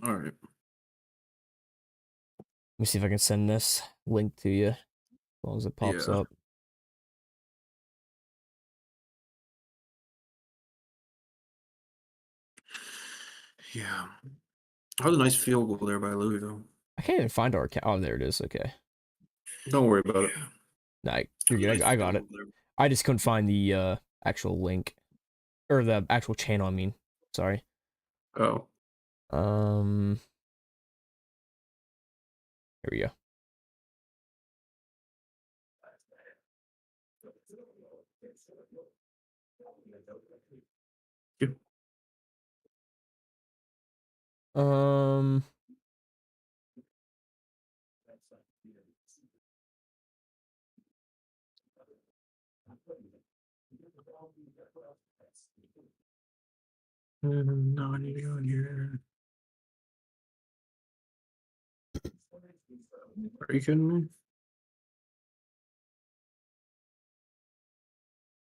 All right. Let me see if I can send this link to you as long as it pops Yeah. up. Yeah. That was a nice field goal there by Louisville. I can't even find our account. Oh, there it is. Okay. Don't worry about it. Nah, That you're was a good. nice I field got it. goal there. I just couldn't find the actual link or the actual channel. I mean, sorry. Oh. Um, here we Yeah. go. No, I need to go in here. Are you kidding me?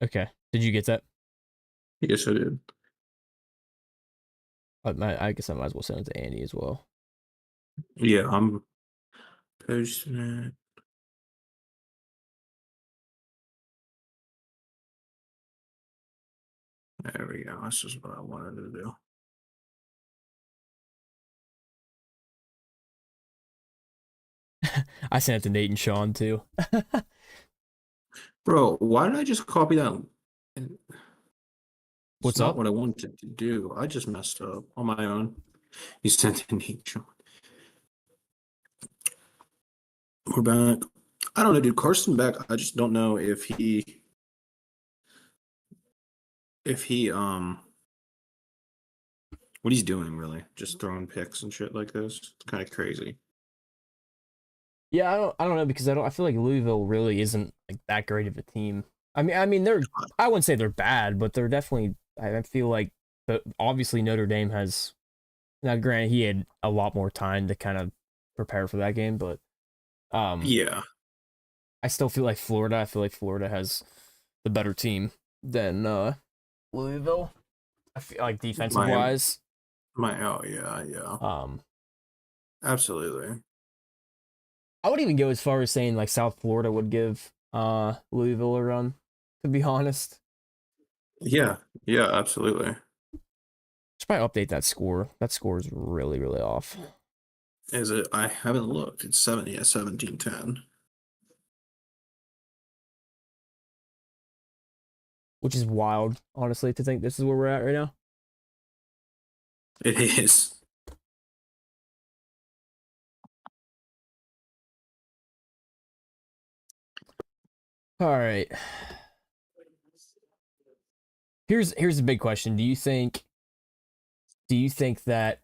Okay. Did you get that? Yes, I did. I guess I might as well send it to Andy as well. Yeah, I'm posting it. There we go. That's just what I wanted to do. I sent it to Nate and Sean too. Bro, why did I just copy that? It's What's not up? what I wanted to do. I just messed up on my own. You sent it to me, John. We're back. I don't know, dude. Carson Beck, I just don't know if he what he's doing really. Just throwing picks and shit like this. It's kind of crazy. Yeah, I don't know because I feel like Louisville really isn't like that great of a team. I mean they're I wouldn't say they're bad, but they're definitely I feel like obviously Notre Dame has now granted he had a lot more time to kind of prepare for that game, but um Yeah. I still feel like Florida. I feel like Florida has the better team than Louisville. I feel like defensive My wise. oh yeah, yeah. Um Absolutely. I would even go as far as saying like South Florida would give Louisville a run, to be honest. Yeah. Yeah, absolutely. Should probably update that score. That score is really, really off. Is it? I haven't looked. It's 70, yeah, 17-10. Which is wild, honestly, to think this is where we're at right now. It is. All right. Here's a big question. Do you think that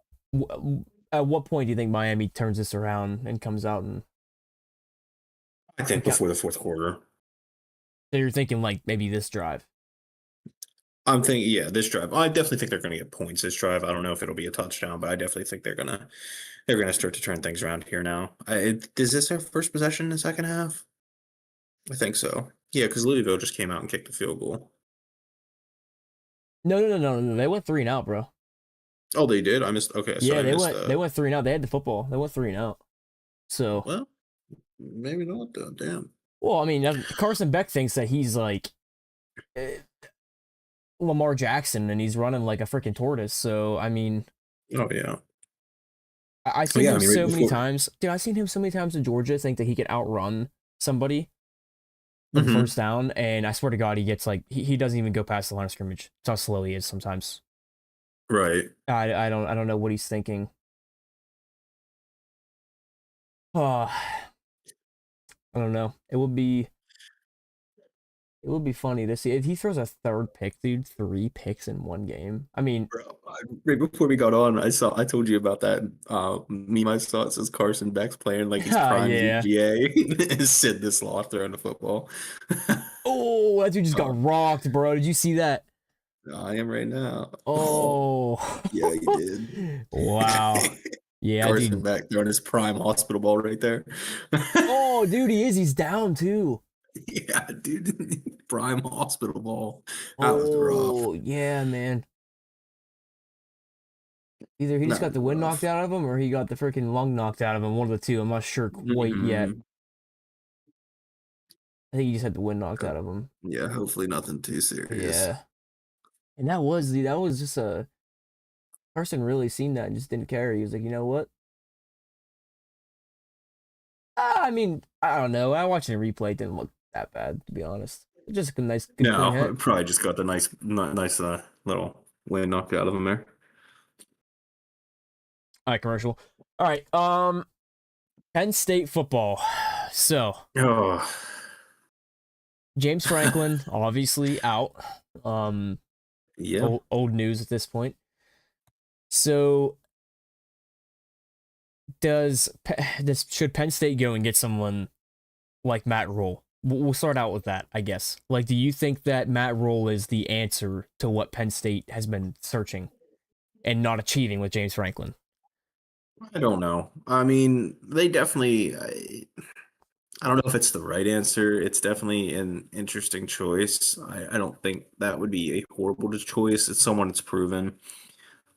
at what point do you think Miami turns this around and comes out I and think before the fourth quarter. so you're thinking like maybe this drive? I'm thinking, yeah, this drive. I definitely think they're going to get points this drive. I don't know if it'll be a touchdown, but I definitely think they're gonna start to turn things around here now. Is this their first possession in the second half? I think so. Yeah, because Louisville just came out and kicked the field goal. No. They went 3-and-out, bro. Oh, they did. I missed. Okay, so Yeah, I they missed went they that. went 3-and-out. They had the football. They went 3-and-out. So, Well, maybe not though. Damn. well, I mean, Carson Beck thinks that he's like eh, Lamar Jackson and he's running like a freaking tortoise. So, I mean, Oh yeah. I've Oh seen yeah. I him mean, right so many before. times. Dude, I've seen him so many times in Georgia think that he could outrun somebody with a Hmm. first down. And I swear to God, he gets like, he doesn't even go past the line of scrimmage. That's how slow he is sometimes. Right. I don't know what he's thinking. Uh, I don't know. It would be funny to see if he throws a third pick, dude. 3 picks in one game. I mean, Bro, right before we got on, I told you about that meme I saw. It says Carson Beck's playing like he's prime yeah. UGA. Sid this law throwing the football. Oh, that dude just Uh, got rocked, bro. Did you see that? I am right now. Oh, Oh, yeah, he did. wow. Yeah, Carson dude. Beck throwing his prime hospital ball right there. Oh, dude, he is. He's down too. Yeah, dude. Prime hospital ball. That was rough. Oh, yeah, man. Either he just got Not the wind knocked rough. out of him, or he got the freaking lung knocked out of him. One of the two. I'm not sure quite yet. Mhm. I think he just had the wind knocked out of him. Yeah, hopefully nothing too serious. Yeah, and that was just a person really seen that and just didn't care. He was like, you know what? I mean, I don't know. I watched it in replay. It didn't look that bad, to be honest. Just a nice, good, clean hit. No, probably just got the nice little wind knocked out of him there. All right, commercial. All right. Penn State football. So Oh, James Franklin obviously out. Um, yeah. old news at this point. So should Penn State go and get someone like Matt Rule? We'll start out with that, I guess. Like, do you think that Matt Rule is the answer to what Penn State has been searching and not achieving with James Franklin? I don't know. I mean, they definitely. I don't know if it's the right answer. It's definitely an interesting choice. I don't think that would be a horrible choice. It's someone that's proven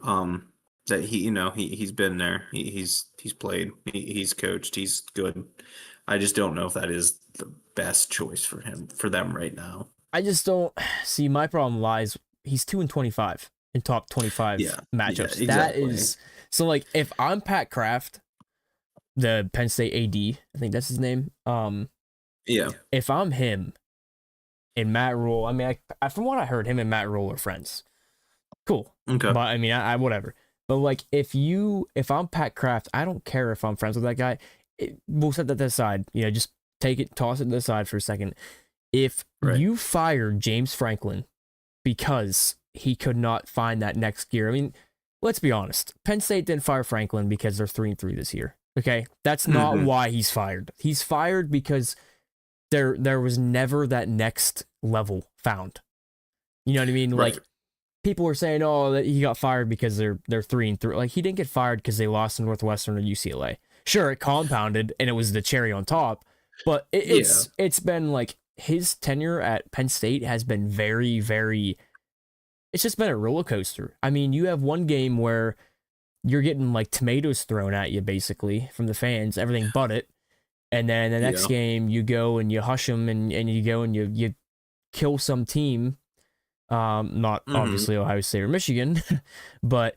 um, that he's been there. He's played. He's coached. He's good. I just don't know if that is the best choice for them right now. I just don't see. My problem lies. He's 2-25 in top 25 Yeah, yeah, matchups. That exactly. is so. Like, if I'm Pat Kraft, the Penn State AD, I think that's his name. Yeah. If I'm him and Matt Rule, I mean, from what I heard, him and Matt Rule are friends. Cool, Okay. but I mean, I whatever. But like, if I'm Pat Kraft, I don't care if I'm friends with that guy. We'll set that aside. You know, just take it, toss it to the side for a second. If Right. you fired James Franklin because he could not find that next gear, I mean, let's be honest. Penn State didn't fire Franklin because they're 3-3 this year. Okay, that's not Mhm. why he's fired. He's fired because there was never that next level found. You know what I mean? Right. Like, people were saying, "Oh, that he got fired because they're 3-3." Like, he didn't get fired because they lost to Northwestern or UCLA. Sure, it compounded and it was the cherry on top, but Yeah. it's been like his tenure at Penn State has been very, very. It's just been a roller coaster. I mean, you have one game where you're getting like tomatoes thrown at you basically from the fans, everything but it. And then the next Yeah. game you go and you hush them and you go and you kill some team. Not Mhm. obviously Ohio State or Michigan, but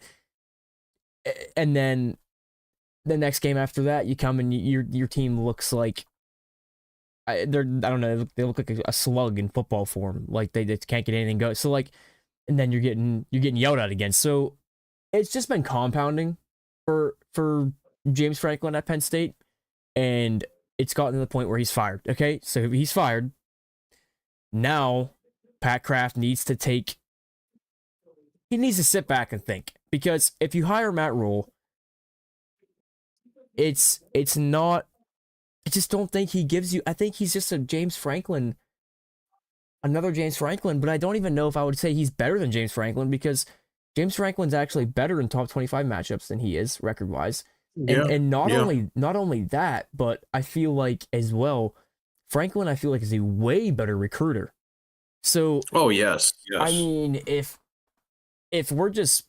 and then the next game after that you come and your team looks like I don't know, they look like a slug in football form, like they just can't get anything going. So like, and then you're getting yelled at again. So it's just been compounding for James Franklin at Penn State, and it's gotten to the point where he's fired. Okay, so he's fired. Now, Pat Kraft needs to sit back and think, because if you hire Matt Rule, it's not. I just don't think he gives you. I think he's just a James Franklin, another James Franklin, but I don't even know if I would say he's better than James Franklin, because James Franklin's actually better in top 25 matchups than he is record wise. Yeah. And Yeah. not only that, but I feel like as well, Franklin I feel like is a way better recruiter. So Oh, yes. I Yes. mean, if we're just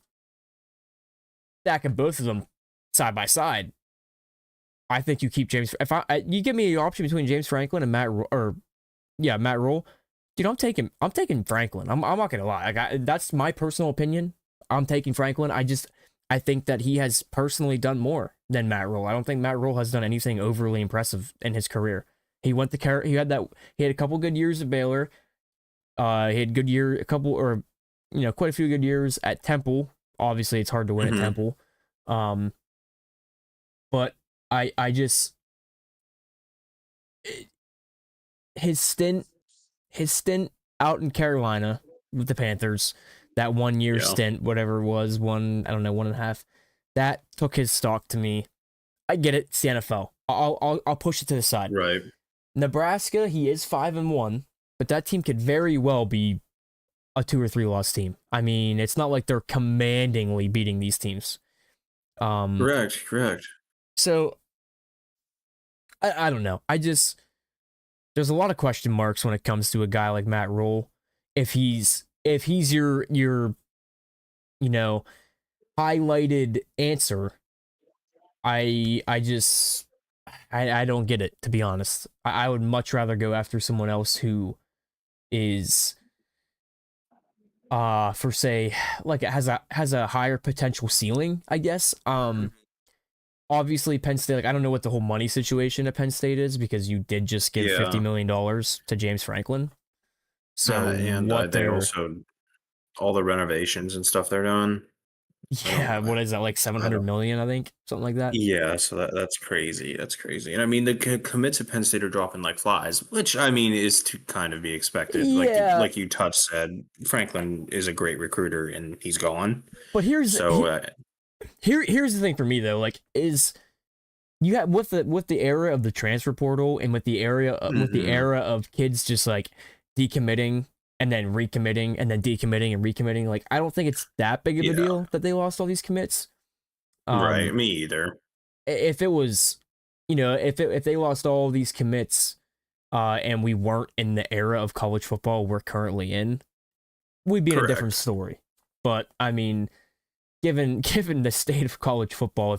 stacking both of them side by side, I think you keep James. If you give me an option between James Franklin and Matt Rule, dude, I'm taking Franklin. I'm not gonna lie. Like, that's my personal opinion. I'm taking Franklin. I think that he has personally done more than Matt Rule. I don't think Matt Rule has done anything overly impressive in his career. He had a couple good years at Baylor. He had quite a few good years at Temple. Obviously, it's hard to win at Mhm. Temple. Um, but I just his stint his stint out in Carolina with the Panthers, that 1 year Yeah. stint, whatever it was, I don't know, 1.5, that took his stock to me. I get it, it's the NFL. I'll push it to the side. Right. Nebraska, he is 5-1, but that team could very well be a 2 or 3 loss team. I mean, it's not like they're commandingly beating these teams. Correct. Correct. So I don't know. There's a lot of question marks when it comes to a guy like Matt Rule. If he's your you know highlighted answer, I just I don't get it, to be honest. I would much rather go after someone else who is for say like it has a higher potential ceiling, I guess. Mhm. Obviously Penn State, like I don't know what the whole money situation at Penn State is because you did just give Yeah. $50 million to James Franklin. So And what they they're also all the renovations and stuff they're doing. I don't. yeah, what is that like I 700 don't. million, I think, something like that. Yeah, so that's crazy. That's crazy. And I mean, the commits at Penn State are dropping like flies, which I mean is to kind of be expected. Yeah, Like you touch said, Franklin is a great recruiter, and he's gone. but So here's the thing for me though, like is you have with the era of the transfer portal and with the mhm, era of kids just like decommitting and then recommitting and then decommitting and recommitting, like I don't think it's that big of a yeah, deal that they lost all these commits. right. Um, Me either. if it was, if they lost all these commits, and we weren't in the era of college football we're currently in, we'd be in a different Correct. story. But I mean, given the state of college football,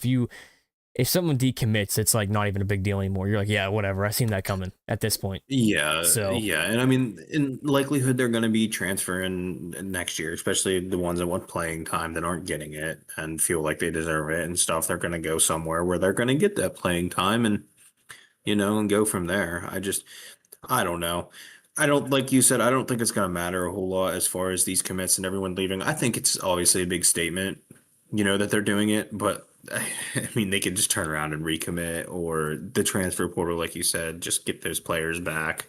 if someone decommits, it's like not even a big deal anymore. You're like, yeah, whatever. I seen that coming at this point. Yeah, So yeah, and I mean, in likelihood, they're going to be transferring next year, especially the ones that want playing time that aren't getting it and feel like they deserve it and stuff. They're going to go somewhere where they're going to get that playing time and and go from there. I don't know. I don't, like you said, I don't think it's going to matter a whole lot as far as these commits and everyone leaving. I think it's obviously a big statement, that they're doing it, but I mean, they could just turn around and recommit or the transfer portal, like you said, just get those players back.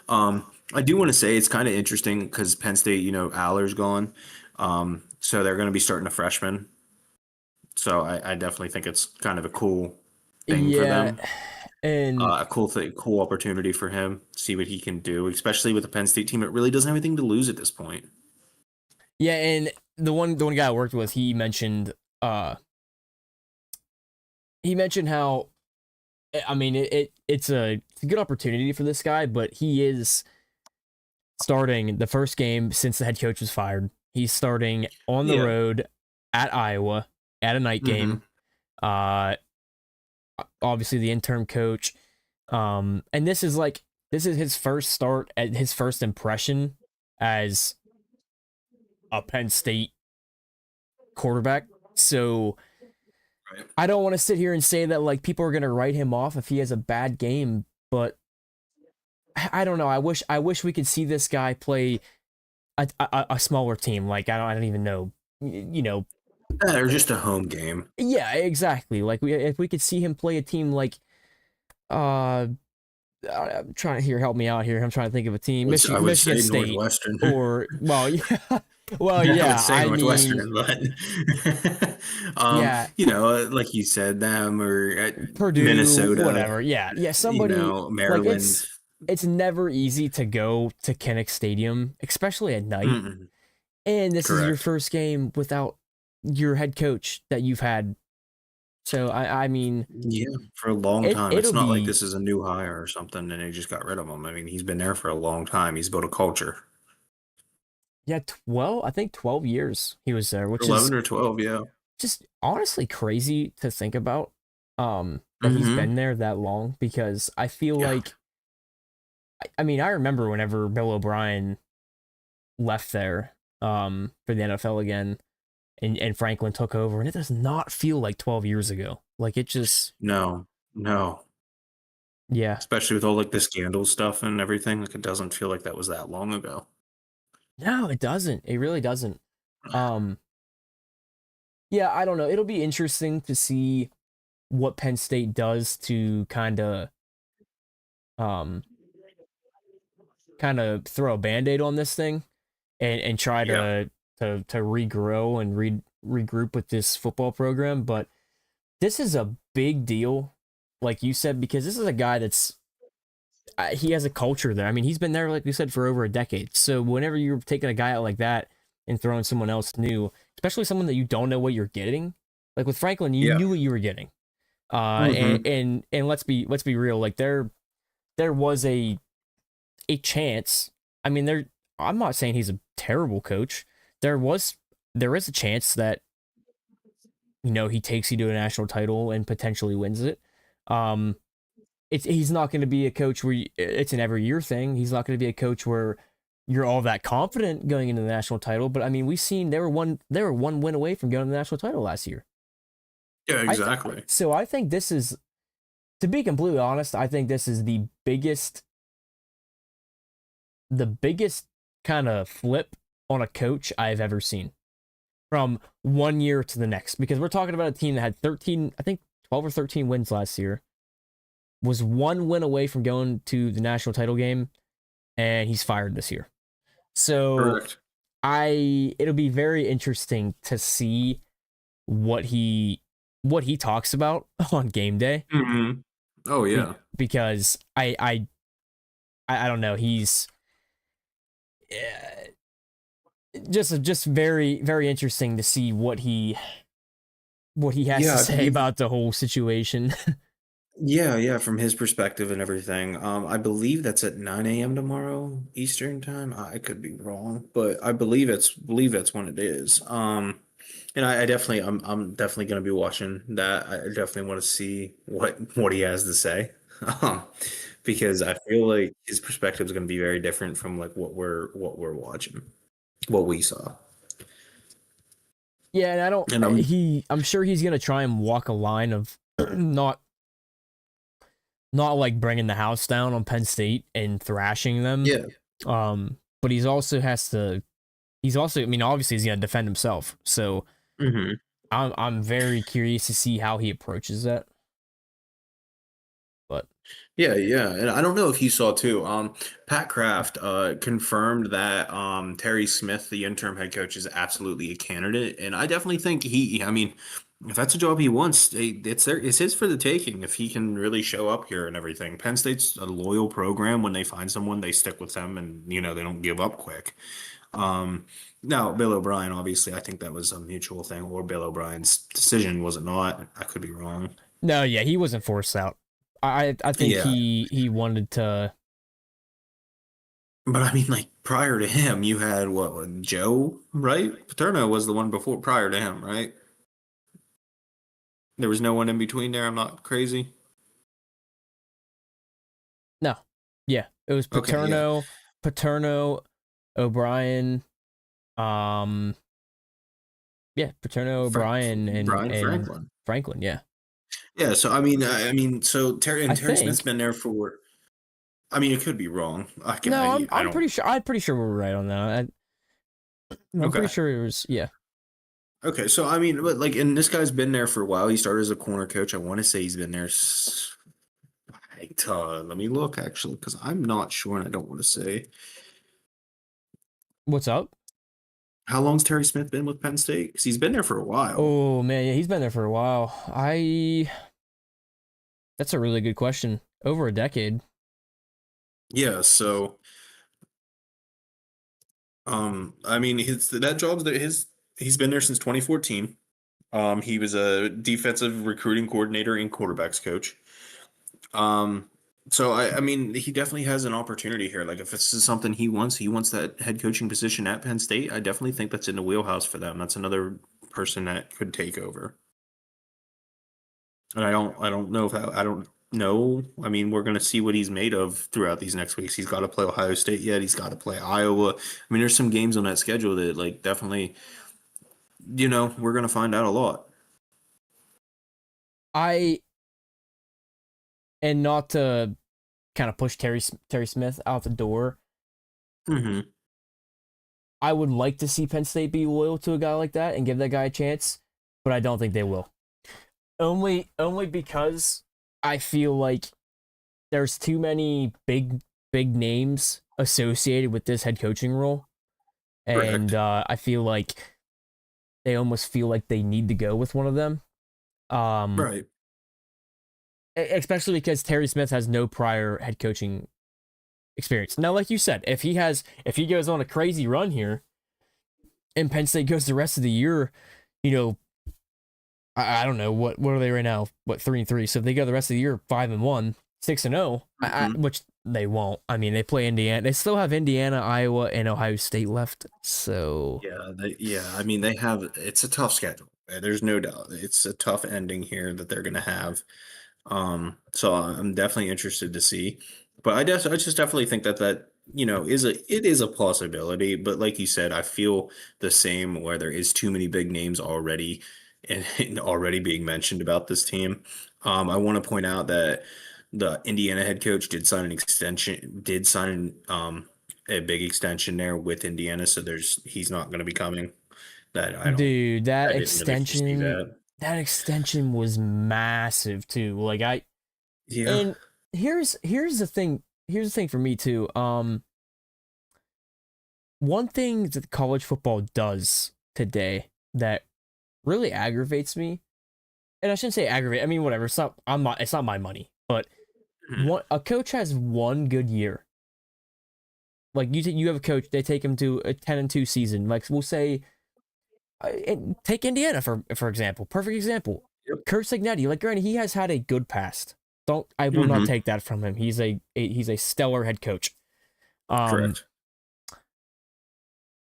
I do want to say it's kind of interesting because Penn State, Aller's gone. So they're going to be starting a freshman. So I definitely think it's kind of a cool thing for yeah, them. and A cool thing, cool opportunity for him. See what he can do, especially with the Penn State team. It really doesn't have anything to lose at this point. yeah, and the one guy I worked with, uh he mentioned how I mean it's a good opportunity for this guy, but he is starting the first game since the head coach was fired. He's starting on the Yeah. road at Iowa at a night game. Hmm. Uh, Obviously the interim coach. And this is his first start at his first impression as a Penn State quarterback. So Right. I don't want to sit here and say that like people are gonna write him off if he has a bad game, but I don't know. I wish we could see this guy play a smaller team. Like I don't even know. You know, Or just a home game. yeah, exactly. Like if we could see him play a team like uh I'm trying to help me out here. I'm trying to think of a team. I would Michigan say State Northwestern. or well, yeah. Well, I would yeah. say I mean, Northwestern, but yeah, like you said, them or Purdue, Minnesota, whatever. Yeah. Yeah, somebody like Maryland. it's never easy to go to Kinnick Stadium, especially at night. Mm-mm. And this is your Correct. first game without your head coach that you've had. So I mean, Yeah, for a long time. it'll It's not like be this is a new hire or something and they just got rid of him. I mean, he's been there for a long time. He's built a culture. yeah, 12, I think 12 years he was there, which is 11 or 12, yeah. just honestly crazy to think about that he's Mm-hmm. been there that long because I feel Yeah. like I mean I remember whenever Bill O'Brien left there for the NFL again and Franklin took over and it does not feel like 12 years ago. Like it just No, no. yeah. Especially with all like the scandal stuff and everything. Like it doesn't feel like that was that long ago. No, it doesn't. It really doesn't. Um yeah, I don't know. It'll be interesting to see what Penn State does to um kind of throw a band-aid on this thing and try Yeah. to regrow and regroup with this football program, but this is a big deal like you said because this is a guy that's he has a culture there. I mean, he's been there like we said for over a decade. So whenever you're taking a guy out like that and throwing someone else new, especially someone that you don't know what you're getting, like with Franklin, you Yeah. knew what you were getting. Mm-hmm. And let's be real, like there was a chance. I mean, I'm not saying he's a terrible coach. There was there is a chance that he takes you to a national title and potentially wins it. Um, he's not going to be a coach where it's an every year thing. He's not going to be a coach where you're all that confident going into the national title. But I mean, we've seen they were one win away from going to the national title last year. Yeah, exactly. So I think this is, to be completely honest, I think this is the biggest kind of flip on a coach I've ever seen from one year to the next, because we're talking about a team that had 13, I think 12 or 13 wins last year, was one win away from going to the national title game, and he's fired this year. So Correct. it'll be very interesting to see what he talks about on game day. Hmm. Oh yeah. Because I don't know, he's just very very interesting to see what he has to Yeah, say about the whole situation. yeah, from his perspective and everything. I believe that's at 9 a.m. tomorrow Eastern time. I could be wrong, but I believe that's when it is. And I definitely I'm definitely gonna be watching that. I definitely want to see what he has to say. Um, because I feel like his perspective is gonna be very different from like what we're watching, what we saw. Yeah, and I don't And I'm I'm sure he's going to try and walk a line of not like bringing the house down on Penn State and thrashing them. Yeah. But he's also, I mean, obviously he's going to defend himself. So Hmm. I'm very curious to see how he approaches that. But Yeah, and I don't know if you saw too. Pat Kraft confirmed that Terry Smith, the interim head coach, is absolutely a candidate, and I definitely think he. I mean, if that's a job he wants, it's his for the taking if he can really show up here and everything. Penn State's a loyal program. When they find someone, they stick with them, and they don't give up quick. Um, Now Bill O'Brien, obviously, I think that was a mutual thing, or Bill O'Brien's decision, was it not? I could be wrong. no, yeah, he wasn't forced out. I think Yeah. he wanted to. But I mean, like prior to him, you had Joe, right? Paterno was the one before prior to him, right? There was no one in between there. I'm not crazy. No, yeah, it was Okay, yeah. Paterno, O'Brien, um, yeah, Paterno, O'Brien, Brian and Franklin. Franklin. Yeah, Yeah, so I mean, so I Terry Smith's think. been there for. I mean, it could be wrong. No, I I'm don't. pretty sure. I'm pretty sure we're right on that. I'm pretty Okay. sure it was. Yeah. Okay, so I mean, but like, and this guy's been there for a while. He started as a corner coach. I want to say he's been there. Let me look actually, because I'm not sure, and I don't want to say. What's up? How long's Terry Smith been with Penn State? Because he's been there for a while. Oh man, yeah, he's been there for a while. That's a really good question. Over a decade. Yeah, so I mean his that job's that his he's been there since 2014. He was a defensive recruiting coordinator and quarterbacks coach. Um, so I mean he definitely has an opportunity here. Like if this is something he wants that head coaching position at Penn State. I definitely think that's in the wheelhouse for them. That's another person that could take over. And I don't know if I don't know. I mean, we're gonna see what he's made of throughout these next weeks. He's got to play Ohio State yet. He's got to play Iowa. I mean, there's some games on that schedule that like definitely, we're gonna find out a lot. I and not to kind of push Terry Smith out the door. Hmm. I would like to see Penn State be loyal to a guy like that and give that guy a chance, but I don't think they will. Only because I feel like there's too many big names associated with this head coaching role, and Correct. I feel like they almost feel like they need to go with one of them. Um, Right. Especially because Terry Smith has no prior head coaching experience. Now, like you said, if he goes on a crazy run here and Penn State goes the rest of the year, you know, I don't know what are they right now? What 3-3? So if they go the rest of the year 5-1, 6-0, Hmm. which they won't. I mean, they play Indiana. They still have Indiana, Iowa, and Ohio State left. So Yeah. I mean, they have. It's a tough schedule. There's no doubt. It's a tough ending here that they're gonna have. So I'm definitely interested to see. But I just definitely think that it is a possibility. But like you said, I feel the same where there is too many big names already and already being mentioned about this team. I want to point out that the Indiana head coach did sign a big extension there with Indiana, so he's not going to be coming. That Dude, I didn't really foresee that. that extension was massive too. Like I Yeah. and here's the thing for me too. One thing that college football does today that really aggravates me, and I shouldn't say aggravate. I mean, whatever. It's not my money, but Mhm. a coach has one good year. Like you have a coach, they take him to a 10-2 season. Like we'll say, take Indiana for example. Perfect example. Yep. Kurt Signetti. Like granted, he has had a good past. Don't I will not Mhm. take that from him. He's a stellar head coach. Um, Correct.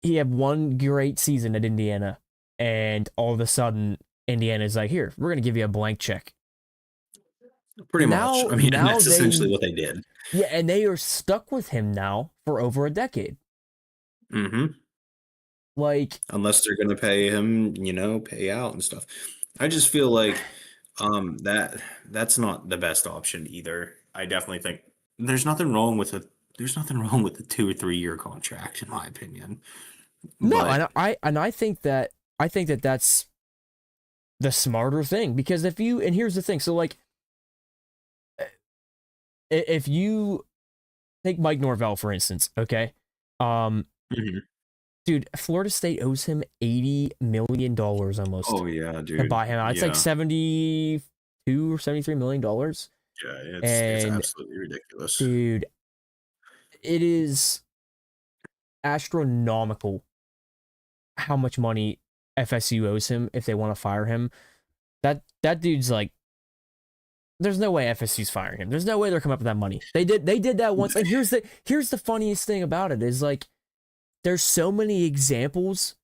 he had one great season at Indiana, and all of a sudden, Indiana's like, here, we're gonna give you a blank check. Pretty much. I mean, and Now that's essentially they what they did. yeah, and they are stuck with him now for over a decade. Mhm. Like, Unless they're gonna pay him, pay out and stuff. I just feel like that's not the best option either. I definitely think there's nothing wrong with a there's nothing wrong with a 2 or 3 year contract, in my opinion. no, But and I think that that's the smarter thing because if you and here's the thing, so like if you take Mike Norvell for instance, okay, um, Mhm. dude, Florida State owes him $80 million almost Oh yeah, to dude. buy him out. It's like Yeah. 72 or $73 million, Yeah, it's and absolutely ridiculous. dude, it is astronomical how much money FSU owes him if they want to fire him. That dude's like, there's no way FSU's firing him. There's no way they're coming up with that money. They did that once. And here's the funniest thing about it is like there's so many examples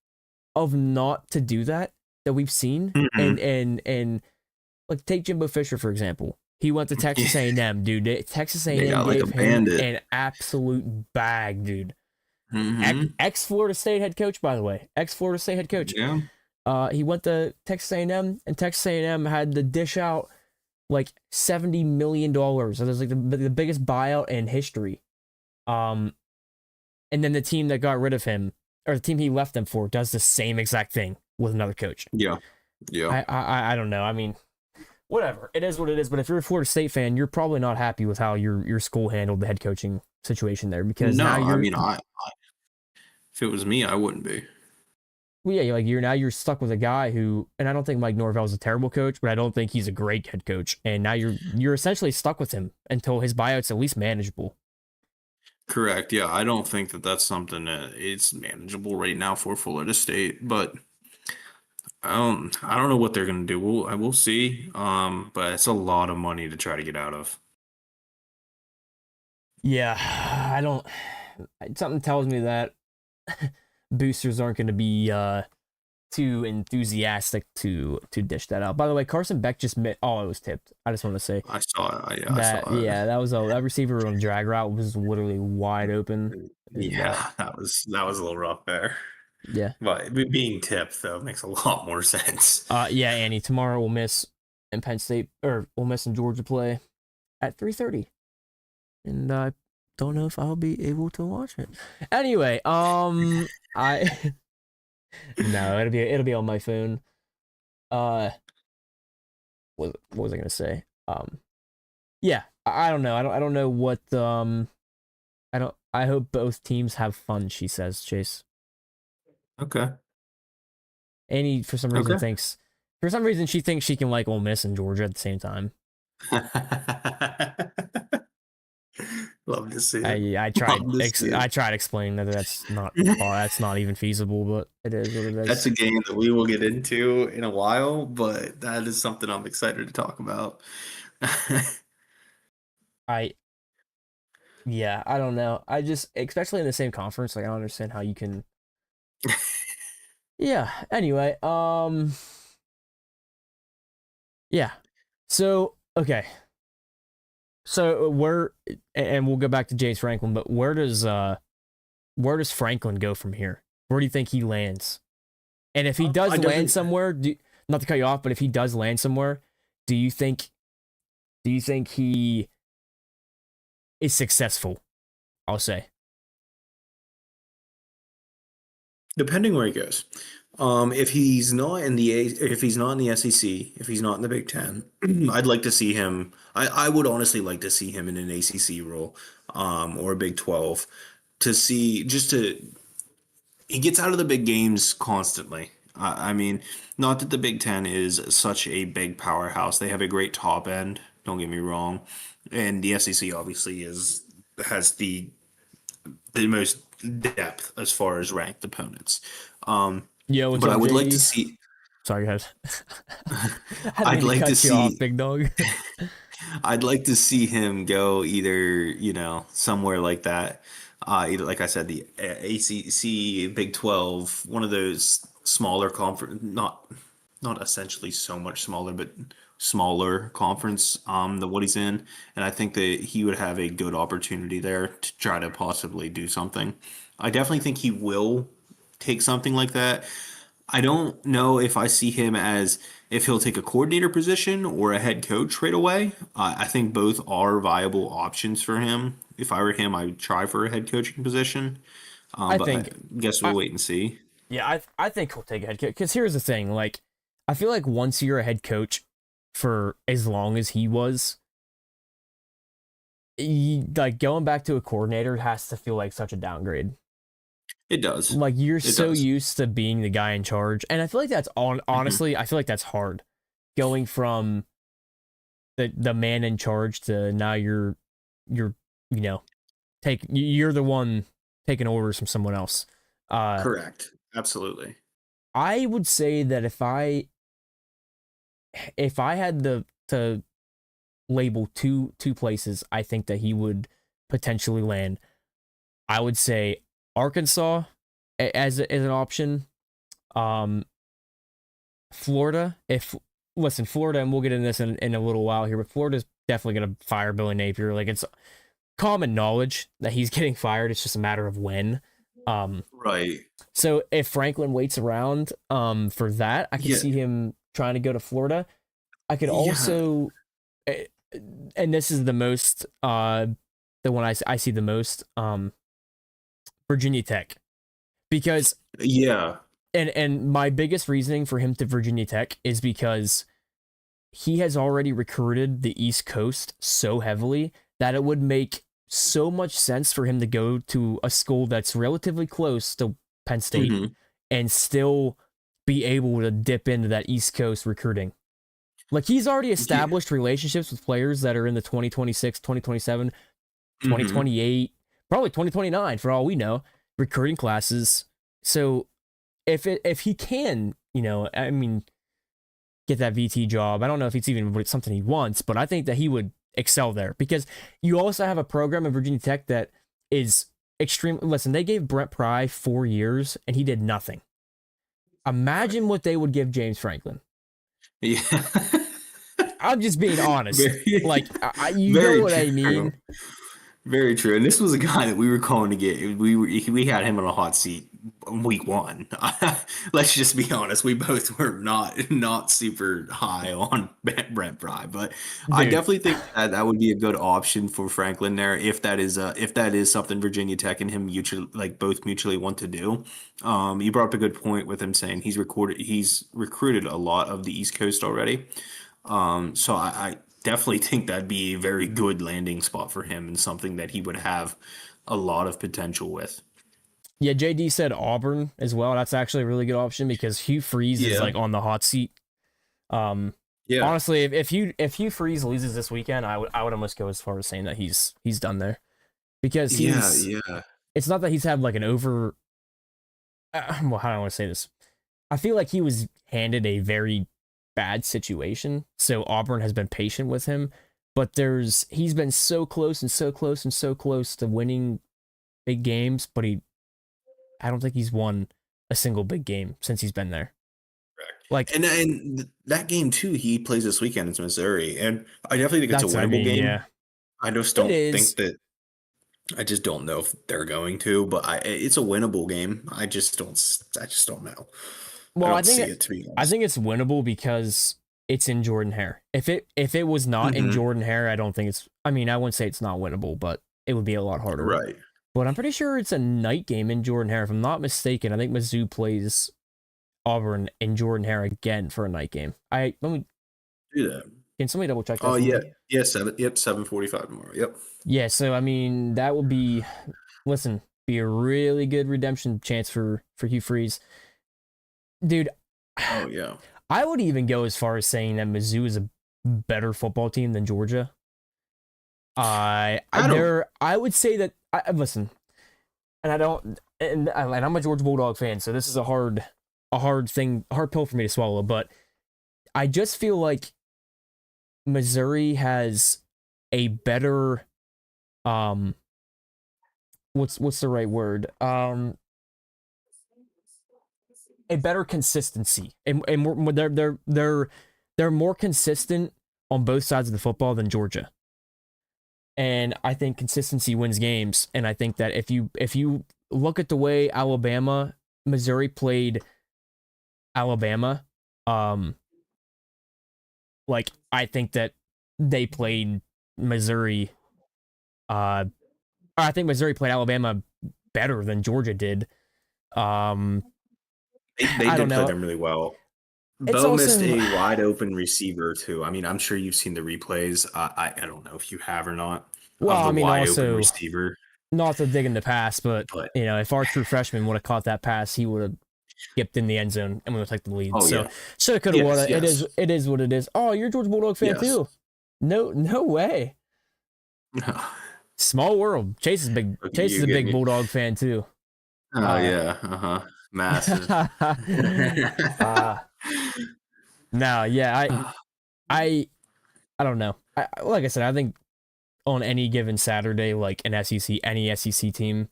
of not to do that we've seen. Mhm. And like take Jimbo Fisher for example. He went to Yeah, Texas A&M, dude. Texas they A&M got like a gave him bandit. an absolute bag, dude. Mhm. Ex Florida State head coach, by the way. Ex Florida State head coach. Yeah. He went to Texas A&M, and Texas A&M had to dish out like $70 million. So there's like the biggest buyout in history. Um, and then the team that got rid of him, or the team he left them for, does the same exact thing with another coach. Yeah. Yeah. I don't know. I mean, whatever. It is what it is. But if you're a Florida State fan, you're probably not happy with how your school handled the head coaching situation there because now No, I you're mean, if it was me, I wouldn't be. well, yeah, you're stuck with a guy who, and I don't think Mike Norvell's a terrible coach, but I don't think he's a great head coach. And now you're essentially stuck with him until his buyout's at least manageable. Correct. Yeah, I don't think that that's something that it's manageable right now for Florida State, but I don't know what they're gonna do. I will see. But it's a lot of money to try to get out of. Yeah, I don't. Something tells me that boosters aren't going to be too enthusiastic to dish that out. By the way, Carson Beck just met. Oh, it was tipped. I just want to say I saw it. Yeah, I that. saw it. Yeah, that receiver on the drag route was literally wide open, and Yeah, that was a little rough there. yeah, But being tipped though makes a lot more sense. yeah, Annie. Tomorrow we'll miss and Penn State or we'll miss and Georgia play at 3:30, and I don't know if I'll be able to watch it. Anyway, I no, it'll be on my phone. Uh, what was I gonna say? Yeah, I don't know. I don't know what I don't. I hope both teams have fun. She says, Chase. Okay. Annie for some reason Okay. thinks, for some reason she thinks she can like Ole Miss and Georgia at the same time. Love to see it. Love to see I it. tried explaining that that's not even feasible, but it is what it That's is. a game that we will get into in a while, but that is something I'm excited to talk about. I yeah, I don't know. I just especially in the same conference, like I don't understand how you can. Yeah. Anyway, Yeah. So okay. So where and we'll go back to James Franklin, but where does Franklin go from here? Where do you think he lands? And if he does I land definitely. somewhere, not to cut you off, but if he does land somewhere, do you think he is successful? I'll say. Depending where he goes. If he's not in if he's not in the SEC, if he's not in the Big Ten, I'd like to see him. I would honestly like to see him in an ACC role, or a Big 12, to see just to he gets out of the big games constantly. I mean, not that the Big Ten is such a big powerhouse. They have a great top end. Don't get me wrong, and the SEC obviously has the most depth as far as ranked opponents. Um, Yo, what's but I up, would like to JD? see. Sorry, guys. I didn't I'd mean to like to cut you off, see. big dog. I'd like to see him go either, somewhere like that. Either, like I said, the ACC, Big 12, one of those smaller conference, not essentially so much smaller, but smaller conference, than what he's in. And I think that he would have a good opportunity there to try to possibly do something. I definitely think he will take something like that. I don't know if I see him as if he'll take a coordinator position or a head coach right away. I think both are viable options for him. If I were him, I would try for a head coaching position. I But I think guess we'll I wait and see. yeah, I think he'll take a head coach. Because here's the thing, like I feel like once you're a head coach for as long as he was, like going back to a coordinator has to feel like such a downgrade. It does. Like you're It so does. used to being the guy in charge, and I feel like that's on. Hmm. Honestly, I feel like that's hard going from the man in charge to now you're you know you're the one taking orders from someone else. Uh, Correct. Absolutely. I would say that if I had the to label two places, I think that he would potentially land. I would say Arkansas as an option. Um, Florida, if listen, Florida, and we'll get into this in a little while here, but Florida's definitely gonna fire Billy Napier. Like it's common knowledge that he's getting fired. It's just a matter of when. Um, Right. so if Franklin waits around for that, I could Yeah. see him trying to go to Florida. I could Yeah. also, eh, and this is the most the one I see the most Virginia Tech, because Yeah. and my biggest reasoning for him to Virginia Tech is because he has already recruited the East Coast so heavily that it would make so much sense for him to go to a school that's relatively close to Penn State Hmm. and still be able to dip into that East Coast recruiting. Like he's already Yeah. established relationships with players that are in the 2026, 2027, Hmm. 2028, probably 2029 for all we know, recruiting classes. So if he can, I mean, get that VT job. I don't know if it's even something he wants, but I think that he would excel there because you also have a program in Virginia Tech that is extreme. Listen, they gave Brent Pry 4 years and he did nothing. Imagine Right. what they would give James Franklin. Yeah. I'm just being honest. Very, Like, you know very what I true. mean? Very true. And this was a guy that we were calling to get. We had him on a hot seat week one. Let's just be honest. We both were not super high on Brent Fry, but I Dude, definitely think that that would be a good option for Franklin there if that is something Virginia Tech and him mutually both mutually want to do. You brought up a good point with him saying he's recruited a lot of the East Coast already. So I definitely think that'd be a very good landing spot for him and something that he would have a lot of potential with. yeah, JD said Auburn as well. That's actually a really good option because Hugh Freeze is Yeah. like on the hot seat. Um, Yeah. Honestly, if Hugh Freeze loses this weekend, I would almost go as far as saying that he's done there because Yeah. he's. Yeah. It's not that he's had like an over. Well, how do I want to say this? I feel like he was handed a very bad situation, so Auburn has been patient with him. But he's been so close and so close and so close to winning big games, but I don't think he's won a single big game since he's been there. Like And that game too, he plays this weekend. It's Missouri, and I definitely think it's a that's what I winnable mean. game. Yeah, I just it don't think is. that. I just don't know if they're going to, but it's a winnable game. I just don't know. I Well, don't see it, to be I honest. think it's winnable because it's in Jordan Hare. If it was not in Hmm. Jordan Hare, I don't think it's. I mean, I wouldn't say it's not winnable, but it would be a lot harder. Right. But I'm pretty sure it's a night game in Jordan Hare. If I'm not mistaken, I think Mizzou plays Auburn in Jordan Hare again for a night game. I let me Do that. Can somebody double check that Oh for yeah. me? Yeah, 7:45 tomorrow. Yep. Yeah, so I mean that would be listen, be a really good redemption chance for Hugh Freeze. Dude, Oh yeah. I would even go as far as saying that Mizzou is a better football team than Georgia. I don't. I would say that listen, and I don't and I'm a Georgia Bulldog fan, so this is a hard pill for me to swallow, but I just feel like Missouri has a better um what's the right word? A better consistency. And they're more consistent on both sides of the football than Georgia. And I think consistency wins games. And I think that if you look at the way Missouri played Alabama, um, like I think that they played Missouri. I think Missouri played Alabama better than Georgia did. Um, They I don't did play know. them really well. It's Bo missed also a wide open receiver too. I mean, I'm sure you've seen the replays. I don't know if you have or not of well, the I mean, wide open also receiver, not to dig in the past, but but if our true freshman would have caught that pass, he would have skipped in the end zone and we would have taken the lead. oh So yeah, shoulda, coulda, yes, woulda. yes, It is what it is. Oh, you're a Georgia Bulldog fan yes. too? No, no way. Small world. Chase is big. Look at Chase is you a big getting. Bulldog fan too. Oh Uh, yeah, massive. uh no, yeah, I, I don't know. Like I said, I think on any given Saturday, like any SEC team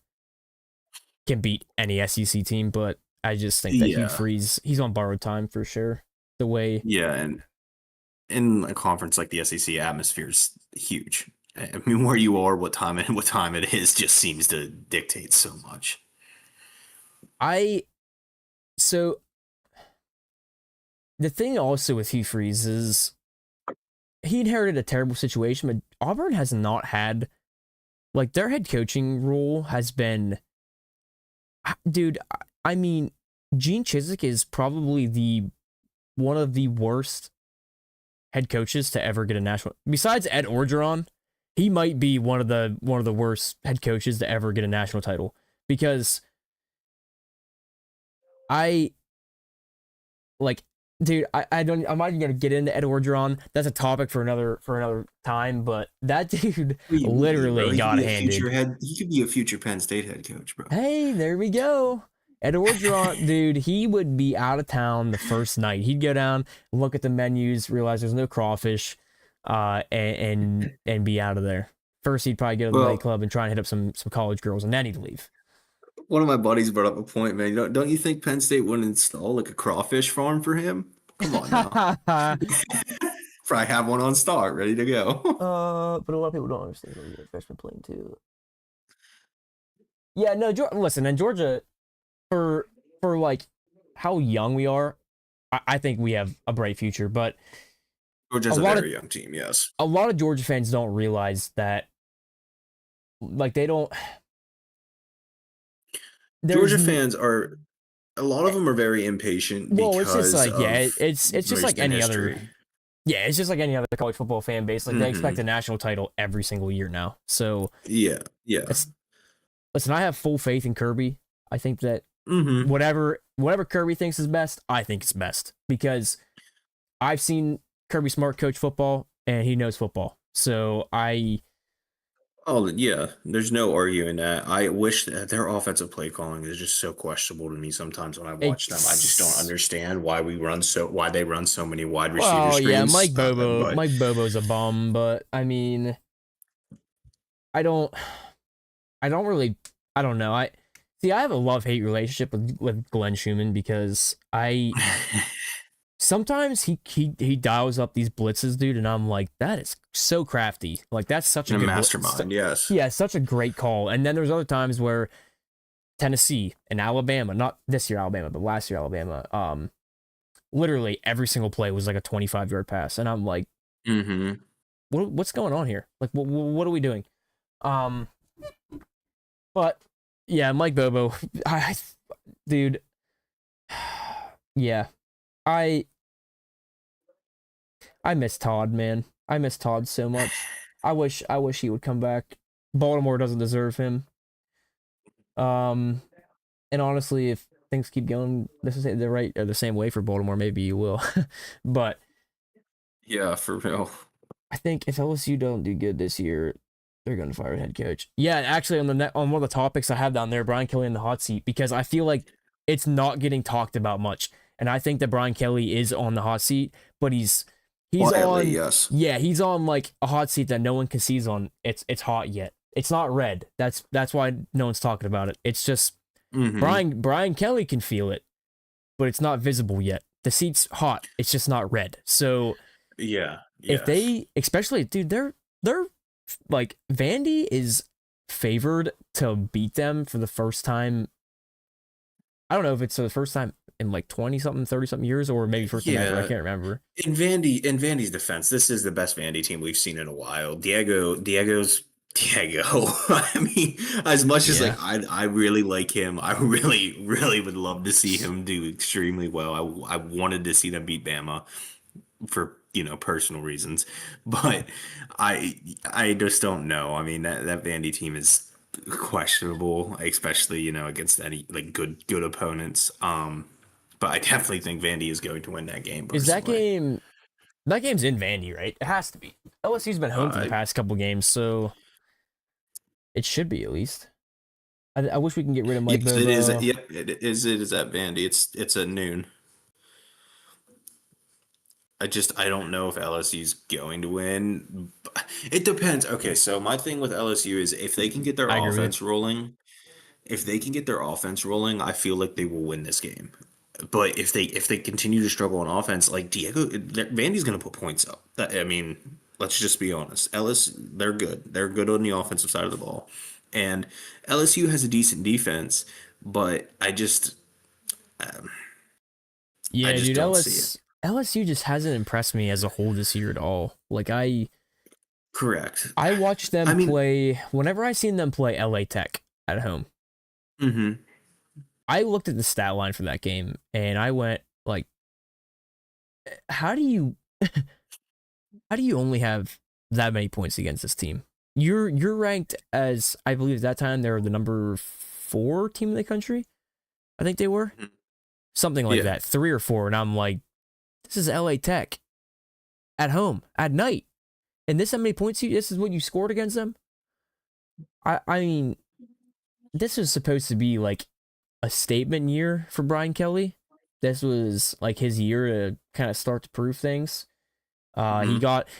can beat any SEC team, but I just think that Hugh Yeah, Freeze, he's on borrowed time for sure. The way, yeah, and in a conference like the SEC, atmosphere is huge. I mean, where you are, what time it is, just seems to dictate so much. I, so the thing also with Hugh Freeze is he inherited a terrible situation, but Auburn has not had, like, their head coaching role has been, dude, I mean, Gene Chizik is probably one of the worst head coaches to ever get a national. Besides Ed Orgeron, he might be one of the worst head coaches to ever get a national title because I like, dude, I don't. I'm not even gonna get into Ed Orgeron. That's a topic for another time. But that dude What do you mean, bro? literally got handed. He could be a future Penn State head coach, bro. Hey, there we go. Ed Orgeron, dude, he would be out of town the first night. He'd go down, look at the menus, realize there's no crawfish, and be out of there. First, he'd probably go to the Well, nightclub and try and hit up some college girls, and then he'd leave. one of my buddies brought up a point, man. Don't you think Penn State would install like a crawfish farm for him? Come on now. Probably have one on stock, ready to go. But a lot of people don't understand that you're a freshman playing too. Yeah, no, listen, and Georgia for like how young we are, I think we have a bright future. But a Georgia's a lot of very young team, yes. Georgia fans don't realize that, like, they don't. There's Georgia fans are a lot of them are very impatient well, it's just because like of it's just like recent any other. history. Yeah, it's just like any other college football fan base. Like they expect Hmm. a national title every single year now. So Yeah, yeah. it's listen. I have full faith in Kirby. I think that Hmm. whatever Kirby thinks is best, I think it's best because I've seen Kirby Smart coach football and he knows football. So Oh, yeah. There's no arguing that. I wish that their offensive play calling is just so questionable to me sometimes when I watch them. I just don't it's understand why they run so many wide receiver well, yeah, screens. But Mike Bobo's a bum, but I mean, I don't I don't really I don't know. I see I have a love-hate relationship with Glenn Schumann because sometimes he dials up these blitzes, dude, and I'm like, that is so crafty. Like that's such a And a good mastermind, yes. yeah, such a great call. And then there's other times where Tennessee and Alabama, not this year Alabama, but last year Alabama, literally every single play was like a 25-yard pass, and I'm like, Mm-hmm. what's going on here? Like, what are we doing? Um, but yeah, Mike Bobo, dude, yeah, I I miss Todd, man. I miss Todd so much. I wish he would come back. Baltimore doesn't deserve him. Um, and honestly, if things keep going the right or the same way for Baltimore, maybe you will. But Yeah, for real. I think if LSU don't do good this year, they're going to fire a head coach. Yeah, actually, on one of the topics I have down there, Brian Kelly in the hot seat, because I feel like it's not getting talked about much, and I think that Brian Kelly is on the hot seat, but he's Quietly, on yes. yeah he's on like a hot seat that no one can seize on. It's hot yet. It's not red. That's why no one's talking about it. It's just Mm-hmm. Brian Kelly can feel it, but it's not visible yet. The seat's hot. It's just not red. So Yeah, if yes. they, especially, dude, they're like Vandy is favored to beat them for the first time. I don't know if it's for the first time in like 20 something, 30 something years, or maybe first time ever. I Yeah. can't remember. In Vandy's defense, this is the best Vandy team we've seen in a while. Diego's Diego. I mean, as much as like Yeah. I really like him, I really would love to see him do extremely well. I wanted to see them beat Bama for, personal reasons, but I just don't know. I mean, that Vandy team is questionable, especially, against any like good opponents. But I definitely think Vandy is going to win that game Is that personally. game? That game's in Vandy, right? It has to be. LSU's been home for the Uh, past couple games, so it should be at least. I wish we can get rid of Mike yes, it is. Bobo. Yep, it is. It is at Vandy. It's at noon. I don't know if LSU's going to win. It depends. Okay, so my thing with LSU is if they can get their I agree with you. offense rolling, I feel like they will win this game. But if they continue to struggle on offense, like Vandy's going to put points up. I mean, let's just be honest. They're good. They're good on the offensive side of the ball, and LSU has a decent defense. But I Yeah, just dude, don't see it. LSU just hasn't impressed me as a whole this year at all. Like Correct. I watched I them mean, play whenever I seen them play LA Tech at home. hmm I looked at the stat line for that game and I went like, how do you how do you only have that many points against this team? You're ranked as I believe at that time they were the number 4 team in the country. I think they were something like yeah. that, 3 or 4, and I'm like, this is LA Tech at home at night, and this how many points you? This is what you scored against them. I mean, this was supposed to be like a statement year for Brian Kelly. This was like his year to kind of start to prove things. hmm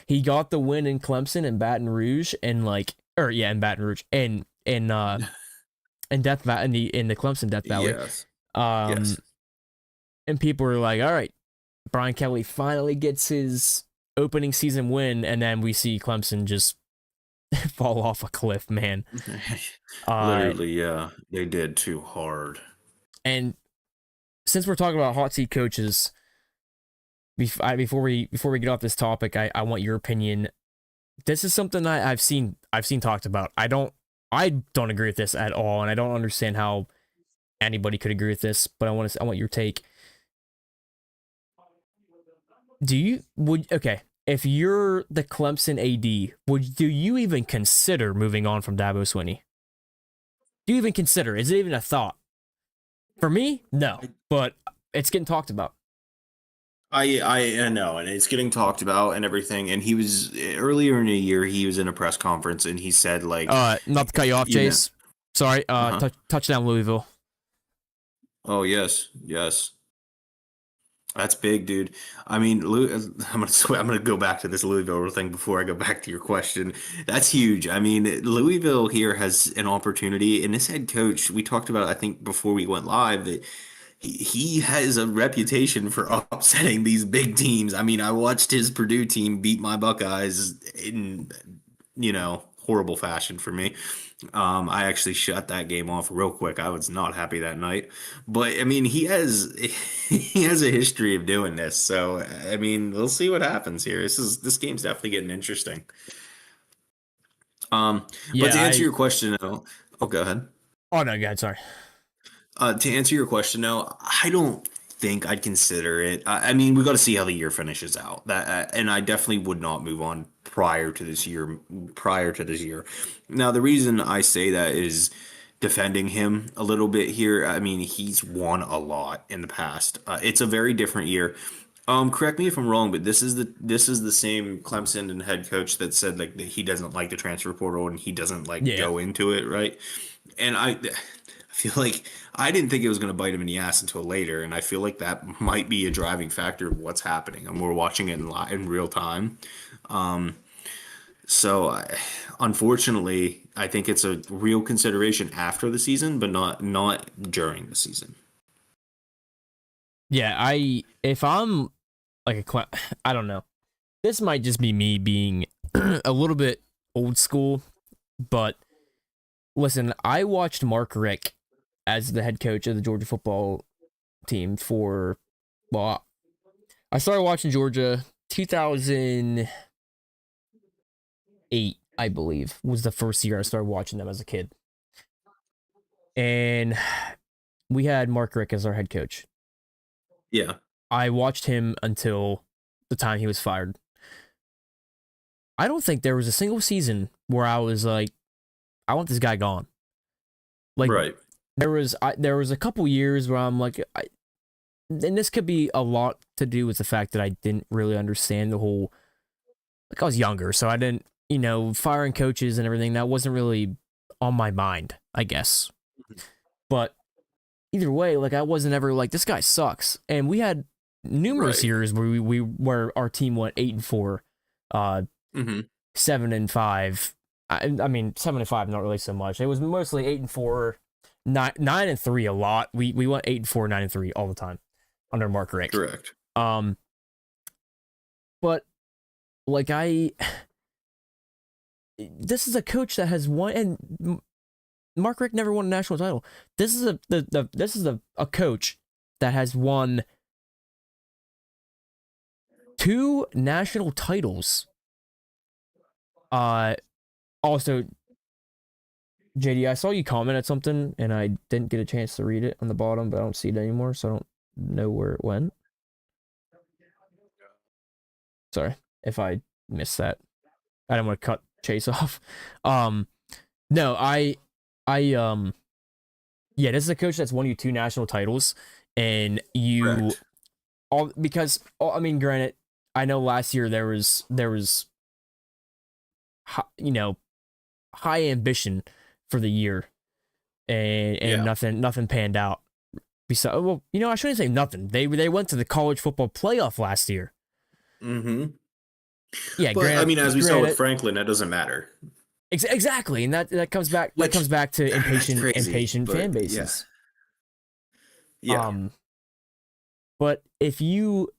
He got the win in Clemson and Baton Rouge and like or yeah in Baton Rouge and in Death Valley in the Clemson Death Valley. Yes. Um, Yes. and people were like, all right, Brian Kelly finally gets his opening season win, and then we see Clemson just fall off a cliff, man. Uh, Literally, yeah. They did too hard. and since we're talking about hot seat coaches, before we get off this topic, I want your opinion. This is something I've seen talked about. I don't agree with this at all, and I don't understand how anybody could agree with this. But I want your take. Do you would okay if you're the Clemson AD, do you even consider moving on from Dabo Swinney? Do you even consider? Is it even a thought? For me, no, but it's getting talked about. I know, and it's getting talked about and everything. And he was earlier in the year, he was in a press conference and he said like, Not to cut you off, you know, Chase. Sorry. uh-huh. Touchdown Louisville. Oh yes, yes. That's big, dude. I mean, I'm gonna go back to this Louisville thing before I go back to your question. That's huge. I mean, Louisville here has an opportunity, and this head coach we talked about, I think, before we went live that he has a reputation for upsetting these big teams. I mean, I watched his Purdue team beat my Buckeyes in, horrible fashion for me. I actually shut that game off real quick. I was not happy that night. But I mean, he has he has a history of doing this. So I mean, we'll see what happens here. This game's definitely getting interesting. But Yeah, to answer I your question, though, oh, go ahead. oh no, God, sorry. To answer your question, no, I don't think I'd consider it. I mean, we got to see how the year finishes out. And I definitely would not move on prior to this year. Prior to this year, now the reason I say that is defending him a little bit here. I mean, he's won a lot in the past. It's a very different year. Correct me if I'm wrong, but this is the same Clemson and head coach that said like that he doesn't like the transfer portal and he doesn't like Yeah. go into it, right? And I feel like I didn't think it was going to bite him in the ass until later, and I feel like that might be a driving factor of what's happening. And we're watching it in real time. So, unfortunately, I think it's a real consideration after the season, but not during the season. Yeah, if I'm like I don't know. This might just be me being a little bit old school, but listen, I watched Mark Rick as the head coach of the Georgia football team for, well, I started watching Georgia 2008, I believe, was the first year I started watching them as a kid. And we had Mark Rick as our head coach. Yeah, I watched him until the time he was fired. I don't think there was a single season where I was like, I want this guy gone. Like right. there was a couple years where I'm like, and this could be a lot to do with the fact that I didn't really understand the whole, like I was younger, so I didn't, firing coaches and everything, that wasn't really on my mind, I guess. But either way, like I wasn't ever like, this guy sucks. And we had numerous Right. years where where our team went 8-4, uh, Hmm. 7-5. I mean, 7-5, not really so much. It was mostly 8-4, 9-3 a lot. We went 8-4, 9-3 all the time under Mark Rick. Correct. Um, but like this is a coach that has won, and Mark Rick never won a national title. This is a coach that has won 2 national titles. Also, JD, I saw you comment at something, and I didn't get a chance to read it on the bottom, but I don't see it anymore, so I don't know where it went. Sorry if I missed that. I don't want to cut Chase off. Um, no, yeah, this is a coach that's won you 2 national titles, and you Correct. all because I mean, granted, I know last year there was high ambition for the year, and Yeah. nothing panned out. Besides, well, I shouldn't say nothing. They went to the college football playoff last year. Hmm. Yeah, But I mean, as we saw with granted, Franklin, that doesn't matter. exactly, and that comes back Which to that's crazy. impatient fan But yeah, bases. yeah. Um, but if you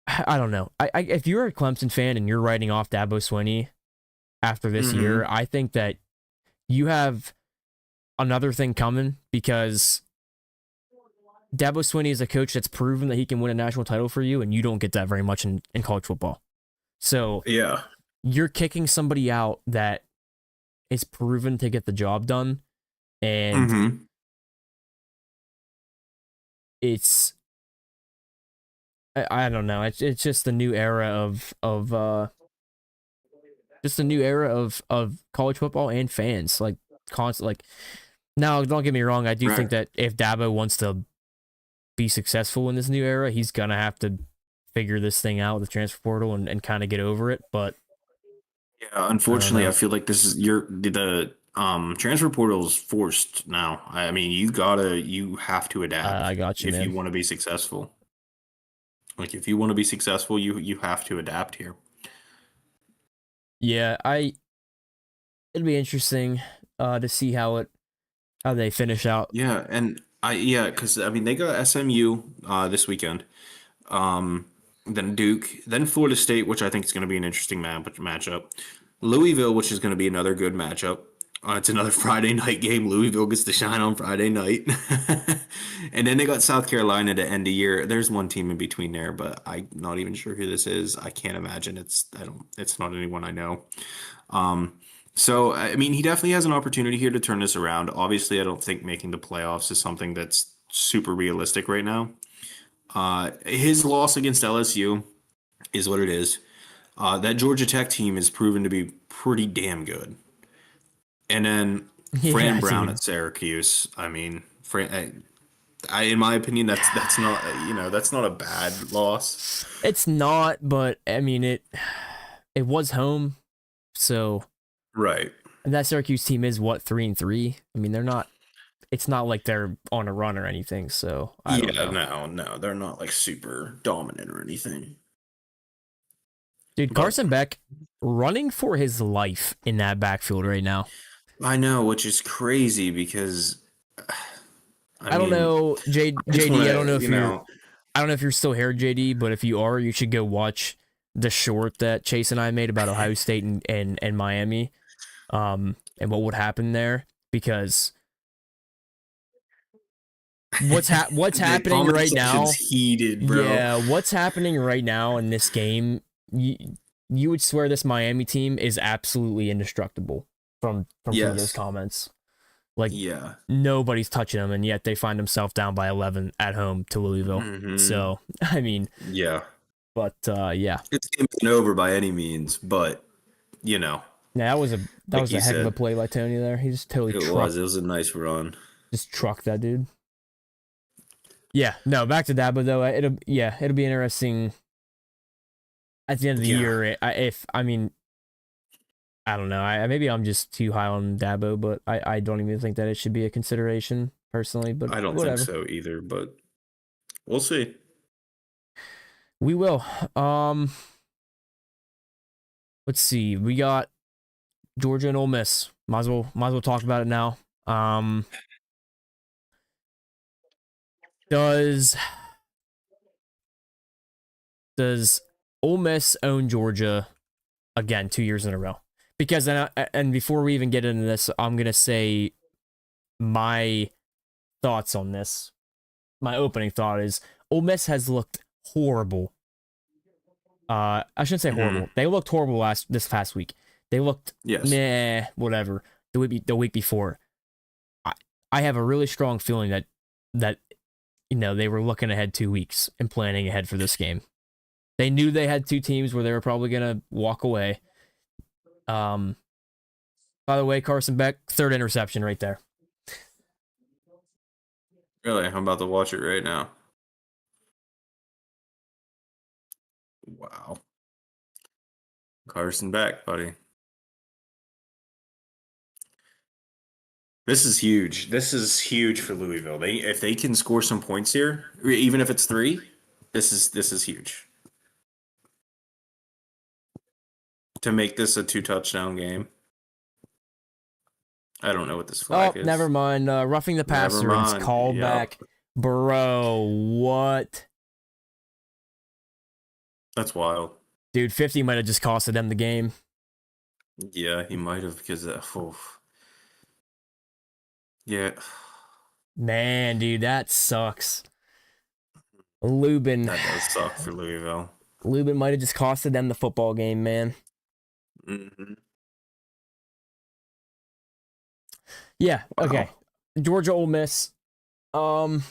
I don't know. If you're a Clemson fan and you're writing off Dabo Swinney after this year, Hmm. I think that you have another thing coming, because Dabo Swinney is a coach that's proven that he can win a national title for you, and you don't get that very much in college football. So Yeah. you're kicking somebody out that is proven to get the job done, and Hmm. it's I don't know. It's just the new era of just a new era of college football and fans, like constant, like, now don't get me wrong, I do think Right. that if Dabo wants to be successful in this new era, he's gonna have to figure this thing out with the transfer portal and kind of get over it, but Yeah. I don't Unfortunately, I know. feel like this is the transfer portal is forced now. I mean, you have to adapt I got you, if you man. want to be successful. Like if you want to be successful, you have to adapt here. Yeah, it'll be interesting. to see how they finish out. Yeah, and because I mean they got SMU this weekend. Then Duke, then Florida State, which I think is going to be an interesting matchup. Louisville, which is going to be another good matchup. It's another Friday night game. Louisville gets to shine on Friday night. And then they got South Carolina to end the year. There's one team in between there, but I'm not even sure who this is. I can't imagine it's not anyone I know. So I mean he definitely has an opportunity here to turn this around. Obviously, I don't think making the playoffs is something that's super realistic right now. His loss against LSU is what it is. That Georgia Tech team is proven to be pretty damn good. And then Yeah, Fran Brown dude. at Syracuse. I mean, in my opinion, that's not that's not a bad loss. It's not, but I mean it was home, so Right. and that Syracuse team is what 3-3. I mean they're not. It's not like they're on a run or anything. So I don't Yeah, know, no, they're not like super dominant or anything. dude. But Carson Beck running for his life in that backfield right now. I know, which is crazy because I I don't mean, know, I just want JD. I don't know to, if you're. I don't know if you're still here, JD. But if you are, you should go watch the short that Chase and I made about Ohio State and Miami, and what would happen there because what's the happening comment right section's now. heated, bro. Yeah, what's happening right now in this game? You would swear this Miami team is absolutely indestructible from some of those Yes. comments. Like Yeah. nobody's touching them, and yet they find themselves down by 11 at home to Louisville. Hmm. So I mean, Yeah. but yeah, It's game isn't over by any means, but yeah, that like was you a heck of a said, play by Tony there. He just totally it was. It was a nice run. trucked that dude. Yeah, no, back to Dabo though. It'll be interesting at the end of the Yeah. year. If I mean, I don't know. Maybe I'm just too high on Dabo, but I don't even think that it should be a consideration personally. But I don't think whatever, so either, but we'll see. we will. Um, let's see. We got Georgia and Ole Miss. Might as well talk about it now. Um, does does Ole Miss own Georgia again 2 years in a row? Because then, and before we even get into this, I'm gonna say my thoughts on this. My opening thought is Ole Miss has looked horrible. I shouldn't say Hmm. horrible. They looked horrible this past week. They looked Yes. meh, whatever. The week before, I I have a really strong feeling that they were looking ahead 2 weeks and planning ahead for this game. They knew they had two teams where they were probably gonna walk away. Um, by the way, Carson Beck, third interception right there. Really, I'm about to watch it right now. Wow. Carson back, buddy. This is huge. This is huge for Louisville. If they can score some points here, even if it's three, this is huge to make this a two touchdown game. I don't know what this Oh, flag never is. mind. Roughing the Never passer, and it's mind. called Yep. back. Bro, what? That's wild. Dude, 50 might have just costed them the game. Yeah, he might have because yeah, Man, dude, that sucks. Lubin. that does suck for Louisville. Lubin might have just costed them the football game, man. Hmm. Yeah, okay. Wow. Georgia Ole Miss. Um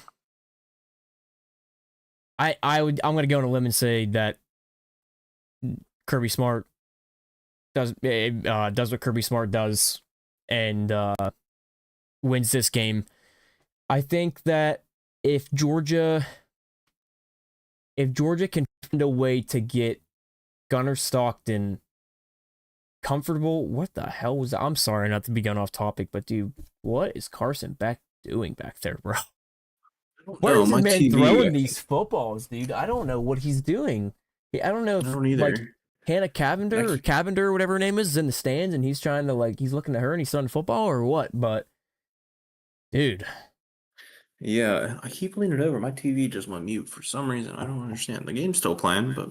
I'm gonna go on a limb and say that Kirby Smart does what Kirby Smart does and wins this game. I think that if Georgia can find a way to get Gunnar Stockton comfortable, what the hell was that? I'm sorry not to be going off topic, but dude, what is Carson Beck doing back there, bro? Where No, is this my man TV. throwing these footballs, dude? I don't know what he's doing. I don't know I if don't like either. Hannah Cavender or I Cavender or whatever her name is in the stands, and he's trying to like he's looking at her and he's starting football or what? But dude, Yeah, I keep leaning over. My TV just went mute for some reason. I don't understand. The game's still playing, but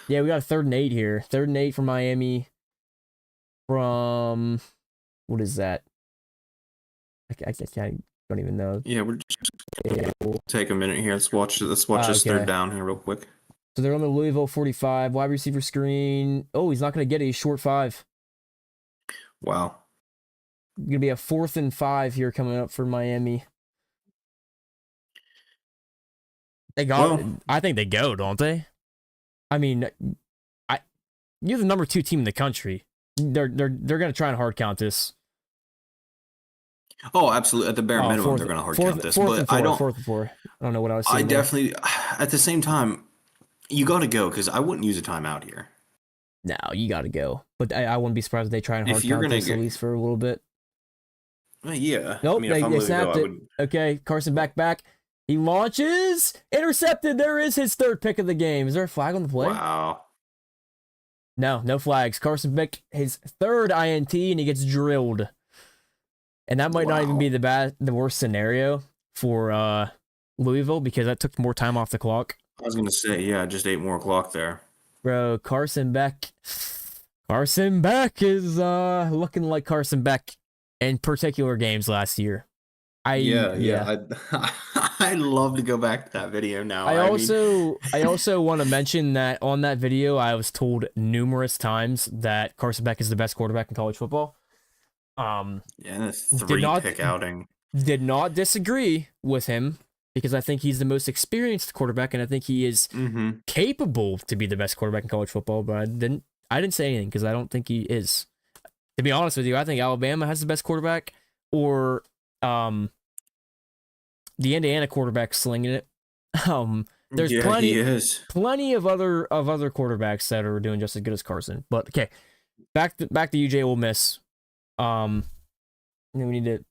yeah, we got a 3rd and 8 here. 3rd and 8 for Miami. From what is that? I don't even know. yeah, we're just gonna take a minute here. Let's watch this third Okay. down here real quick. So they're on the Louisville 45 wide receiver screen. Oh, he's not going to get it. He's short 5. Wow. Going to be a 4th and 5 here coming up for Miami. They got. Well, I think they go, don't they? I mean, I you're the number 2 team in the country. They're going to try and hard count this. oh, absolutely. At the bare Oh, minimum, fourth, they're going to hard fourth, count this. fourth But and four, I don't. 4th and 4. I don't know what I was I saying there. definitely. At the same time, you got to go because I wouldn't use a timeout here. No, you got to go. But I wouldn't be surprised if they try and hard If you're count gonna this at least for a little bit. yeah. I Nope, mean, if I'm they losing, snapped I it. would. Okay, Carson back. He launches, intercepted. There is his 3rd pick of the game. Is there a flag on the play? Wow. No flags. Carson Beck, his 3rd INT, and he gets drilled. And that might not even be the worst scenario for Louisville because that took more time off the clock. I was gonna say, yeah, just 8 more clock there. Bro, Carson Beck is looking like Carson Beck in particular games last year. Yeah. I'd love to go back to that video now. I mean, also want to mention that on that video, I was told numerous times that Carson Beck is the best quarterback in college football. yeah, and a 3-pick outing. Did not disagree with him because I think he's the most experienced quarterback and I think he is capable to be the best quarterback in college football. But I didn't say anything because I don't think he is. To be honest with you, I think Alabama has the best quarterback, or the Indiana quarterback slinging it. There's plenty of other quarterbacks that are doing just as good as Carson. But okay, back to UJ Ole Miss. We need to.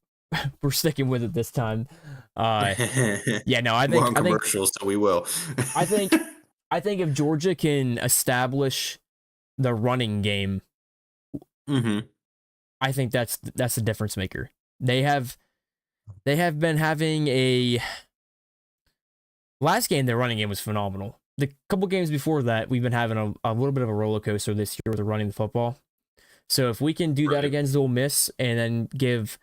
We're sticking with it this time. Yeah, no, I think commercials, so we will. I think if Georgia can establish the running game, I think that's the difference maker. They have been having a last game. Their running game was phenomenal. The couple games before that, we've been having a little bit of a roller coaster this year with the running the football. So if we can do that against Ole Miss and then give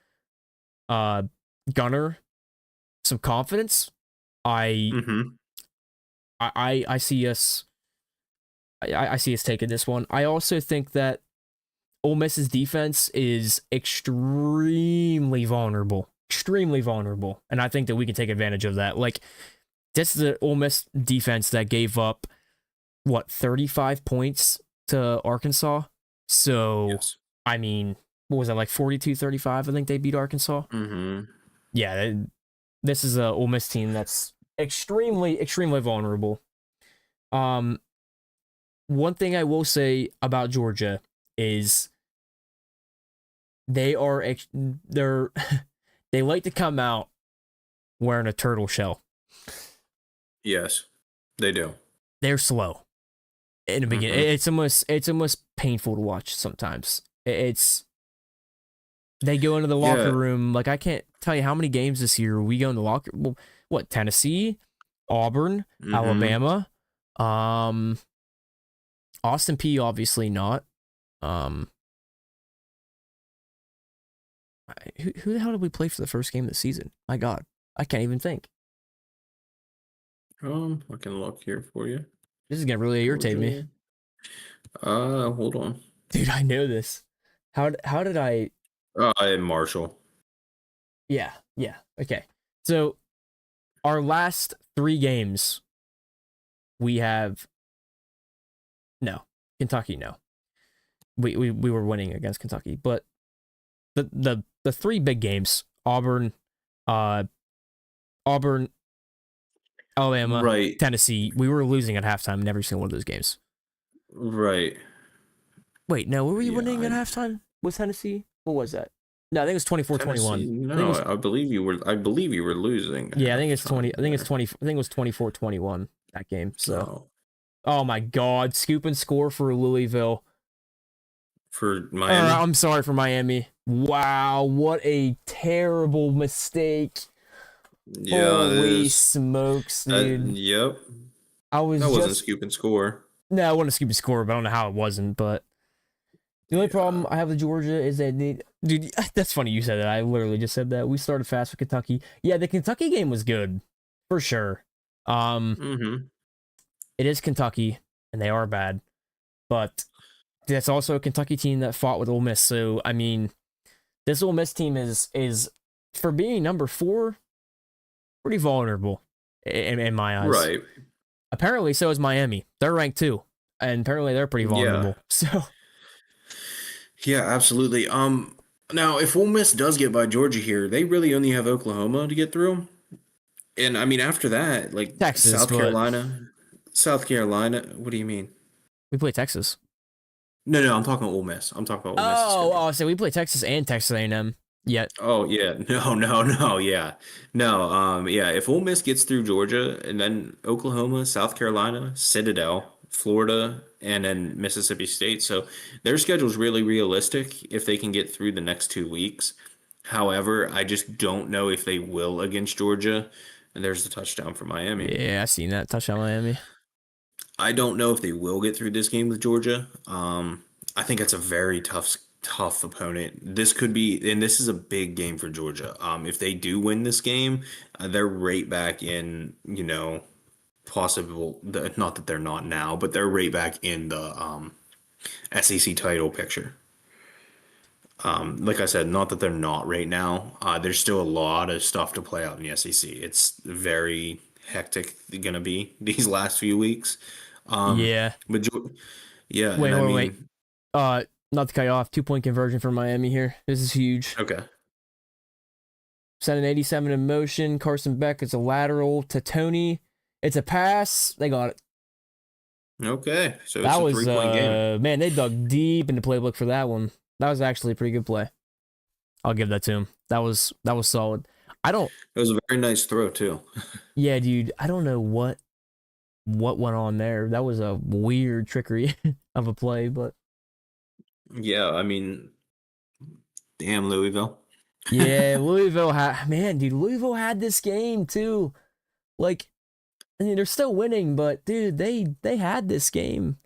Gunner some confidence, I see us. I see us taking this one. I also think that Ole Miss's defense is extremely vulnerable, and I think that we can take advantage of that. Like, this is the Ole Miss defense that gave up 35 points to Arkansas. So, yes. I mean, what was that, like 42-35? I think they beat Arkansas. Yeah, this is a Ole Miss team that's extremely vulnerable. One thing I will say about Georgia is they like to come out wearing a turtle shell. Yes, they do. They're slow in the beginning. It's almost painful to watch sometimes. They go into the locker room. Like, I can't tell you how many games this year we go in the locker. Well, what, Tennessee, Auburn, Alabama, Austin P obviously not. Who the hell did we play for the first game of the season? My God, I can't even think. I can look here for you. This is gonna really irritate me. Hold on, dude. I know this. How did I? Marshall. Yeah. Okay. So, our last 3 games, we have Kentucky. No, we were winning against Kentucky, but the 3 big games: Auburn, Alabama, right. Tennessee. We were losing at halftime in every single one of those games. Right. Wait, no, were we winning at halftime with Tennessee? What was that? No, I think it was 24-21. No, I believe you were losing. Yeah, I think it's 20. I think it was 24-21 that game. So Oh my God, scoop and score for Louisville. for Or Miami. I'm sorry for Miami. Wow, what a terrible mistake. Yeah, it Holy is. smokes, dude. Yep. I That was wasn't just scoop and score. no, I want to scoop and score, but I don't know how it wasn't. But the only Yeah. problem I have with Georgia is that dude, that's funny you said that. I literally just said that. We started fast with Kentucky. Yeah, the Kentucky game was good for sure. Um, Mm-hmm. it is Kentucky, and they are bad, but that's also a Kentucky team that fought with Ole Miss. So I mean, this Ole Miss team is for being number 4 pretty vulnerable in my eyes. Right. Apparently, so is Miami. They're ranked 2, and apparently they're pretty Yeah. vulnerable. So Yeah, absolutely. Now if Ole Miss does get by Georgia here, they really only have Oklahoma to get through. And I mean after that, like Texas, but South Carolina, what do you mean? we play Texas. No, no, I'm talking Ole Miss. I'm talking about Ole Miss's Oh, schedule. so we play Texas and Texas A&M. Yet, Oh yeah, no, no, no, yeah, no, yeah. If Ole Miss gets through Georgia and then Oklahoma, South Carolina, Citadel, Florida, and then Mississippi State, so their schedule's really realistic if they can get through the next 2 weeks. However, I just don't know if they will against Georgia. And there's the touchdown for Miami. yeah, I seen that touchdown Miami. I don't know if they will get through this game with Georgia. I think it's a very tough opponent. This could be, and this is a big game for Georgia. If they do win this game, they're right back in, possible. Not that they're not now, but they're right back in the SEC title picture. Like I said, not that they're not right now. There's still a lot of stuff to play out in the SEC. It's very hectic gonna be these last few weeks. Um, Yeah. but yeah, and I Wait. mean, Uh, not to cut you off. 2-point conversion for Miami here. This is huge. okay, Send an 87 in motion. Carson Beck. It's a lateral to Tony. It's a pass. They got it. okay, so it's That a was 3 point game. man. They dug deep into playbook for that one. That was actually a pretty good play. I'll give that to him. That was solid. I don't. It was a very nice throw too. Yeah, dude. I don't know what went on there. That was a weird trickery of a play, but Yeah, I mean, damn Louisville. yeah, Louisville had man, dude. Louisville had this game too. Like, I mean, they're still winning, but dude, they had this game.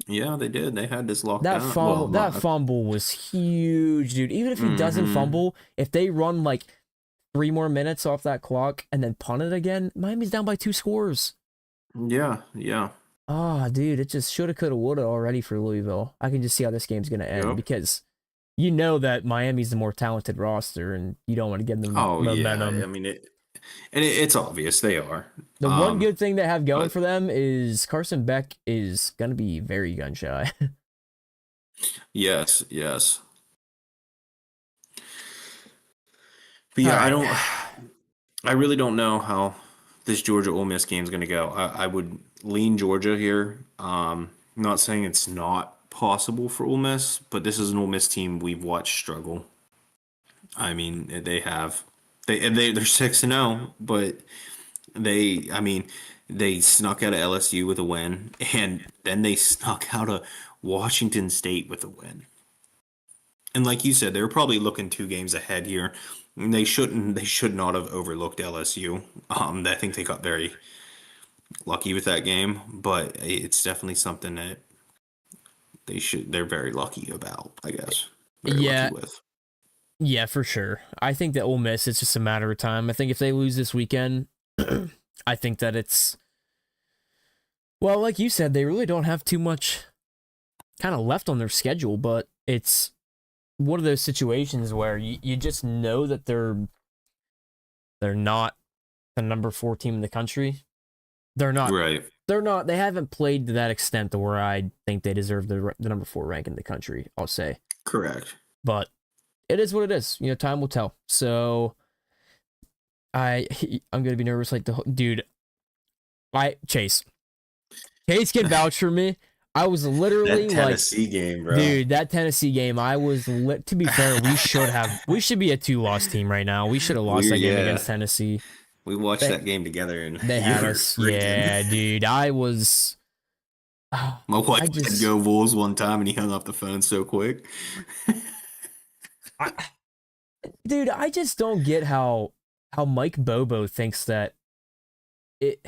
Yeah, they did. They had this locked That down. Well, fumble, that locked. fumble was huge, dude. Even if he doesn't Mm-hmm. fumble, if they run like 3 more minutes off that clock and then punt it again, Miami's down by 2 scores. Yeah, yeah. Ah, dude, it just shoulda, coulda, woulda already for Louisville. I can just see how this game's gonna end Yep. because you know that Miami's the more talented roster, and you don't want to give them Oh yeah. I momentum. mean it's obvious they are. The one Um, good thing they have going but for them is Carson Beck is gonna be very gun shy. yes, yes. But All yeah, right. I really don't know how this Georgia Ole Miss game is going to go. I would lean Georgia here. Not saying it's not possible for Ole Miss, but this is an Ole Miss team we've watched struggle. I mean, they're 6-0, but I mean, they snuck out of LSU with a win, and then they snuck out of Washington State with a win. And like you said, they were probably looking 2 games ahead here. And they should not have overlooked LSU. I think they got very lucky with that game, but it's definitely something that they're very lucky about, I guess. Very lucky Yeah, with. yeah, for sure. I think that Ole Miss, it's just a matter of time. I think if they lose this weekend, I think that it's well, like you said, they really don't have too much kind of left on their schedule, but it's one of those situations where you just know that they're not the number 4 team in the country. They're not Right. they haven't played to that extent to where I think they deserve the number 4 rank in the country, I'll say. Correct. But it is what it is. You know, time will tell. So I I'm gonna be nervous like dude. Chase can vouch for me. I was That literally like, Tennessee game, bro. dude, that Tennessee game. I was to be fair, we should be a 2-loss team right now. We should have lost that game Yeah. against Tennessee. We watched They that game together and they you had were us. freaking. Yeah, dude. I was. My wife I said just, "Go Bulls" one time, and he hung up the phone so quick. I, dude, I just don't get how Mike Bobo thinks that it.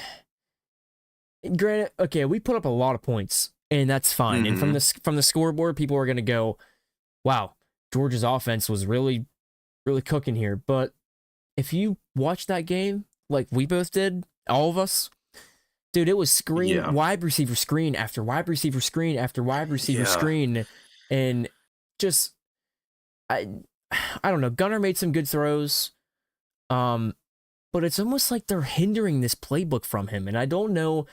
Granted, okay, we put up a lot of points, and that's fine. And Mm-hmm. from the scoreboard, people are gonna go, "Wow, Georgia's offense was really cooking here." But if you watch that game, like we both did, all of us, dude, it was Yeah. wide receiver screen after wide receiver screen after wide receiver Yeah. screen, and just I I don't know. Gunnar made some good throws, um, but it's almost like they're hindering this playbook from him, and I don't know.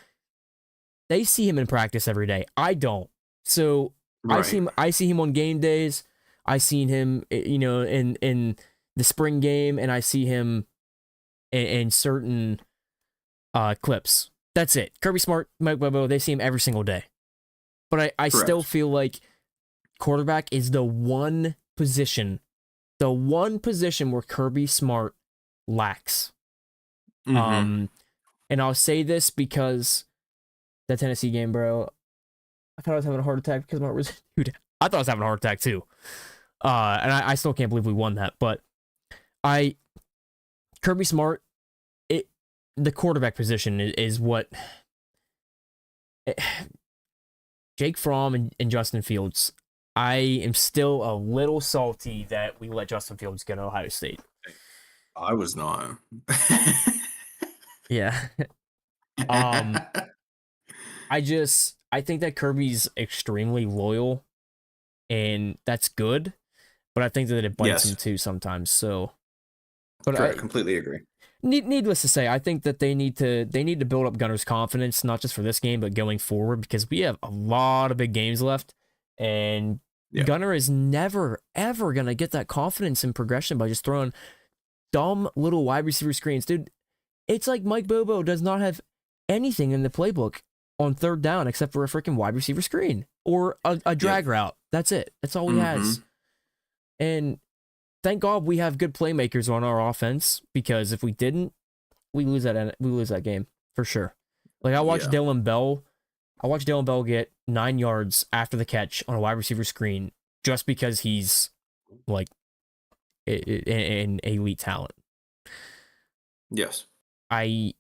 They see him in practice every day. I don't. So Right. I see him on game days. I seen him, in the spring game, and I see him in certain clips. That's it. Kirby Smart, Mike Bobo, they see him every single day. But I still Correct. feel like quarterback is the one position where Kirby Smart lacks. Mm-hmm. Um, and I'll say this because that Tennessee game, bro, I thought I was having a heart attack because my dude, I thought I was having a heart attack too. And I still can't believe we won that. But I Kirby Smart, it the quarterback position is what Jake Fromm and Justin Fields. I am still a little salty that we let Justin Fields go to Ohio State. I was not. Yeah. um, I think that Kirby's extremely loyal, and that's good. But I think that it bites him Yes. too sometimes. So, but Correct. Completely agree. needless to say, I think that they need to build up Gunner's confidence, not just for this game, but going forward, because we have a lot of big games left, and Yeah. Gunner is never ever gonna get that confidence and progression by just throwing dumb little wide receiver screens, dude. It's like Mike Bobo does not have anything in the playbook on third down except for a freaking wide receiver screen or a Yep. drag route. That's it. That's all he has. Mm-hmm. And thank God we have good playmakers on our offense, because if we didn't, we lose that game for sure. Like Yeah. I watched Dylan Bell get 9 yards after the catch on a wide receiver screen just because he's like an elite talent. Yes. I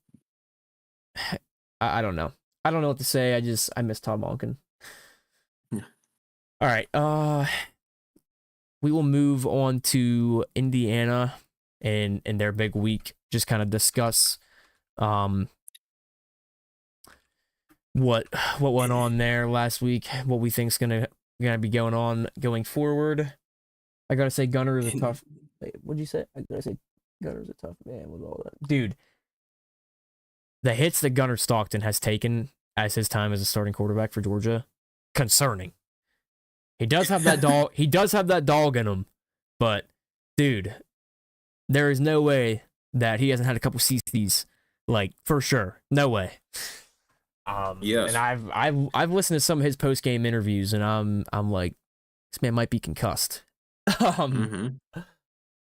I don't know. I don't know what to say. I miss Todd Monken. Yeah. All right. We will move on to Indiana and their big week. Just kind of discuss um what went on there last week, what we think's gonna be going on going forward. I gotta say Gunner is a tough. Wait, what'd you say? I gotta say Gunner's a tough man with all that, dude. The hits that Gunner Stockton has taken as his time as a starting quarterback for Georgia, concerning. He does have that dog. He does have that dog in him, but dude, there is no way that he hasn't had a couple CCs, like for sure. No way. And Yes. I've listened to some of his post game interviews, and I'm like, this man might be concussed. um, Mm-hmm.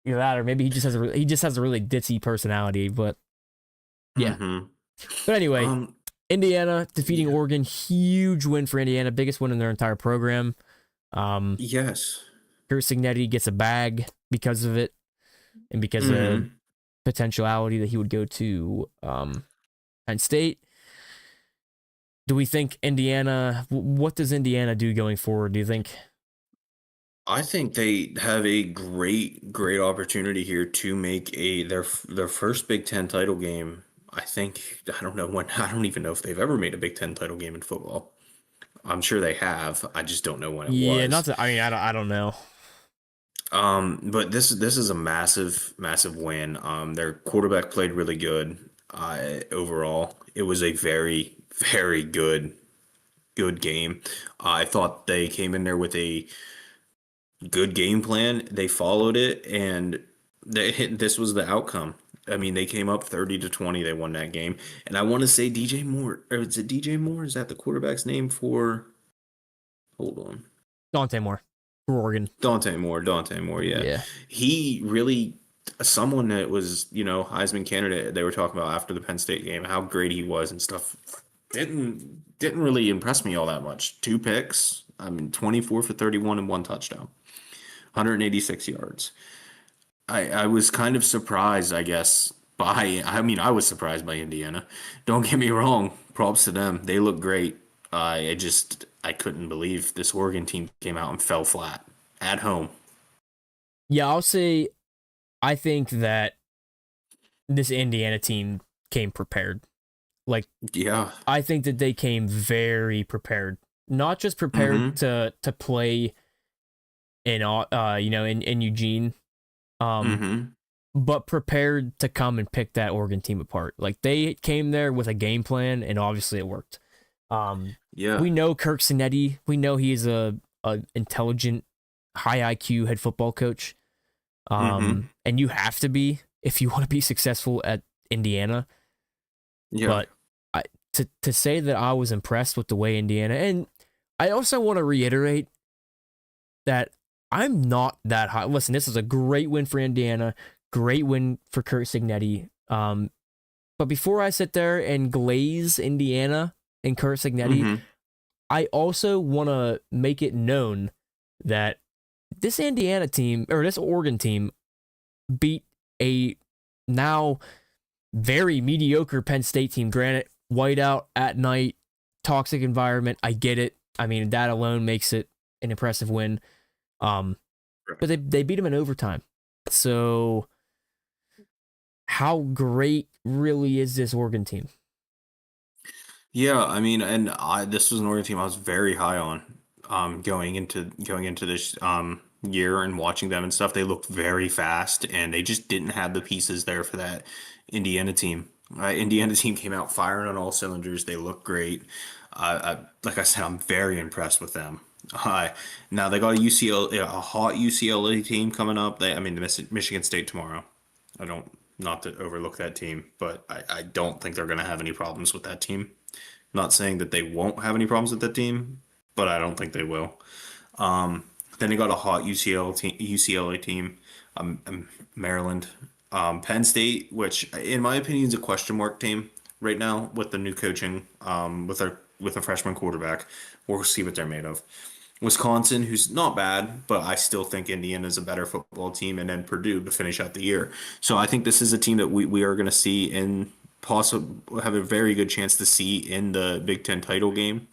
Either that, or maybe he just has a really ditzy personality. But yeah. Mm-hmm. But anyway, Um. Indiana defeating Yeah. Oregon, huge win for Indiana, biggest win in their entire program. Yes. Kurt Signetti gets a bag because of it, and because of Mm-hmm. potentiality that he would go to Penn State. Do we think Indiana? What does Indiana do going forward? Do you think? I think they have a great opportunity here to make their first Big Ten title game. I think I don't know when I don't even know if they've ever made a Big Ten title game in football. I'm sure they have. I just don't know when it Yeah, not was. to. I mean, I don't know. But this is a massive win. Their quarterback played really good. Overall, it was a very good game. I thought they came in there with a good game plan. They followed it, and this was the outcome. I mean, they came up 30-20. They won that game. And I want to say DJ Moore, or is it DJ Moore? Is that the quarterback's name for? Hold on. Dante Moore for Oregon. Dante Moore, yeah. Yeah. He really, someone that was, Heisman candidate, they were talking about after the Penn State game, how great he was and stuff. didn't really impress me all that much. Two picks. I mean, 24 for 31 and one touchdown, 186 yards. I was kind of surprised, I guess, I mean, I was surprised by Indiana. Don't get me wrong. Props to them. They look great. I couldn't believe this Oregon team came out and fell flat at home. Yeah, I'll say I think that this Indiana team came prepared. Like Yeah. I think that they came very prepared. Not just prepared Mm-hmm. to play in in Eugene, um, Mm-hmm. but prepared to come and pick that Oregon team apart. Like they came there with a game plan, and obviously it worked. Um, Yeah. we know Kirk Cinetti. We know he is a intelligent, high IQ head football coach. Mm-hmm. And you have to be if you want to be successful at Indiana. Yeah. But to say that I was impressed with the way Indiana, and I also want to reiterate that I'm not that high. Listen, this is a great win for Indiana, great win for Kurt Signetti. But before I sit there and glaze Indiana and Kurt Signetti, Mm-hmm. I also want to make it known that this Indiana team or this Oregon team beat a now very mediocre Penn State team. Granted, whiteout at night, toxic environment. I get it. I mean, that alone makes it an impressive win. But they beat them in overtime. So how great really is this Oregon team? Yeah, I mean, and I this was an Oregon team I was very high on, going into this year and watching them and stuff. They looked very fast, and they just didn't have the pieces there for that Indiana team. Indiana team came out firing on all cylinders. They look great. Like I said, I'm very impressed with them. Uh, Now they got a UCL, a hot UCLA team coming up. I mean, the Michigan State tomorrow. I don't not to overlook that team, but I don't think they're going to have any problems with that team. Not saying that they won't have any problems with that team, but I don't think they will. Then they got a hot UCLA team, Maryland, Penn State, which in my opinion is a question mark team right now with the new coaching, with a freshman quarterback. We'll see what they're made of. Wisconsin, who's not bad, but I still think Indiana is a better football team, and then Purdue to finish out the year. So I think this is a team that we are going to see in possible have a very good chance to see in the Big Ten title game,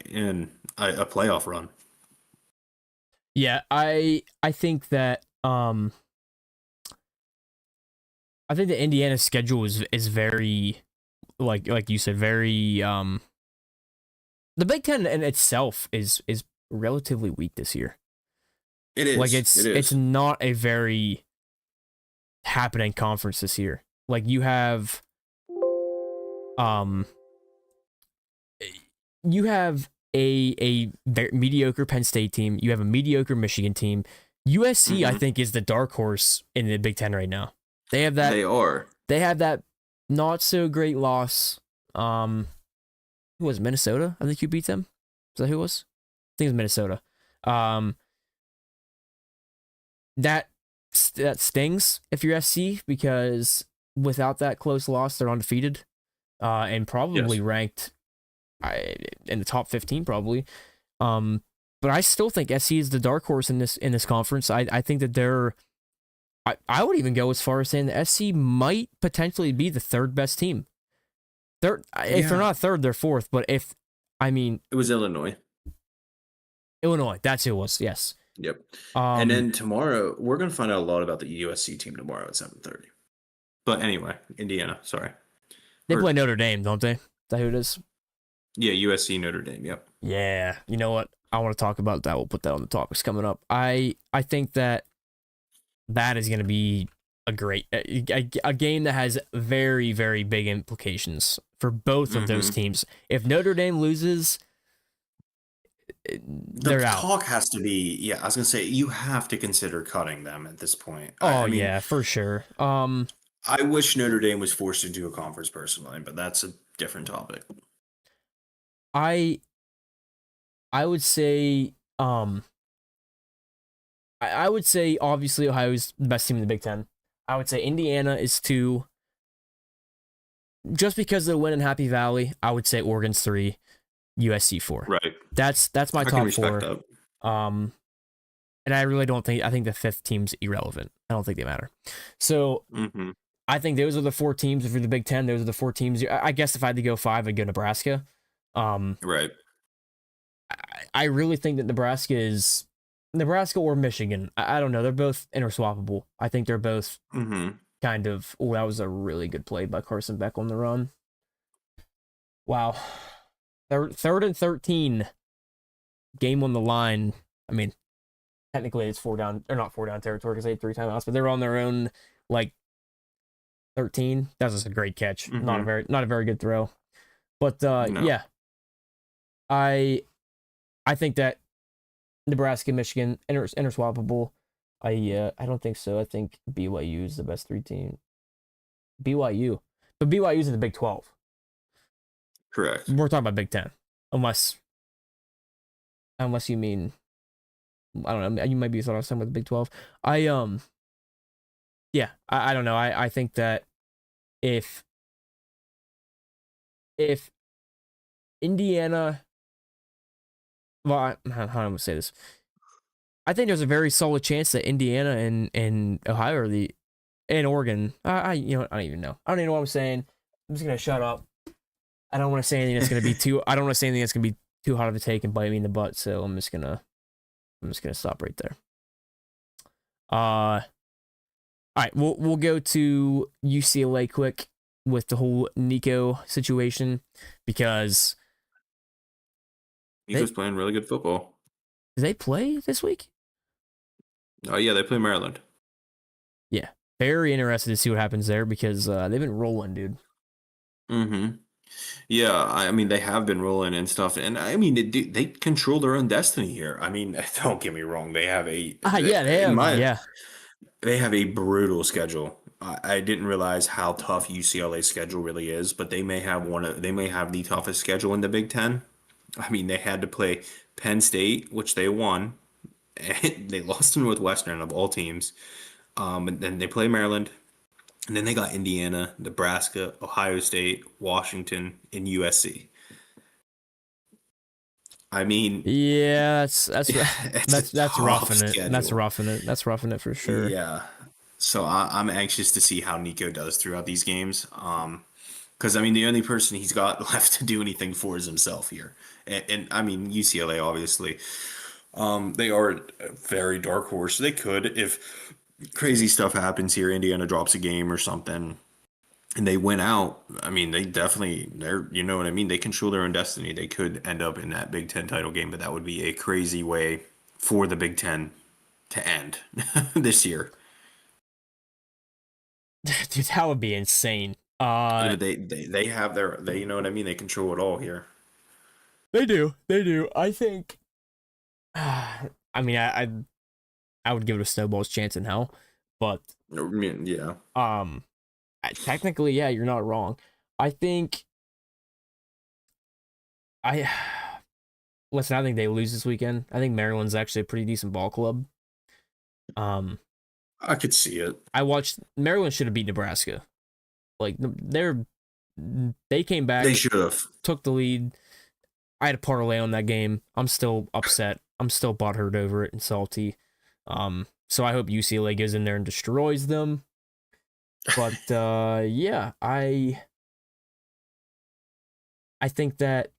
in a playoff run. Yeah, I think that I think the Indiana schedule is very like you said very the Big Ten in itself is relatively weak this year. It Like is. It it's is. not a very happening conference this year. Like um you have mediocre Penn State team, you have a mediocre Michigan team. USC I Hmm. think is the dark horse in the Big 10 right now. They have that They are. they have that not so great loss. Who was it, Minnesota? I think you beat them. Is that who it was? I think it was Minnesota. Um that that stings if you're SC because without that close loss, they're undefeated and probably Yes. ranked in the top 15 probably. Um, but I still think SC is the dark horse in this conference. I think that I would even go as far as saying that SC might potentially be the third best team. Third, if they're Yeah. not third, they're fourth. But if I mean It was Illinois. Illinois, that's who it was. Yes. Yep. And Um, then tomorrow we're gonna find out a lot about the USC team tomorrow at 7:30. But anyway, Indiana. Sorry. they play Or Notre Dame, don't they? Is that who it is? yeah, USC Notre Dame. Yep. Yeah. You know what? I want to talk about that. We'll put that on the topics coming up. I think that that is going to be a great a game that has very very big implications for both of those Hmm. teams. If Notre Dame loses, The they're out. talk has to be, yeah, I was gonna say you have to consider cutting them at this point. Oh I mean, yeah, for sure. I wish Notre Dame was forced into a conference personally, but that's a different topic. I I would say I would say obviously Ohio's the best team in the Big Ten. I would say Indiana is two. just because of the win in Happy Valley, I would say Oregon's 3, USC 4. Right. That's my I can top respect 4. that. Um, and I really don't think I think the 5th team's irrelevant. I don't think they matter. So Mm-hmm. I think those are the 4 teams. If you're the Big Ten, those are the 4 teams. I guess if I had to go 5, I'd go Nebraska. Right. I really think that Nebraska or Michigan. I don't know. They're both interswappable. I think they're both Mm-hmm. kind of. Oh, that was a really good play by Carson Beck on the run. Wow. Third and 13. Game on the line. I mean, technically it's 4 down, or not 4 down territory because they had 3 timeouts, but they're on their own, like, 13. That was just a great catch. Mm-hmm. Not a very good throw. But No. yeah. I think that Nebraska, Michigan, interswappable. I don't think so. I think BYU is the best 3 team. BYU. But BYU's in the Big 12. Correct. We're talking about Big 10. Unless you mean, I don't know, you might be thought I was talking about the Big 12. Yeah, I don't know. I think that if Indiana, well, how do I want to say this? I think there's a very solid chance that Indiana and Ohio are and Oregon. I don't even know. I don't even know what I'm saying. I'm just gonna shut up. I don't want to say anything that's gonna be too. I don't want to say anything that's gonna be too hot of a take and bite me in the butt. So I'm just gonna stop right there. All right, we'll go to UCLA quick with the whole Nico situation because Nico's playing really good football. did they play this week? Oh yeah, they play Maryland. Yeah, very interested to see what happens there because they've been rolling, dude. Mm-hmm. Yeah, I mean they have been rolling and stuff, and I mean they control their own destiny here. I mean, don't get me wrong, they have Yeah, they in have. my Yeah, they have a brutal schedule. I didn't realize how tough UCLA's schedule really is, but they may have the toughest schedule in the Big Ten. I mean, they had to play Penn State, which they won, and they lost to Northwestern of all teams. And then they play Maryland, and then they got Indiana, Nebraska, Ohio State, Washington, and USC. I mean, yeah, it's a that's tough roughing it. That's schedule. roughing it. That's roughing it for sure. Yeah. So I'm anxious to see how Nico does throughout these games. Because I mean, the only person he's got left to do anything for is himself here. And I mean, UCLA obviously, they are a very dark horse. They could, if crazy stuff happens here, Indiana drops a game or something, and they win out. I mean, you know what I mean? They control their own destiny. They could end up in that Big Ten title game, but that would be a crazy way for the Big Ten to end this year. Dude, that would be insane. They have you know what I mean? They control it all here. They do. They do. I think. I mean, I would give it a snowball's chance in hell, but I mean, yeah. technically, yeah, you're not wrong. I think I listen. I think they lose this weekend. I think Maryland's actually a pretty decent ball club. Um, I could see it. I watched Maryland should have beat Nebraska. Like they came back, They should have. took the lead. I had a parlay on that game. I'm still upset. I'm still butthurt over it and salty. So I hope UCLA goes in there and destroys them. But yeah, I think that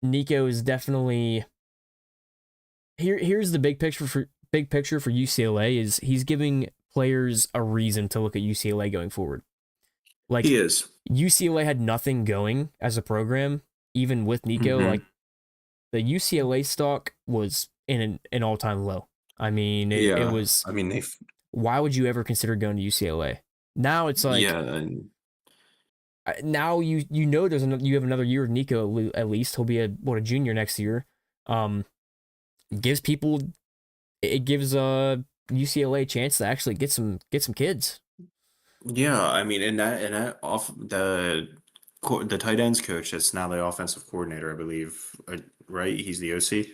Nico is definitely here's the big picture for UCLA is he's giving players a reason to look at UCLA going forward. Like He is. UCLA had nothing going as a program, even with Nico. Hmm. Like the UCLA stock was in an all time low. I mean, it Yeah. was. I mean, Why would you ever consider going to UCLA? Now it's like yeah. And now you know you have another year of Nico at least. He'll be a junior next year. Gives people it gives UCLA a chance to actually get some kids. yeah, I mean, and that off the tight ends coach that's now the offensive coordinator, I believe, right? He's the OC,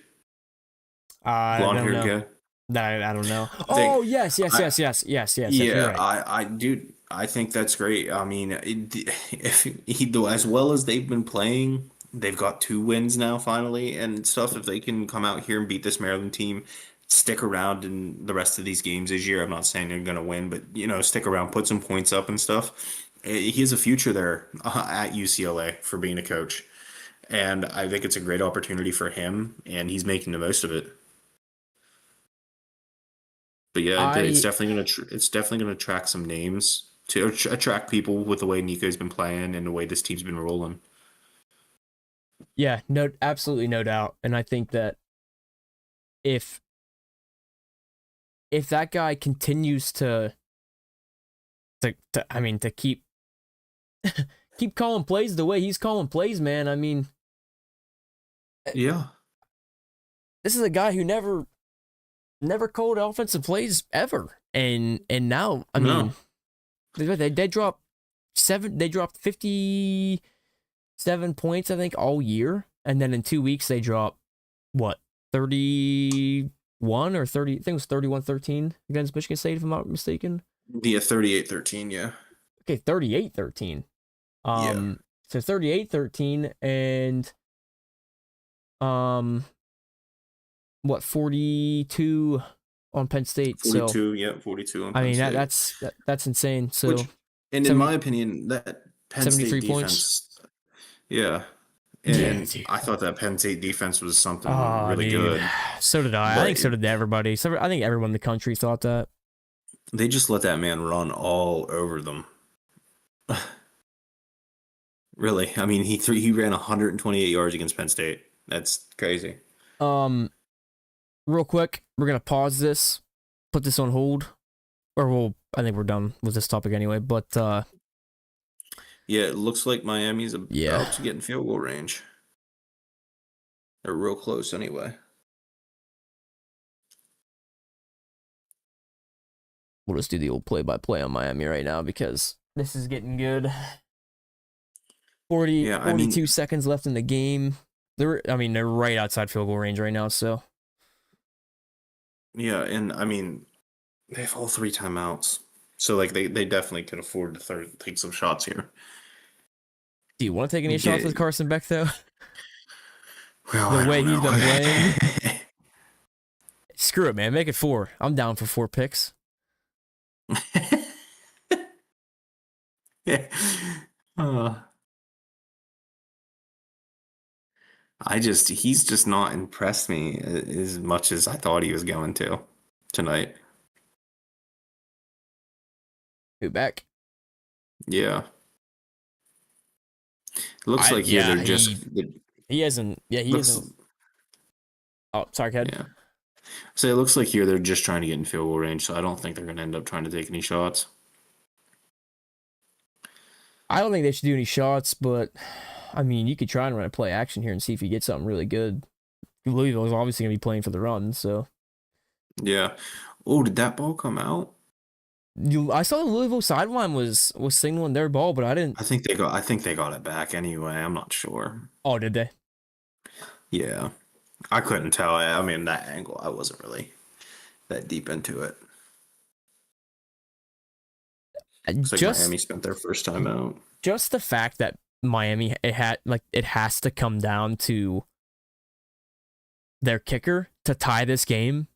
I blonde don't haired know. guy. I don't know. Think Oh yes. I You're yeah, right. I dude. I think that's great. I mean, if as well as they've been playing, they've got 2 wins now finally and stuff. If they can come out here and beat this Maryland team, stick around in the rest of these games this year. I'm not saying they're gonna win, but stick around, put some points up and stuff. He has a future there at UCLA for being a coach, and I think it's a great opportunity for him, and he's making the most of it. But yeah, it's I definitely it's definitely gonna attract some names to attract people with the way Nico's been playing and the way this team's been rolling. Yeah, no, absolutely no doubt. And I think that if that guy continues I mean to keep calling plays the way he's calling plays, man. I mean, Yeah. this is a guy who never called offensive plays ever. And now, I mean, No. they dropped 57 points, I think, all year. And then in 2 weeks, they dropped, what, 31 or 30? I think it was 31-13 against Michigan State, if I'm not mistaken. Yeah, 38-13, yeah. Okay, 38-13. Yeah. So 38-13 and, what, 42 on Penn State. So, 42, yeah, 42 on I Penn mean, State. that's insane. Which, So, and in 70, my opinion, that Penn State 73 points. defense, yeah. Yeah, And dude. I thought that Penn State defense was something Oh, really dude. good, So did I. I but think so did everybody. So I think everyone in the country thought that. they just let that man run all over them. Really. I mean, he ran 128 yards against Penn State. That's crazy. Um, Real quick, we're gonna pause this, put this on hold, or I think we're done with this topic anyway. But Yeah, it looks like Miami's yeah, about to get in field goal range. They're real close anyway. we'll just do the old play-by-play on Miami right now because this is getting good. 40, Yeah, I 42 mean, seconds left in the game. They're right outside field goal range right now. So yeah, and I mean, they have all 3 timeouts. So like they definitely could afford to take some shots here. do you want to take any shots Get with Carson Beck though? well, The I way don't he's know. been playing. Screw it, man. Make it 4. I'm down for 4 picks. Yeah. Uh, he's just not impressed me as much as I thought he was going to tonight. Who back? Yeah. Looks like here they're just He hasn't. Yeah, he looks hasn't. Oh, sorry, Ked. yeah. So it looks like here they're just trying to get in field goal range, so I don't think they're going to end up trying to take any shots. I don't think they should do any shots, but I mean, you could try and run a play action here and see if you get something really good. Louisville is obviously going to be playing for the run, so Yeah. Oh, did that ball come out? I saw the Louisville sideline was signaling their ball, but I didn't. I think they got it back anyway. I'm not sure. Oh, did they? Yeah. I couldn't tell. I mean, that angle, I wasn't really that deep into it. Looks like Just Miami spent their first time out. just the fact that Miami it has to come down to their kicker to tie this game.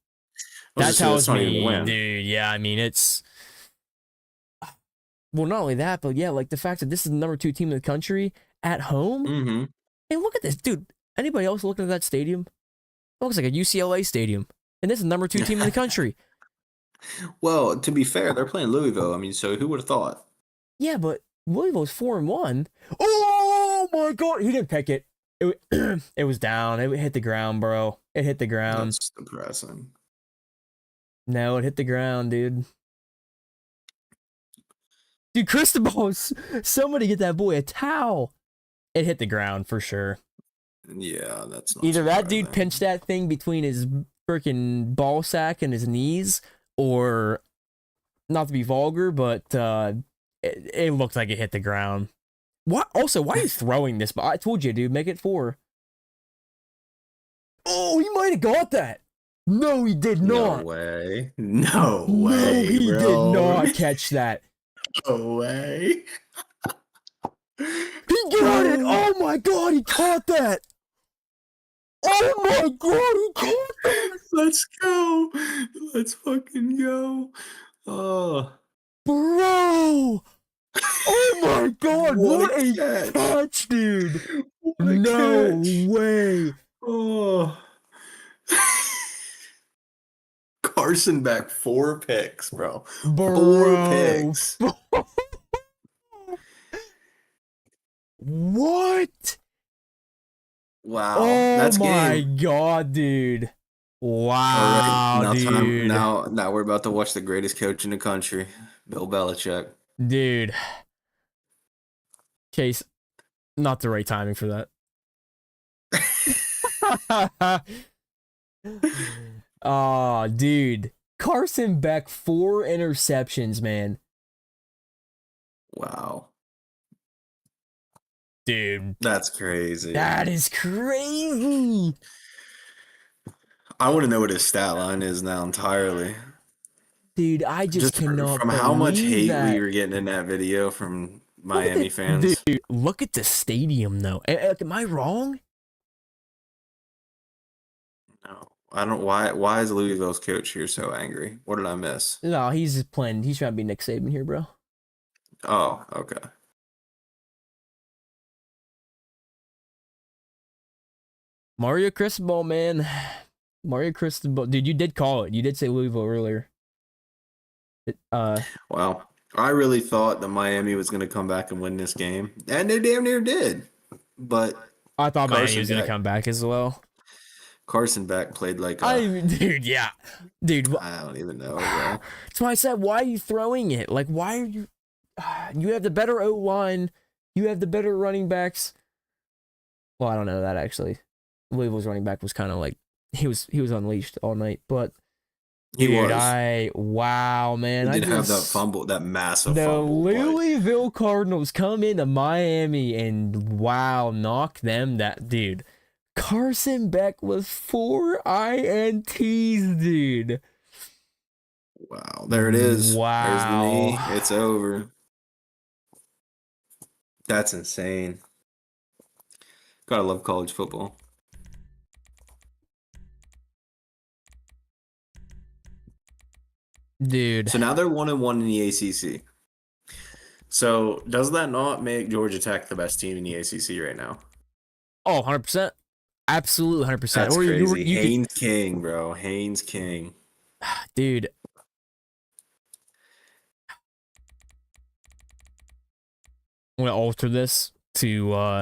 That tells me, dude. Yeah, I mean it's. Well, not only that, but yeah, like the fact that this is the number 2 team in the country at home. Mm-hmm. Hey, look at this, dude. Anybody else looking at that stadium? It looks like a UCLA stadium, and this is the number 2 team in the country. Well, to be fair, they're playing Louisville. I mean, so who would have thought? Yeah, but Louisville's 4-1. Oh my god, he didn't pick it. It was down. It hit the ground, bro. It hit the ground. That's depressing. No, it hit the ground, dude. Dude, Cristobal, somebody get that boy a towel. It hit the ground for sure. Yeah, that's not Either that dude surprising. pinched that thing between his freaking ball sack and his knees, or not to be vulgar, but it looked like it hit the ground. What? Also, why are you throwing this? I told you, dude, make it 4. Oh, he might have got that. No, he did not. No way. No No, way, he bro. did not catch that. No way. He got it! Oh my god, he caught that! Oh my god, he caught that! Let's go. Let's fucking go. Oh, Bro! Oh my god, what what a a catch. catch, dude! What a No catch. way! Oh. Carson back 4 picks, bro. 4 Bro! picks. What? Wow. Oh That's my game. god, dude. All right. Wow, Now time dude. now we're about to watch the greatest coach in the country, Bill Belichick. Dude. Case, not the right timing for that. Oh, dude. Carson Beck, 4 interceptions, man. Wow. Dude, That's crazy. that is crazy. I want to know what his stat line is now entirely. Dude, I just Just cannot from how much believe hate we that. were getting in that video from Look at Miami the fans. dude. Look at the stadium, though. Am I wrong? No. I don't why is Louisville's coach here so angry? What did I miss? No, he's just playing. He's trying to be Nick Saban here, bro. Oh, okay. Mario Cristobal, man. Mario Cristobal. Dude, you did call it. You did say Louisville earlier. Wow. I really thought that Miami was going to come back and win this game, and they damn near did. But I thought Miami Carson was gonna Beck, come back as well. Carson Beck played like Dude, yeah, dude. I don't even know, bro. That's why I said, why are you throwing it? Like, why are you? You have the better O line. You have the better running backs. Well, I don't know that actually. Louisville's running back was kind of like he was unleashed all night, but He dude, was. wow, man, He I did have that just fumble, that massive the fumble. But Louisville Cardinals come into Miami and wow, knock them that dude. Carson Beck was 4 INTs, dude. wow, there it is. There's the knee. Wow. It's over. That's insane. Gotta love college football. Dude. So now they're 1-1 in the ACC. So does that not make Georgia Tech the best team in the ACC right now? Oh, 100%. Absolutely 100%. That's Or crazy. you could Haynes King, bro. Haynes King. dude. I'm gonna alter this to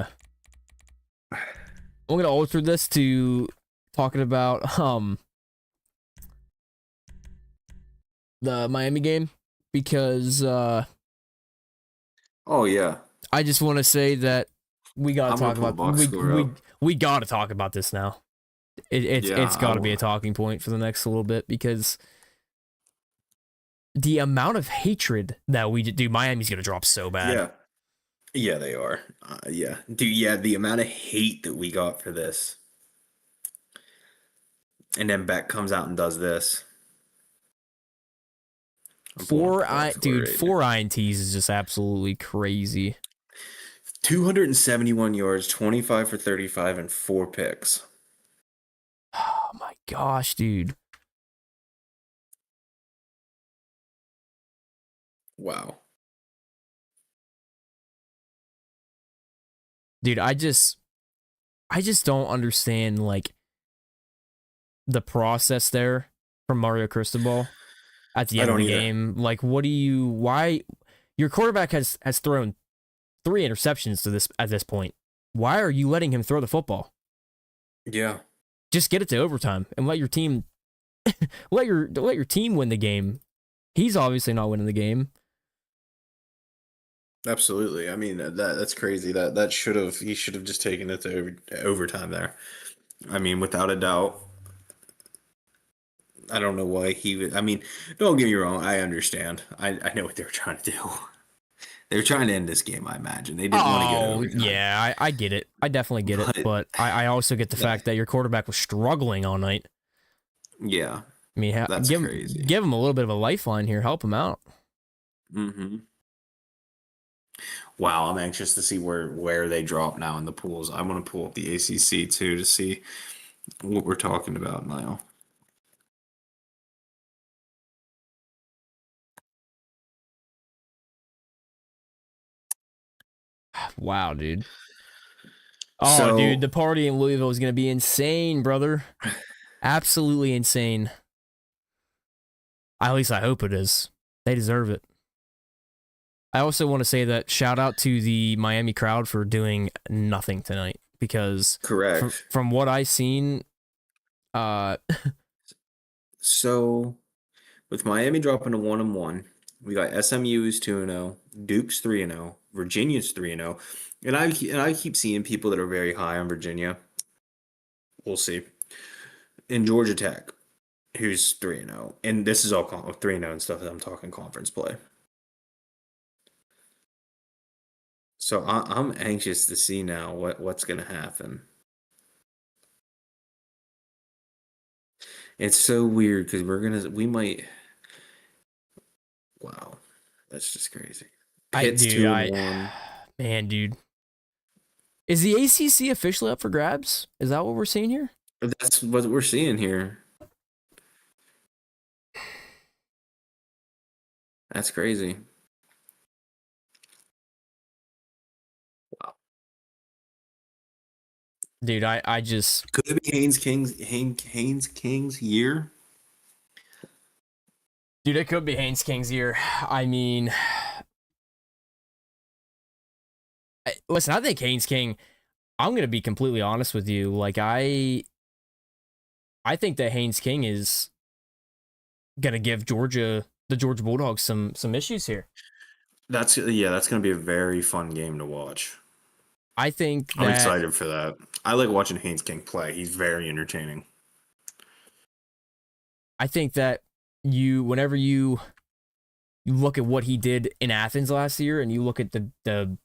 talking about the Miami game because Oh yeah. I just want to say that we gotta I'm gonna talk pull the about box score up. we gotta talk about this now. Yeah, It's got to be a talking point for the next little bit because the amount of hatred that we do, Miami's gonna drop so bad. yeah. Yeah, they are. Yeah. Dude, yeah, the amount of hate that we got for this. And then Beck comes out and does this. I'm pulling up the box score right now. 4 INTs is just absolutely crazy. 271 yards, 25 for 35, and 4 picks. Oh my gosh, dude. Wow. Dude, I just don't understand like the process there from Mario Cristobal at the I end of don't the either. game. Like, why your quarterback has thrown 3 interceptions to this at this point. Why are you letting him throw the football? Yeah. Just get it to overtime and let your team let your team win the game. He's obviously not winning the game. Absolutely. I mean, that's crazy. That he should have just taken it to overtime there. I mean, without a doubt. I don't know why he would. I mean, don't get me wrong. I understand. I know what they were trying to do. They were trying to end this game, I imagine. They didn't want to go to Oh, overtime. yeah, I get it. I definitely get it. But But I also get the fact that your quarterback was struggling all night. yeah, I mean, that's crazy. give him a little bit of a lifeline here. Help him out. Mm-hmm. Wow, I'm anxious to see where they drop now in the pools. I want to pull up the ACC too to see what we're talking about now. Wow, dude. Oh, dude, So the party in Louisville is gonna be insane, brother. Absolutely insane. At least I hope it is. They deserve it. I also want to say that shout out to the Miami crowd for doing nothing tonight because correct. from what I seen, uh, So with Miami dropping to 1-1, we got SMU's 2-0, Duke's 3-0, Virginia's 3-0, and I keep seeing people that are very high on Virginia. We'll see. In Georgia Tech, who's 3-0, and this is all 3-0 and stuff that I'm talking conference play. So I'm anxious to see now what's going to happen. It's so weird because we might. Wow, that's just crazy. Pitt's dude, 2-1. man, dude, is the ACC officially up for grabs? Is that what we're seeing here? That's what we're seeing here. That's crazy. Wow. Dude, I just, Could it be Haynes King's year? dude, it could be Haynes King's year. I mean, listen, I think Haynes King. I'm gonna be completely honest with you. Like I think that Haynes King is gonna give the Georgia Bulldogs, some issues here. That's going to be a very fun game to watch. I think I'm that excited for that. I like watching Haynes King play. He's very entertaining. I think that whenever you look at what he did in Athens last year, and you look at the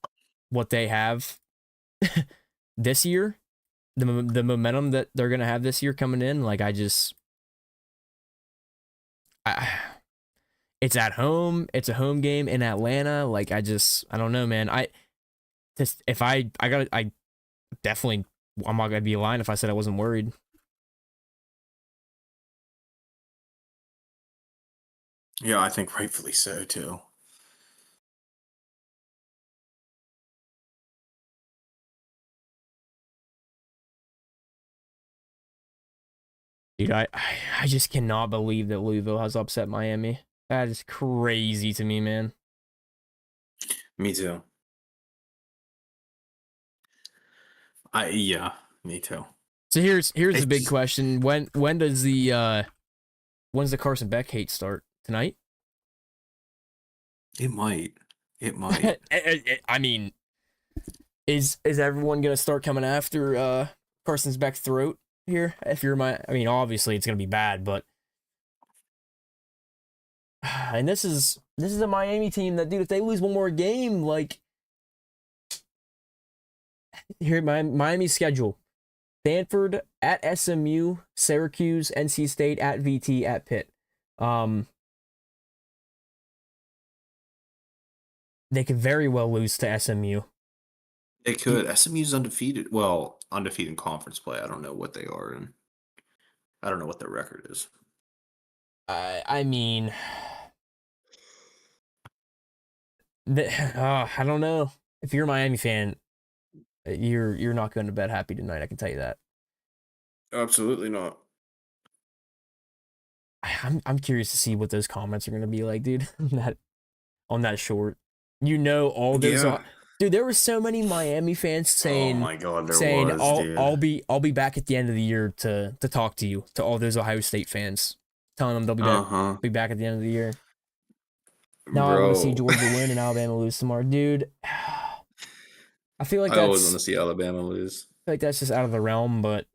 what they have this year, the momentum that they're gonna have this year coming in, like I, it's at home, it's a home game in Atlanta. Like I don't know, man. If I got I definitely I'm not gonna be lying if I said I wasn't worried. Yeah, I think rightfully so too. Dude, I just cannot believe that Louisville has upset Miami. That is crazy to me, man. Me too. Yeah, me too. So here's the It's big just, question. When's the Carson Beck hate start? Tonight? it might. It might. I mean, is everyone gonna start coming after Carson's Beck's throat here? If you're I mean, obviously it's gonna be bad, but and this is a Miami team that, dude, if they lose one more game, like here, Miami's schedule: Stanford at SMU, Syracuse, NC State at VT at Pitt. Um, they could very well lose to SMU. It could. SMU's undefeated. Well, undefeated in conference play. I don't know what they are in. I don't know what their record is. I mean, I don't know. If you're a Miami fan, you're not going to bed happy tonight. I can tell you that. Absolutely not. I'm curious to see what those comments are going to be like, dude. On that short, you know, all those Yeah. dude. There were so many Miami fans Oh saying my God, there saying was, dude. I'll be back at the end of the year to talk to you, to all those Ohio State fans, telling them they'll Uh-huh. be back at the end of the year. Now I want to see Bro, Georgia win and Alabama lose tomorrow, dude. I feel like I always want that's to see Alabama lose. just out of the realm, but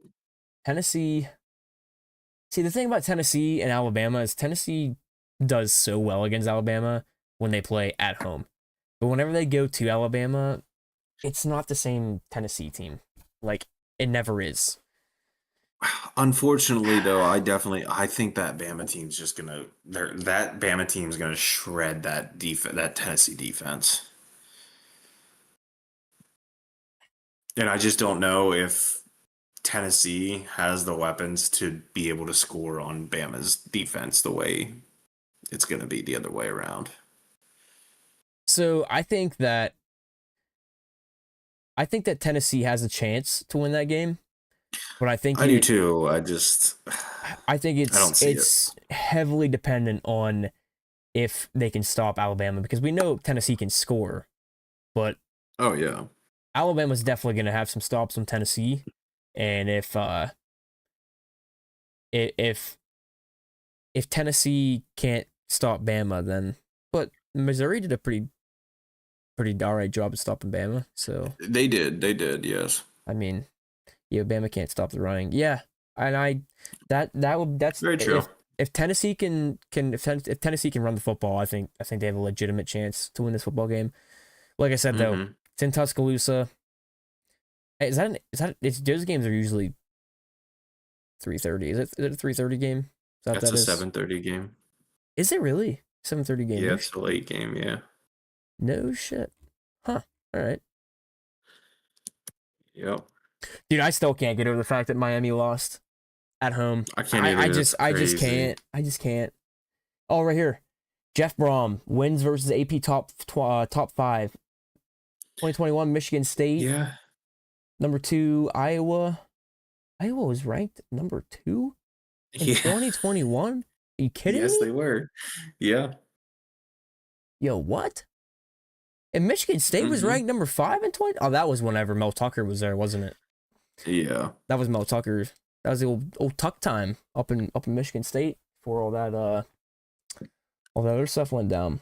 Tennessee. See, the thing about Tennessee and Alabama is Tennessee does so well against Alabama when they play at home. But whenever they go to Alabama, it's not the same Tennessee team. Like, it never is. Unfortunately, though, I think that Bama team's just gonna that Bama team's gonna shred that Tennessee defense. And I just don't know if Tennessee has the weapons to be able to score on Bama's defense the way it's going to be the other way around. So I think that Tennessee has a chance to win that game, but I think I do too. I don't see it. it's heavily dependent on if they can stop Alabama, because we know Tennessee can score, but Oh yeah. Alabama's definitely going to have some stops on Tennessee, and if Tennessee can't stop Bama, then but Missouri did a pretty all right job of stopping Bama. So They did. They did. Yes. I mean, yeah, Bama can't stop the running. Yeah, and that's Very true. if Tennessee if Tennessee can run the football, I think they have a legitimate chance to win this football game. Like I said though, Hmm. it's in Tuscaloosa. Hey, those games are usually 3:30. Is it a 3:30 game? Is that what That's that a is? 7:30 game. Is it really 7:30 game? Yeah, it's a late game. Yeah. No shit. Huh. All right. Yep. Dude, I still can't get over the fact that Miami lost at home. I can't I either. That's just I just crazy. can't. I just can't. Oh, right here. Jeff Brom wins versus AP top 5. 2021 Michigan State. Yeah. Number 2 Iowa. Iowa was ranked number 2 in Yeah. 2021. Are you kidding Yes, me? they were. Yeah. Yo, what? And Michigan State was Hmm. ranked number 5 in 20. Oh, that was whenever Mel Tucker was there, wasn't it? Yeah. That was Mel Tucker. That was the old Tuck time up in Michigan State before all that other stuff went down.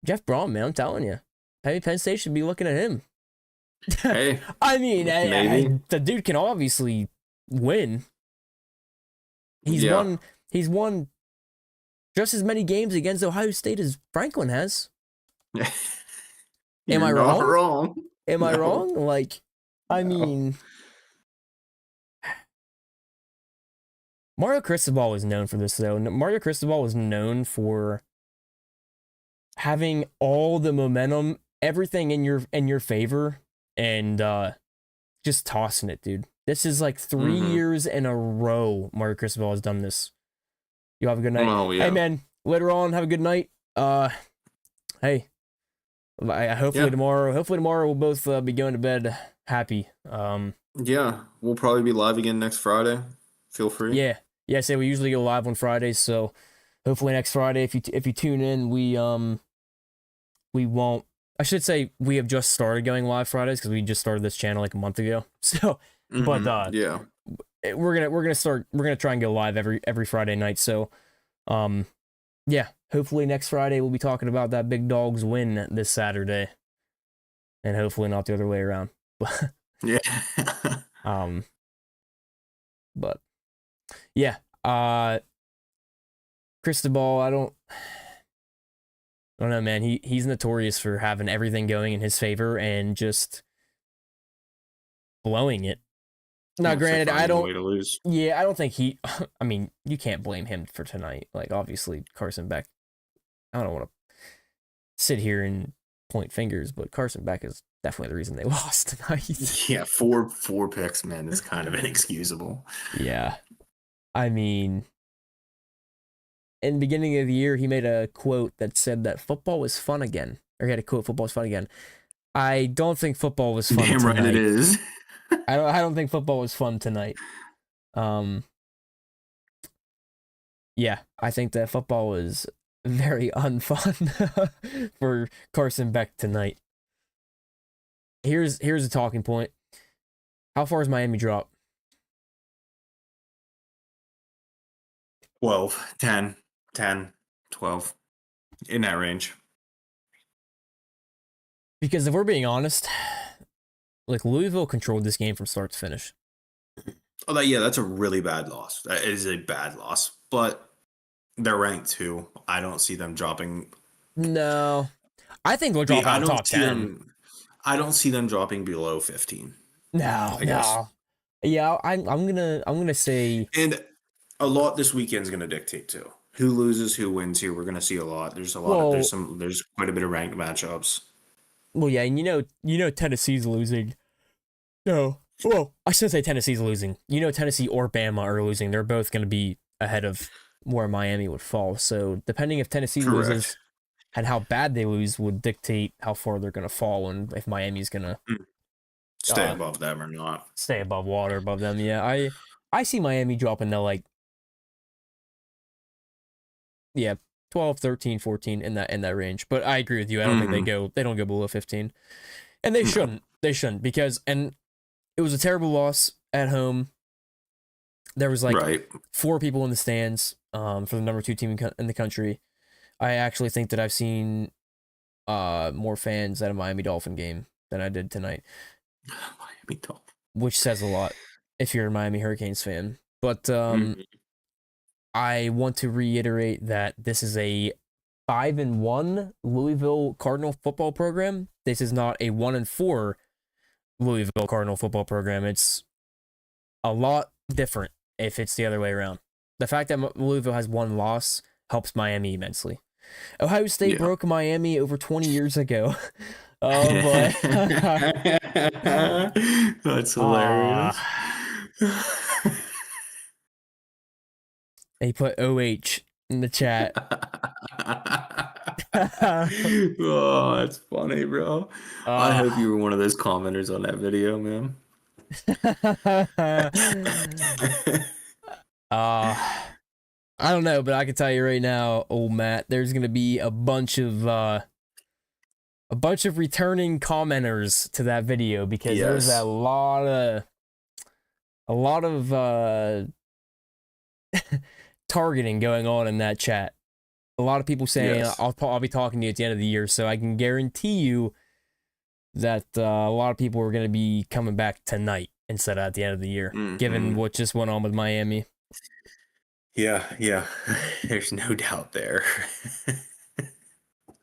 Jeff Brom, man, I'm telling you, maybe Penn State should be looking at him. Hey, I mean, maybe. the dude can obviously win. He's Yeah. won. He's won just as many games against Ohio State as Franklin has. Am You're I not wrong? wrong. Am I No. wrong? Like, I No. mean, Mario Cristobal was known for this though. Mario Cristobal was known for having all the momentum, everything in your favor, and just tossing it, dude. This is like 3 years in a row Mario Cristobal has done this. You have a good night. Well, Hey yeah. man, later on, have a good night. Hey, Yeah. hopefully tomorrow we'll both be going to bed happy. Yeah. We'll probably be live again next Friday. Feel free. Yeah, yeah. Say we usually go live on Fridays, so hopefully next Friday, if you tune in, we won't. I should say we have just started going live Fridays because we just started this channel like a month ago. So, but Yeah. we're gonna try and go live every Friday night. So, yeah. Hopefully next Friday we'll be talking about that big dogs win this Saturday, and hopefully not the other way around. Yeah. um, but yeah. Cristobal, I don't know, man. He's notorious for having everything going in his favor and just blowing it. Now, Yeah, so granted, I finding a don't. way to lose. Yeah, I don't think he. I mean, you can't blame him for tonight. Like, obviously, Carson Beck. I don't want to sit here and point fingers, but Carson Beck is definitely the reason they lost tonight. Yeah, four picks, man, is kind of inexcusable. Yeah, I mean, in the beginning of the year, he made a quote that said that football was fun again, or he had a quote, "Football was fun again." I don't think football was fun Damn right it tonight. is. I don't think football was fun tonight. Um, yeah, I think that football was very unfun for Carson Beck tonight. Here's a talking point. How far is Miami drop? 12, 10, 10, 12. In that range. Because if we're being honest, like Louisville controlled this game from start to finish. Oh, yeah, that's a really bad loss. That is a bad loss. But they're ranked 2. I don't see them dropping. No, I think they'll drop I out of don't top see 10. them. I don't see them dropping below 15. No, I guess. no. Yeah, I'm gonna say And a lot this weekend's going to dictate too. Who loses, who wins here. We're going to see a lot. There's a lot of well, there's quite a bit of ranked matchups. Well, yeah, and Tennessee's losing. No. Well, I shouldn't say Tennessee's losing. Tennessee or Bama are losing. They're both going to be ahead of where Miami would fall. So depending if Tennessee loses Correct. and how bad they lose would dictate how far they're going to fall and if Miami's going to Mm. Stay uh, above them or not. stay above water above them. Yeah, I see Miami dropping to like, yeah, 12, 13, 14 in that range. But I agree with you. I don't think Hmm. they don't go below 15. And they No. shouldn't. They shouldn't because it was a terrible loss at home. There was like Right. 4 people in the stands for the number 2 team in the country. I actually think that I've seen more fans at a Miami Dolphin game than I did tonight, Miami Dolphins. which says a lot if you're a Miami Hurricanes fan. But Mhm. I want to reiterate that this is a 5-1 Louisville Cardinal football program. This is not a 1-4 Louisville Cardinal football program. It's a lot different if it's the other way around. The fact that Louisville has 1 loss helps Miami immensely. Ohio State Yeah. broke Miami over 20 years ago. Oh boy. That's Ah, hilarious. he put OH in the chat. Oh, that's funny, bro. I hope you Ah. were one of those commenters on that video, man. I don't know, but I can tell you right now, old Matt, there's gonna be a bunch of returning commenters to that video because there's a Yes. lot of targeting going on in that chat. A lot of people saying Yes. I'll be talking to you at the end of the year, so I can guarantee you that a lot of people are going to be coming back tonight instead of at the end of the year, given Hmm. what just went on with Miami. Yeah, yeah. There's no doubt there.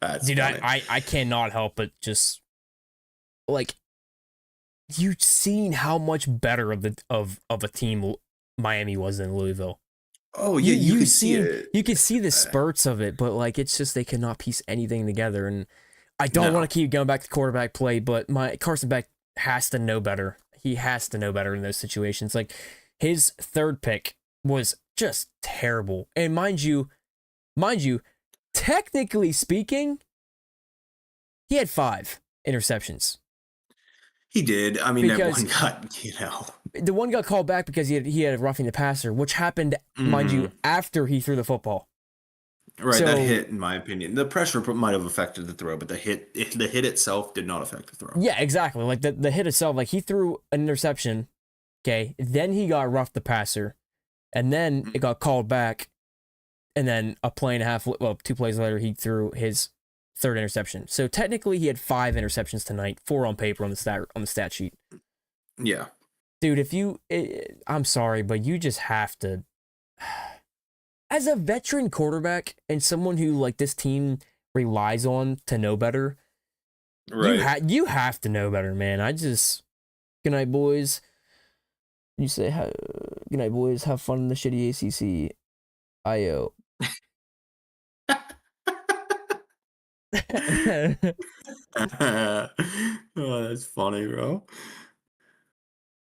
That's Dude, funny. I cannot help but just like you've seen how much better of a team Miami was than Louisville. Oh You yeah, you you could see seen it. you could see the Uh, spurts of it, but like it's just they cannot piece anything together. And I don't want no. to keep going back to quarterback play, but my Carson Beck has to know better. He has to know better in those situations. Like his third pick was just terrible. And mind you, technically speaking, he had 5 interceptions He did. I mean, that one because got. the one got called back because he had a roughing the passer, which happened, mind you, Hmm. after he threw the football. Right, that So hit, in my opinion, the pressure might have affected the throw, but the hit itself did not affect the throw. yeah, exactly. Like the hit itself, like he threw an interception, okay, then he got roughed the passer, and then it got called back, and then a play and a half, well, 2 plays later, he threw his third interception. So technically, he had 5 interceptions tonight, 4 on paper on the stat sheet. Yeah. Dude, I'm sorry, but you just have to, as a veteran quarterback and someone who like this team relies on to know better, Right. you have to know better, man. Good night, boys. You say, good night, boys. Have fun in the shitty ACC. IO. Oh, that's funny, bro.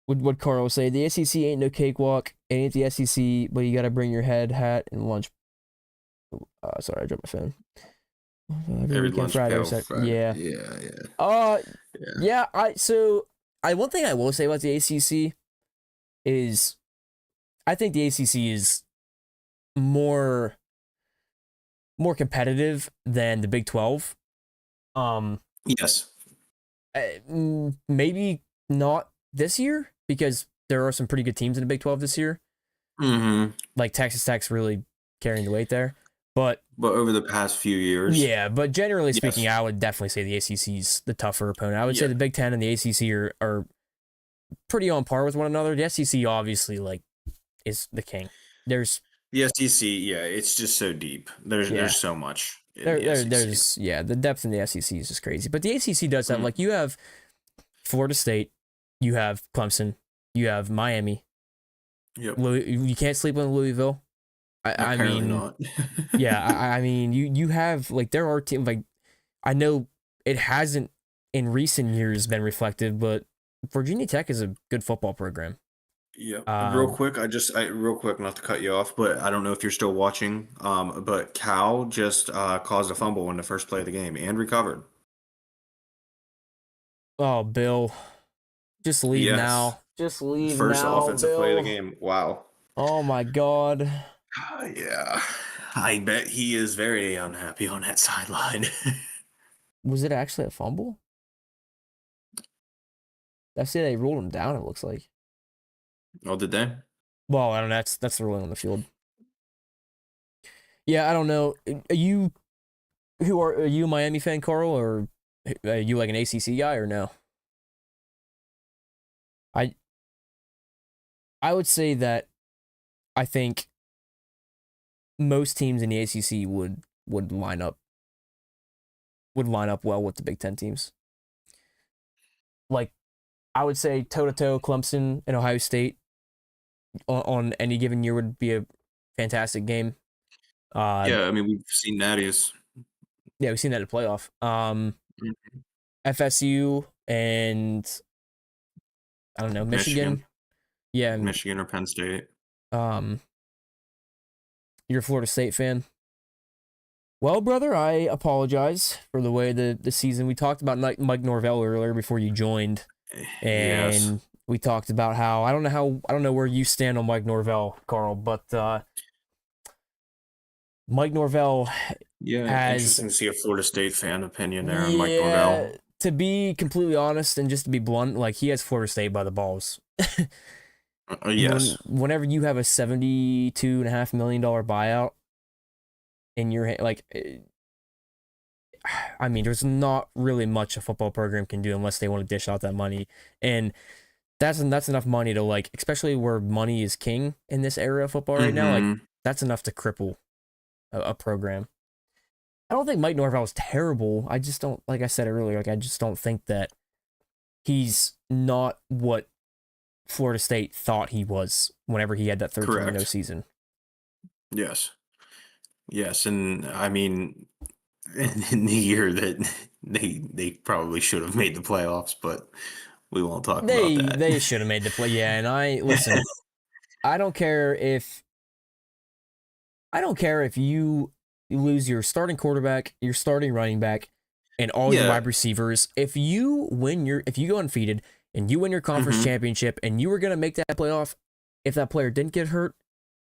What Carl say? The SEC ain't no cakewalk. It ain't the SEC, but you gotta bring your head, hat, and lunch. Sorry, I dropped my phone. Every Every weekend, lunch Friday or pail Saturday. Friday. Yeah. Yeah, yeah, Uh, yeah. yeah. One thing I will say about the ACC is, I think the ACC is more competitive than the Big 12. Um, Yes. Maybe not this year because there are some pretty good teams in the Big 12 this year. Hmm. Like Texas Tech's really carrying the weight there. But But over the past few years, yeah, but generally speaking, yes. I would definitely say the ACC's the tougher opponent. I would say Yeah. the Big 10 and the ACC are pretty on par with one another. The SEC obviously like is the king. There's The SEC, yeah, it's just so deep. There's yeah. there's so much in There, the there, SEC. there's yeah, the depth in the SEC is just crazy. But the ACC does have like Mm. you have Florida State, you have Clemson, you have Miami. Yep. You can't sleep on Louisville. I Apparently mean, not. yeah, I mean, you have like there are teams like I know it hasn't in recent years been reflective, but Virginia Tech is a good football program. Yeah, real Um, quick, real quick, not to cut you off, but I don't know if you're still watching. But Cal just caused a fumble in the first play of the game and recovered. oh, Bill, just leave Yes, now. Just leave first now, offensive play of the Bill. game. Wow. Oh my God. Yeah, I bet he is very unhappy on that sideline. Was it actually a fumble? I see they ruled him down, it looks like. Oh, did they? Well, I don't know. That's the ruling on the field. Yeah, I don't know. Are you a Miami fan, Carl, or are you like an ACC guy or no? I I would say that I think most teams in the ACC would line up well with the Big Ten teams. Like I would say toe to toe, Clemson and Ohio State on any given year would be a fantastic game. Uh, Yeah, I mean we've seen Natty's. yeah, we've seen that in the playoff. Mhm. FSU and I don't know Michigan, Michigan. Yeah, Michigan or Penn State. um, you're a Florida State fan. Well, brother, I apologize for the way the season. We talked about Mike Norvell earlier before you joined, Yes. and we talked about how I don't know where you stand on Mike Norvell, Carl, but Mike Norvell Yeah, has, interesting to see a Florida State fan opinion there on Mike yeah, Norvell. to be completely honest and just to be blunt, like he has Florida State by the balls. Yes. Whenever you have a $72.5 million buyout in your hand, like, I mean, there's not really much a football program can do unless they want to dish out that money, and that's enough money to, like, especially where money is king in this era of football right now. Like, Mm-hmm. that's enough to cripple a program. I don't think Mike Norvell is terrible. I just don't, like I said earlier, like I just don't think that he's not what Florida State thought he was whenever he had that 13-0 Correct. season. Yes. Yes, and I mean, in the year that they probably should have made the playoffs, but we won't talk about that. They should have made the play. Yeah, and I listen. I don't care if you lose your starting quarterback, your starting running back, and all your Yeah. wide receivers. If you go undefeated and you win your conference Mm-hmm. championship and you were gonna make that playoff, if that player didn't get hurt,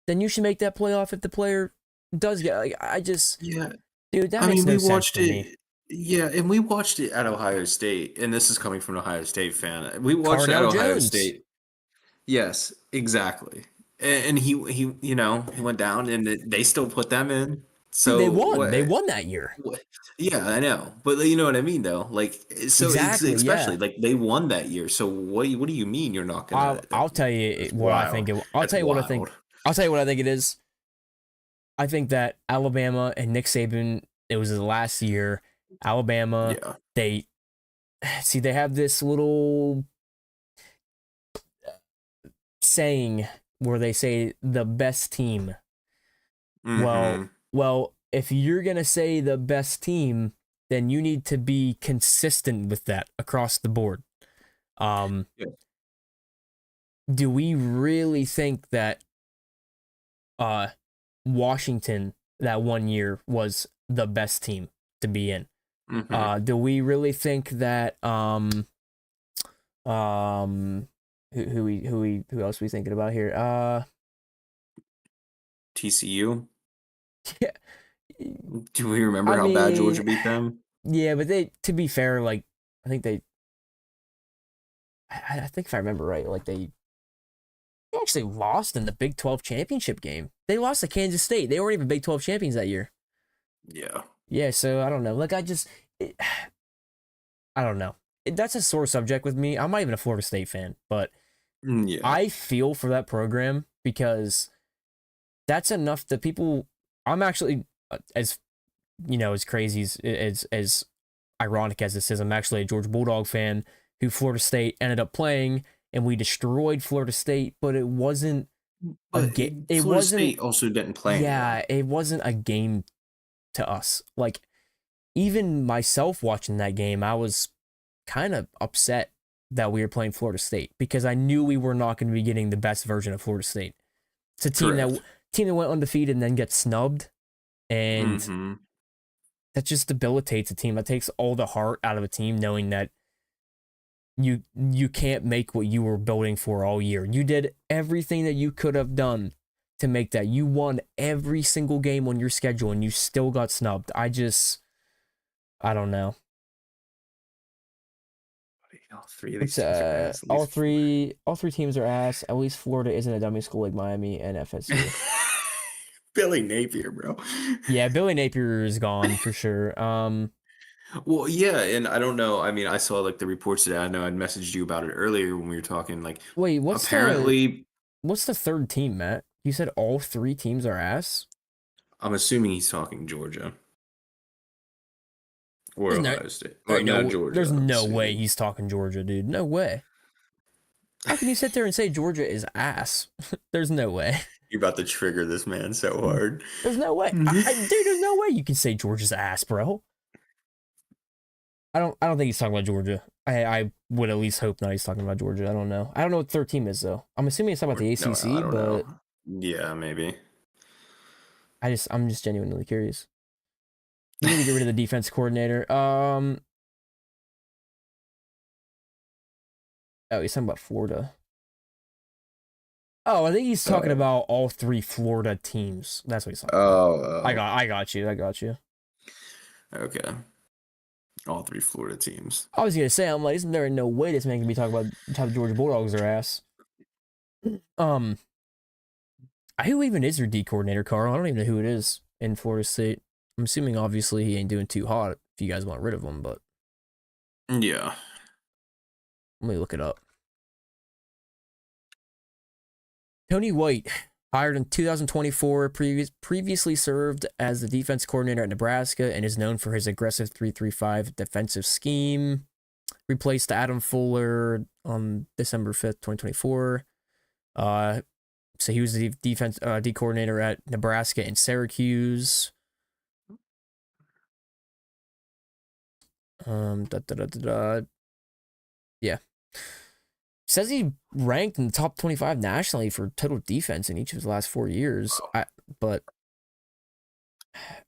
then you should make that playoff if the player does get. Like, I just, Yeah. dude, that I makes mean, we no sense watched to me. it. Yeah, and we watched it at Ohio State, and this is coming from an Ohio State fan. We watched it at Cardell Ohio Jones, State. Yes, exactly. And he went down, and they still put them in. dude, they So won. They what? won that year. What? Yeah, I know, but you know what I mean, though. Like, so it's Exactly. especially Yeah. like they won that year. So what do you mean you're not gonna? I'll tell you That's what I think. wild. I'll That's tell you what I think. wild. I'll tell you what I think it is. I think that Alabama and Nick Saban, it was his last year. Alabama, Yeah. they they have this little saying where they say the best team. Well, Mm-hmm. if you're gonna say the best team, then you need to be consistent with that across the board. Um, Yeah. do we really think that uh Washington that one year was the best team to be in? Mm-hmm. Do we really think that um who else are we thinking about here? TCU. Yeah, Do we remember I how bad mean, Georgia beat them? yeah, but they, to be fair, like I think they, I think if I remember right, like they actually lost in the Big 12 championship game. They lost to Kansas State. They weren't even Big 12 champions that year. Yeah. Yeah, so I don't know. Like I don't know. That's a sore subject with me. I'm not even a Florida State fan, but Yeah. I feel for that program because that's enough that people. I'm actually as as crazy as ironic as this is. I'm actually a Georgia Bulldog fan who Florida State ended up playing, and we destroyed Florida State, but it wasn't a But game. It Florida wasn't. State also didn't play anyone. Yeah, it wasn't a game to us. Like even myself watching that game, I was kind of upset that we were playing Florida State because I knew we were not going to be getting the best version of Florida State. It's a Correct. team that went undefeated and then gets snubbed, and Mm-hmm. that just debilitates a team. That takes all the heart out of a team knowing that you can't make what you were building for all year. You did everything that you could have done to make that. You won every single game on your schedule and you still got snubbed. I don't know. All three of It's these teams are ass. At least all three teams are ass. At least Florida isn't a dummy school like Miami and FSU. Billy Napier, bro. Yeah, Billy Napier is gone for sure. Well, yeah, and I don't know. I mean, I saw like the reports today. I know I'd messaged you about it earlier when we were talking. Like, Wait, apparently, what's the third team, Matt? You said all three teams are ass? I'm assuming he's talking Georgia or There's no Ohio State. there Well, ain't not no Georgia, there's I'm no way assuming. he's talking Georgia, dude. No way. How can you sit there and say Georgia is ass? There's no way. You're about to trigger this man so hard. There's no way. Dude, there's no way you can say Georgia's ass, bro. I don't think he's talking about Georgia. I would at least hope not he's talking about Georgia. I don't know. I don't know what the third team is though. I'm assuming it's talking about the No, I ACC, don't but know. Yeah, maybe. I'm just genuinely curious. You need to get rid of the defense coordinator. Oh, he's talking about Florida. Oh, I think he's talking Uh, about all three Florida teams. That's what he's talking about. oh, I got you. I got you. okay. All three Florida teams. I was gonna say, I'm like, isn't there no way this man can be talking about how the Georgia Bulldogs are ass? Um, who even is your D coordinator, Carl? I don't even know who it is in Florida State. I'm assuming obviously he ain't doing too hot if you guys want rid of him, but Yeah. let me look it up. Tony White, hired in 2024, previously served as the defense coordinator at Nebraska and is known for his aggressive 3-3-5 defensive scheme. Replaced Adam Fuller on December 5th, 2024. So he was the defense D coordinator at Nebraska and Syracuse. Yeah. Says he ranked in the top 25 nationally for total defense in each of his last 4 years. But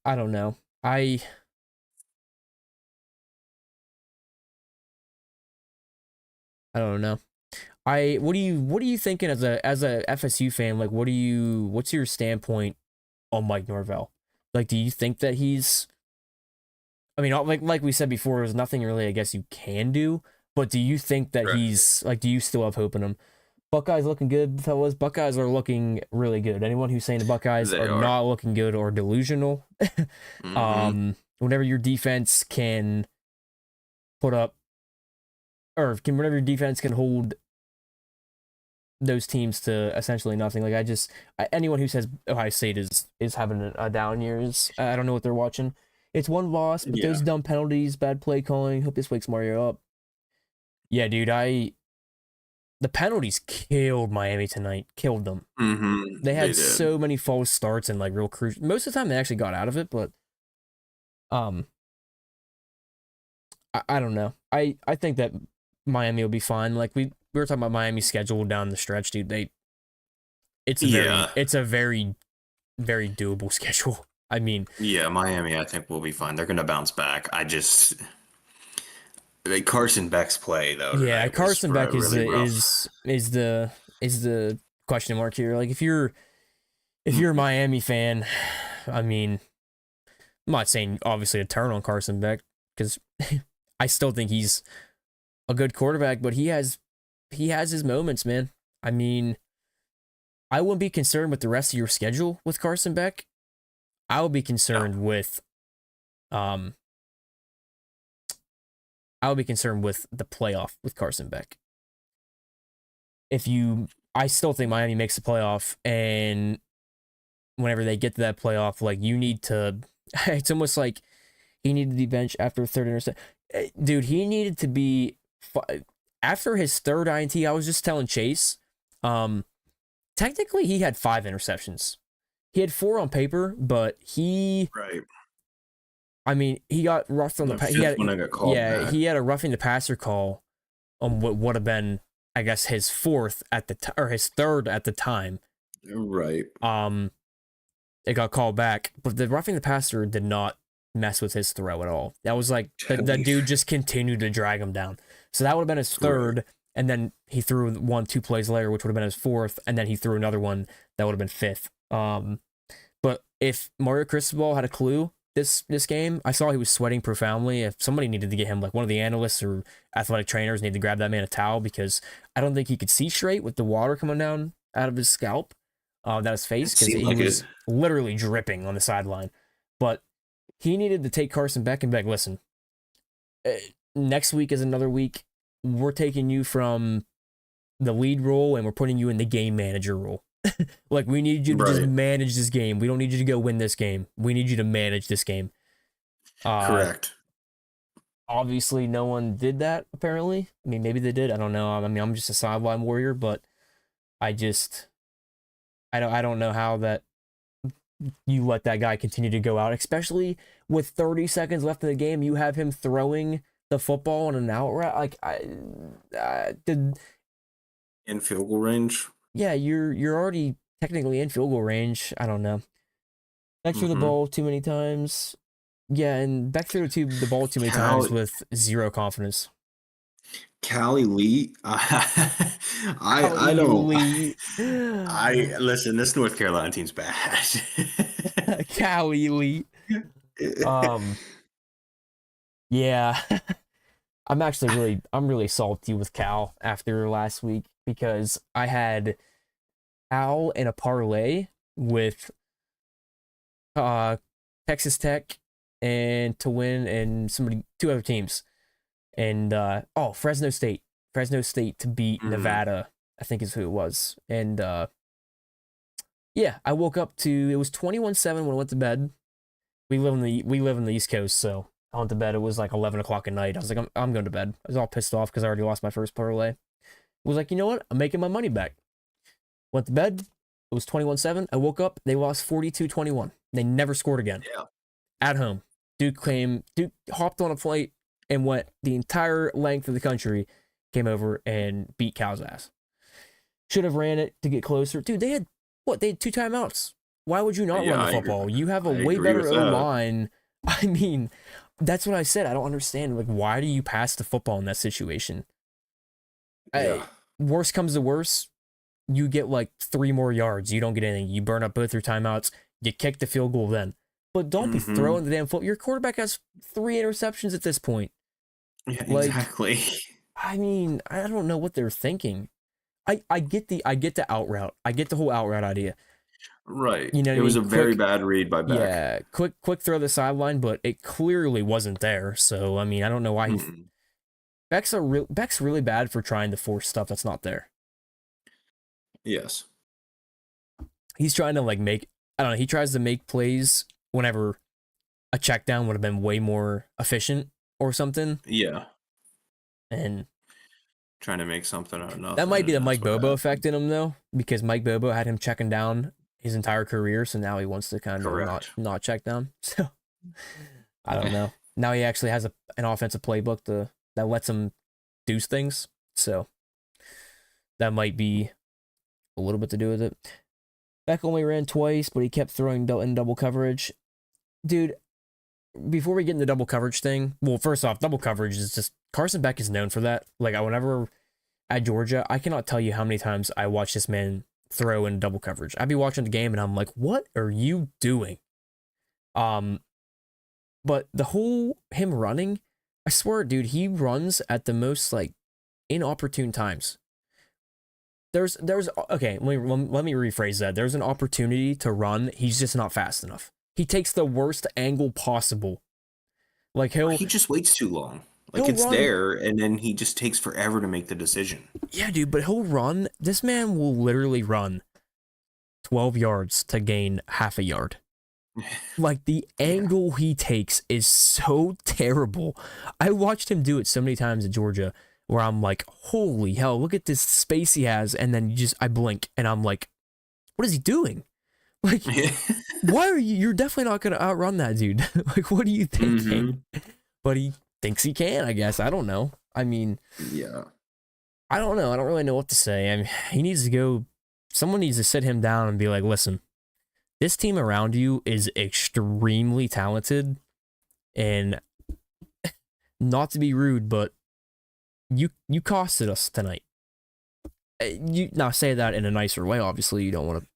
I don't know. I don't know. What are you thinking as a FSU fan? Like what's your standpoint on Mike Norvell? Like do you think that he's I mean like we said before, there's nothing really I guess you can do, but do you think that Right. he's like do you still have hope in him? Buckeyes looking good, fellas. Buckeyes are looking really good. Anyone who's saying the Buckeyes They are are. not looking good or delusional, Mm-hmm. whenever your defense can put up whenever your defense can hold those teams to essentially nothing. Like anyone who says Ohio State is having a down year is I don't know what they're watching. It's one loss, but Yeah. those dumb penalties, bad play calling. Hope this wakes Mario up. Yeah, dude. The penalties killed Miami tonight. Killed them. Mm-hmm. They They had did. so many false starts and like real crucial. Most of the time they actually got out of it, but um, I don't know. I think that Miami will be fine. Like we were talking about Miami's schedule down the stretch, dude. Yeah. It's a very very doable schedule. I mean, Yeah, Miami, I think will be fine. They're gonna bounce back. Like, Carson Beck's play though yeah, tonight was Carson Beck really rough. is the question mark here. Like if you're a Miami fan, I mean, I'm not saying obviously to turn on Carson Beck because I still think he's a good quarterback, but he has his moments, man. I mean, I wouldn't be concerned with the rest of your schedule with Carson Beck. I would be No. concerned with um I would be concerned with the playoff with Carson Beck. I still think Miami makes the playoff, and whenever they get to that playoff, like you need to, it's almost like he needed to be benched after a third interception. Dude, he needed to be after his third INT. I was just telling Chase, technically he had 5 interceptions. He had 4 on paper, but Right. I mean, he got roughed on The he fifth had one I got called yeah, back. he had a roughing the passer call on what would have been, I guess, his fourth at the or his third at the time. Right. Um, it got called back, but the roughing the passer did not mess with his throw at all. That was like the dude just continued to drag him down. So that would have been his third, Right. and then he threw one 2 plays later, which would have been his fourth, and then he threw another one that would have been fifth. But if Mario Cristobal had a clue this game, I saw he was sweating profoundly. If somebody needed to get him, like one of the analysts or athletic trainers, needed to grab that man a towel because I don't think he could see straight with the water coming down out of his scalp, that his face, It because seemed he like was it. literally dripping on the sideline. But he needed to take Carson Beck and Beck. Listen, next week is another week. We're taking you from the lead role and we're putting you in the game manager role. Like, we need you to just Right. manage this game. We don't need you to go win this game. We need you to manage this game. Correct. Obviously, no one did that, apparently. I mean, maybe they did. I don't know. I mean, I'm just a sideline warrior, but I just, I don't know how that you let that guy continue to go out, especially with 30 seconds left in the game. You have him throwing the football on an out route. Like, I did. In field goal range. Yeah, you're already technically in field goal range. I don't know. Beck threw the Mm-hmm. ball too many times. Yeah, and Beck threw the ball too many times with zero confidence. Callie Lee. I Howie don't. Lee. I listen. This North Carolina team's bad. Cowie Lee. Um, yeah. I'm really salty with Cal after last week because I had Cal in a parlay with Texas Tech and to win and two other teams. And Fresno State. Fresno State to beat Nevada, I think is who it was. And yeah, I woke up to it was 21-7 when I went to bed. We live in the East Coast, so I went to bed. It was like 11 o'clock at night. I was like, I'm going to bed. I was all pissed off because I already lost my first parlay. I was like, you know what? I'm making my money back. Went to bed. It was 21-7. I woke up. They lost 42-21. They never scored again. Yeah. At home. Duke hopped on a flight and went the entire length of the country, came over and beat Cal's ass. Should have ran it to get closer. Dude, they had 2 timeouts. Why would you not run the football? You have a way better O-line. I mean, that's what I said. I don't understand. Like, why do you pass the football in that situation? Yeah. Worst comes to worst, you get like 3 more yards. You don't get anything. You burn up both your timeouts. You kick the field goal then. But don't be throwing the damn football. Your quarterback has 3 interceptions at this point. Yeah, like, exactly. I mean, I don't know what they're thinking. I get the out route. I get the whole out route idea. Right. You know what it was I mean? a very bad read by Beck. Yeah, quick throw the sideline, but it clearly wasn't there. So I mean, I don't know why Beck's really bad for trying to force stuff that's not there. Yes. He's trying to like make, I don't know, he tries to make plays whenever a check down would have been way more efficient or something. Yeah. And trying to make something out of nothing. That might be the Mike Bobo effect in him though, because Mike Bobo had him checking down his entire career, so now he wants to kind of not check down. So I don't know. Now he actually has an offensive playbook that lets him do things. So that might be a little bit to do with it. Beck only ran twice, but he kept throwing in double coverage. Dude, before we get into the double coverage thing, well, first off, double coverage is just, Carson Beck is known for that. Like, whenever at Georgia, I cannot tell you how many times I watch this man throw in double coverage. I'd be watching the game and I'm like, what are you doing? But the whole him running, I swear, dude, he runs at the most like inopportune times. There's okay, let me rephrase that. There's an opportunity to run. He's just not fast enough. He takes the worst angle possible. Like he just waits too long. Like, it's there, and then he just takes forever to make the decision. Yeah, dude, but he'll run. This man will literally run 12 yards to gain half a yard. Like, the angle he takes is so terrible. I watched him do it so many times at Georgia where I'm like, holy hell, look at this space he has. And then I blink and I'm like, what is he doing? Like, why are you? You're definitely not gonna outrun that dude. Like, what are you thinking? Mm-hmm. But he thinks he can. I guess I don't know. I mean, Yeah. I don't know. I don't really know what to say. I mean, he needs to go. Someone needs to sit him down and be like, listen, this team around you is extremely talented, and not to be rude, but you costed us tonight. You now say that in a nicer way. Obviously, you don't want to,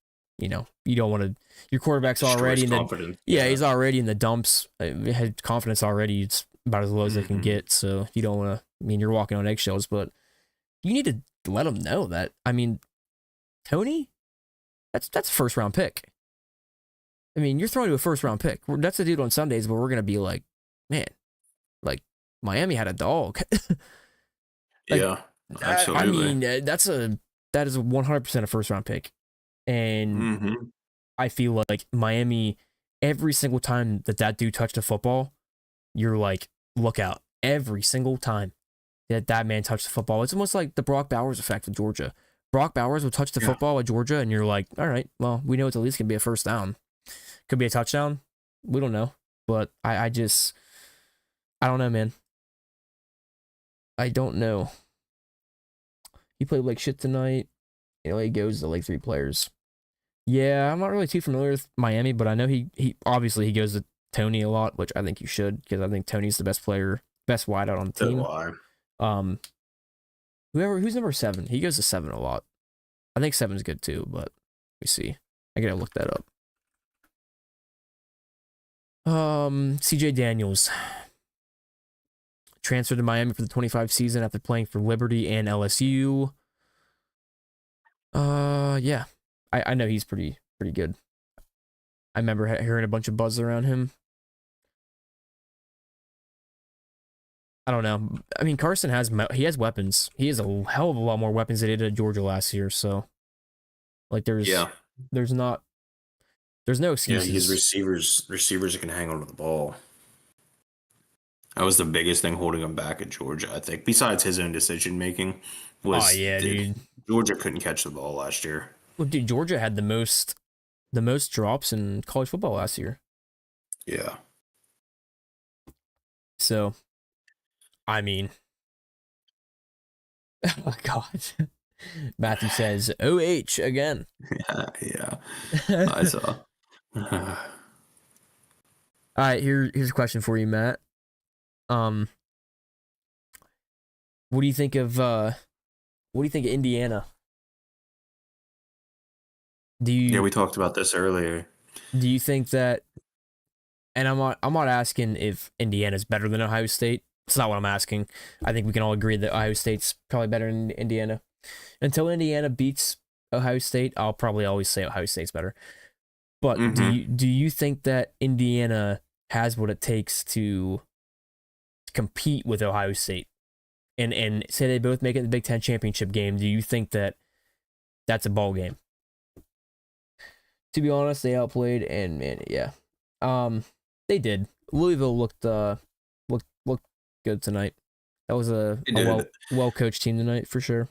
you don't want to. Your quarterback's already Destroys in the confidence. yeah, he's already in the dumps. Had confidence already. It's about as low as it can get. So you don't want to. I mean, you're walking on eggshells, but you need to let him know that. I mean, Tony, that's a first round pick. I mean, you're throwing to a first round pick. That's the dude on Sundays, but we're gonna be like, man, like Miami had a dog. Like, Yeah. I Absolutely. mean, that is 100% a first round pick, and Mm-hmm. I feel like Miami, every single time that dude touched a football, you're like, look out. Every single time that man touched the football, it's almost like the Brock Bowers effect with Georgia. Brock Bowers would touch the Yeah. football at Georgia, and you're like, all right, well, we know it's at least gonna be a first down. Could be a touchdown. We don't know, but I just, I don't know, man. I don't know. He played like shit tonight. He goes to like 3 players. Yeah, I'm not really too familiar with Miami, but I know he obviously he goes to Tony a lot, which I think you should, because I think Tony's the best player, best wideout on the So do team. I. Um, who's number 7? He goes to 7 a lot. I think 7's good too, but let me see. I gotta look that up. CJ Daniels transferred to Miami for the 25 season after playing for Liberty and LSU. Yeah, I know he's pretty good. I remember hearing a bunch of buzz around him. I don't know. I mean, Carson has weapons. He has a hell of a lot more weapons than he did at Georgia last year. So, like, Yeah. there's not there's no Yeah, he has excuses. receivers that can hang on to the ball. That was the biggest thing holding him back at Georgia, I think. Besides his own decision making, Oh was yeah, dude. Georgia couldn't catch the ball last year. Well, dude, Georgia had the most drops in college football last year. Yeah. So, I mean, oh god. Matthew says OH again. Yeah, yeah. I All saw. right, here's a question for you, Matt. Um, what do you think of Indiana? Do Yeah, you we talked about this earlier. do you think that, and I'm not asking if Indiana's better than Ohio State. It's not what I'm asking. I think we can all agree that Ohio State's probably better than Indiana. Until Indiana beats Ohio State, I'll probably always say Ohio State's better. But do Mm-hmm. you think that Indiana has what it takes to compete with Ohio State? And say they both make it the Big Ten championship game, do you think that that's a ball game? To be honest, they outplayed, and man, yeah, they did. Louisville looked good tonight. That was It a did. well coached team tonight for sure.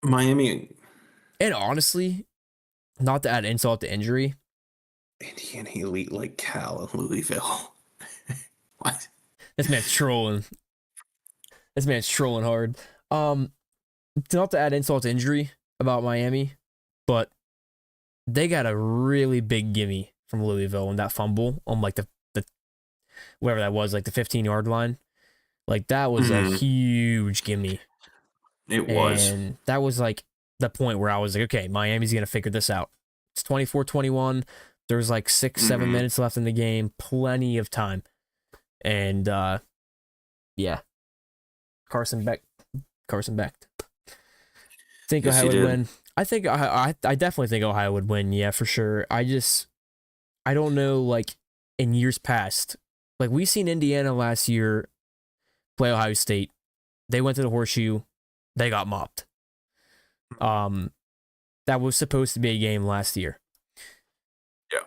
Miami, And honestly, not to add insult to injury, Indiana elite like Cal and Louisville. What? this man's trolling. This man's trolling hard. Um, not to add insult to injury about Miami, but they got a really big gimme from Louisville on that fumble on like the whatever that was, like the 15-yard line. Like that was a Mm-hmm. huge gimme. It was. And that was like the point where I was like, okay, Miami's going to figure this out. It's 24-21. There's like 6, 7 Mm-hmm. minutes left in the game. Plenty of time. And yeah, Carson Beck. Think Yes, Ohio he would did. win. I definitely think Ohio would win. Yeah, for sure. I don't know, like in years past, like we seen Indiana last year play Ohio State. They went to the horseshoe. They got mopped. Um, that was supposed to be a game last year. Yeah.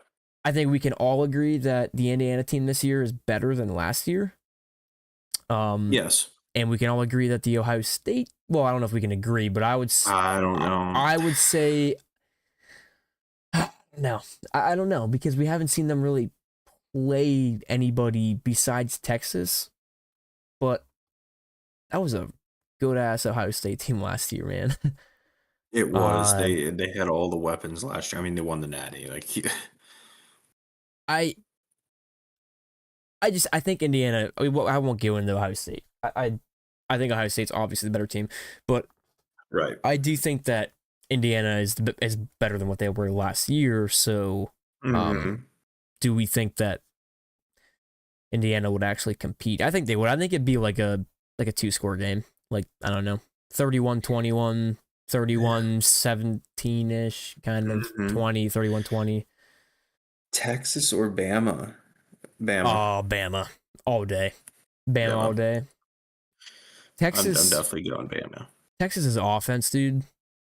I think we can all agree that the Indiana team this year is better than last year. Yes. And we can all agree that the Ohio State. Well, I don't know if we can agree, but I don't know. I would say No, I don't know because we haven't seen them really play anybody besides Texas. But that was a good ass Ohio State team last year, man. It was. uh, They had all the weapons last year. I mean, they won the Natty. Like, I I think Indiana. I mean, well, I won't go into Ohio State. I think Ohio State's obviously the better team, but right. I do think that Indiana is better than what they were last year. So, um, Hmm. do we think that Indiana would actually compete? I think they would. I think it'd be like a two-score game. Like, I don't know, 31-21, 31-17-ish, kind of Hmm. 20-31-20. Texas or Bama? Bama. Oh, Bama all day. Bama all Bama. day. I'm Texas definitely good on Bama. Texas's offense, dude.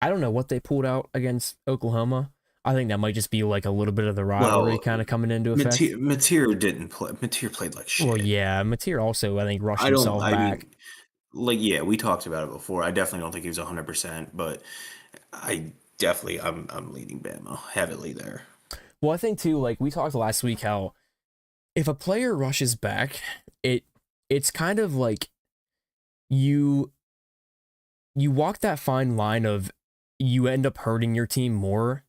I don't know what they pulled out against Oklahoma. I think that might just be like a little bit of the rivalry Well, kind of coming into effect. Mateer didn't play. Mateer played like Well, shit. yeah, Mateer also I think rushed I don't. himself I back. mean, like, yeah, we talked about it before. I definitely don't think he was 100%, but I definitely I'm leading Bama heavily there. Well, I think too, like we talked last week, how if a player rushes back, it it's kind of like you you walk that fine line of you end up hurting your team more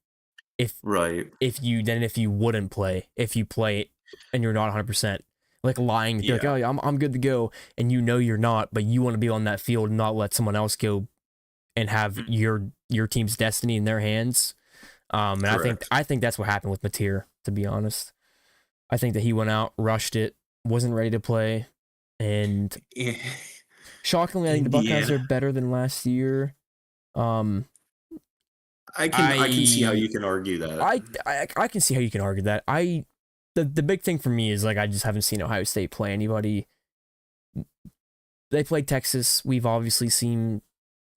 if Right. if you wouldn't play, if you play and you're not 100%, like lying, be like, Yeah. oh yeah, I'm good to go, and you know you're not, but you want to be on that field and not let someone else go and have Mm. your team's destiny in their hands. And Correct. I think that's what happened with Mateer, to be honest. I think that he went out, rushed it, wasn't ready to play, and I- shockingly, I think the Buckeyes are Indiana. better than last year. Um, I can see how I you can argue that. I can see how you can argue that. The big thing for me is like I just haven't seen Ohio State play anybody. They played Texas. We've obviously seen,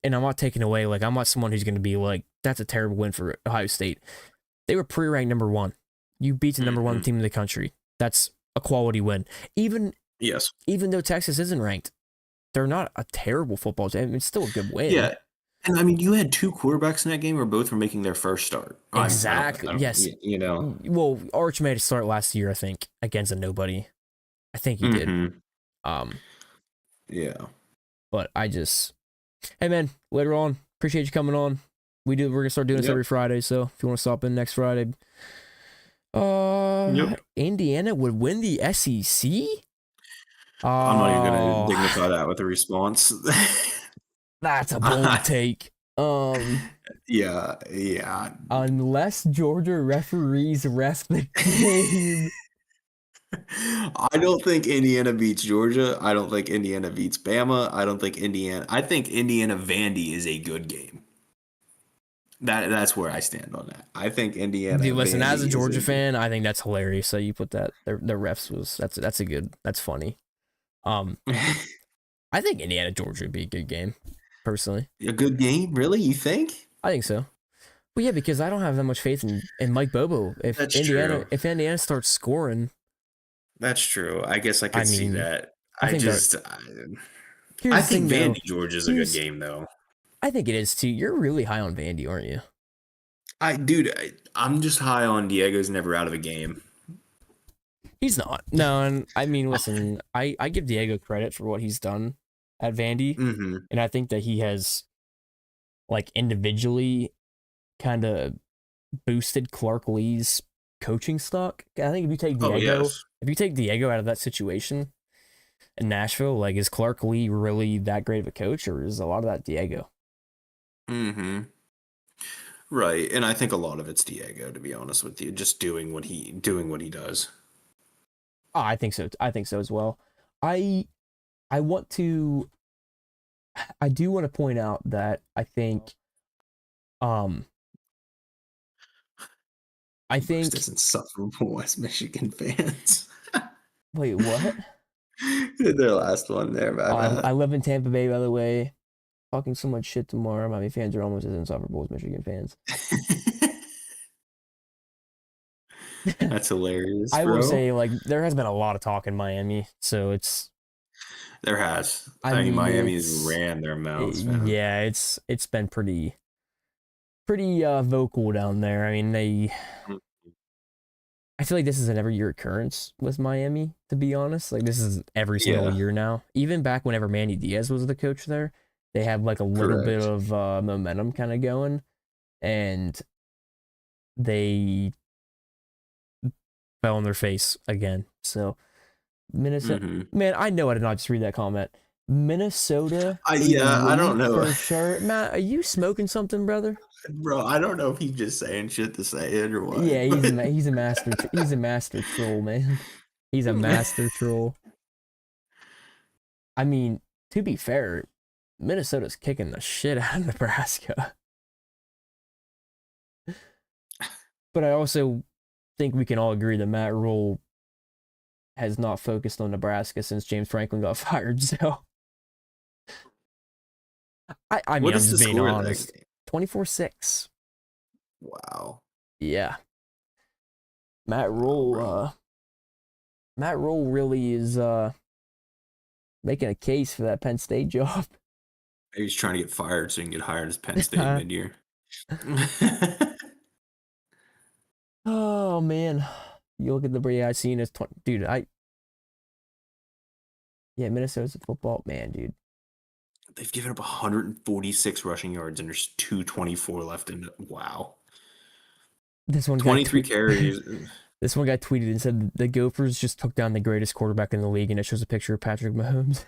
and I'm not taking away, like I'm not someone who's going to be like that's a terrible win for Ohio State. They were pre-ranked number one. You beat the number one Hmm. team in the country. That's a quality win. Even Yes. even though Texas isn't ranked, they're not a terrible football team. It's still a good win. Yeah. And I mean, you had two quarterbacks in that game where both were making their first start. Exactly. I don't, Yes. you know. Well, Arch made a start last year, I think, against a nobody. I think he did. Hmm. Um, Yeah. but I just, hey man, later on, appreciate you coming on. We're gonna start doing this Yep. every Friday, so if you want to stop in next Friday, Yep. Indiana would win the SEC. I'm not even gonna Oh, dignify that with a response. that's a bold I- take. yeah, yeah. Unless Georgia referees ref the game. I don't think Indiana beats Georgia. I don't think Indiana beats Bama. I don't think Indiana. I think Indiana Vandy is a good game. That's where I stand on that. I think Indiana Dude, listen, as a Vandy is a Georgia good. fan, I think that's hilarious. So you put that their refs was that's a good that's funny. Um, I think Indiana Georgia would be a good game, personally. A good game, really? You think? I think so. But yeah, because I don't have that much faith in Mike Bobo. That's true. If Indiana starts scoring, That's true. I guess I I could see mean, that. I I think they're. just, I Here's the think thing, though. Vandy Georgia's a good Here's game, though. I think it is too. You're really high on Vandy, aren't you? Dude, I'm just high on Diego's never out of a game. He's not. No, and I mean, listen, I give Diego credit for what he's done at Vandy, Hmm. and I think that he has like individually kind of boosted Clark Lee's coaching stock. I think Oh yes. if you take Diego out of that situation in Nashville, like is Clark Lee really that great of a coach, or is a lot of that Diego? Hmm. Right, and I think a lot of it's Diego, to be honest with you, just doing what he does. Oh, I think so. I think so as well. I I want to I do want to point out that um I Most think insufferable West Michigan fans. wait, what? Their last one there, I man. live in Tampa Bay, by the way. Talking so much shit tomorrow. Miami fans are almost as insufferable as Michigan fans. That's hilarious, I will bro. say, like, there has been a lot of talk in Miami, so it's. There has. I I mean, mean, Miami's ran their mouths, man. yeah, it's been pretty pretty vocal down there. I mean, Mm, I feel like this is an every year occurrence with Miami, to be honest. Like this is every single Yeah, year now. Even back whenever Manny Diaz was the coach there, they had like a little bit correct. of momentum kind of going, and they fell on their face again. So Minnesota, Hmm. man, I know I did not just read that comment. Minnesota a Yeah, I win don't know, for sure. Matt, are you smoking something, brother? bro. I don't know if he's just saying shit to say it or Yeah, what. But he's a master he's a master troll, man. He's a master troll. I mean, to be fair, Minnesota's kicking the shit out of Nebraska. But I also think we can all agree that Matt Rule has not focused on Nebraska since James Franklin got fired. So I mean, what I'm is the just being score of that honest. game? 24-6. Wow. Yeah. Matt Wow, Rule bro. Matt Rule really is making a case for that Penn State job. He's trying to get fired so he can get hired as Penn State mid-year. Oh man. You look at the yeah, I seen as 20, dude, I yeah, Minnesota's a football man, dude. They've given up 146 rushing yards and there's 224 left in it. Wow. This one guy 23 tweet carries. This one guy tweeted and said the Gophers just took down the greatest quarterback in the league, and it shows a picture of Patrick Mahomes.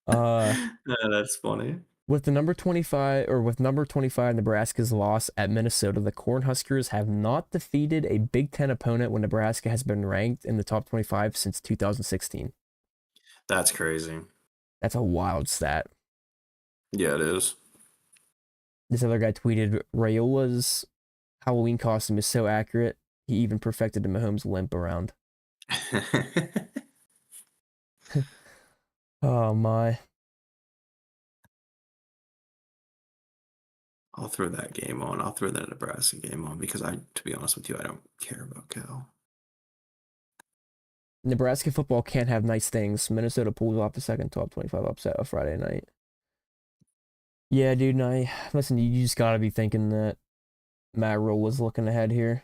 uh, That's funny. with the number 25 or with number 25 Nebraska's loss at Minnesota, the Cornhuskers have not defeated a Big Ten opponent when Nebraska has been ranked in the top 25 since 2016. That's crazy. That's a wild stat. Yeah, it is. This other guy tweeted Rayola's Halloween costume is so accurate, he even perfected the Mahomes limp around. Oh my. I'll throw that game on. I'll throw that Nebraska game on because to be honest with you, I don't care about Cal. Nebraska football can't have nice things. Minnesota pulls off the second top 25 upset of Friday night. Yeah, dude, and listen, you just gotta be thinking that Matt Rule was looking ahead here.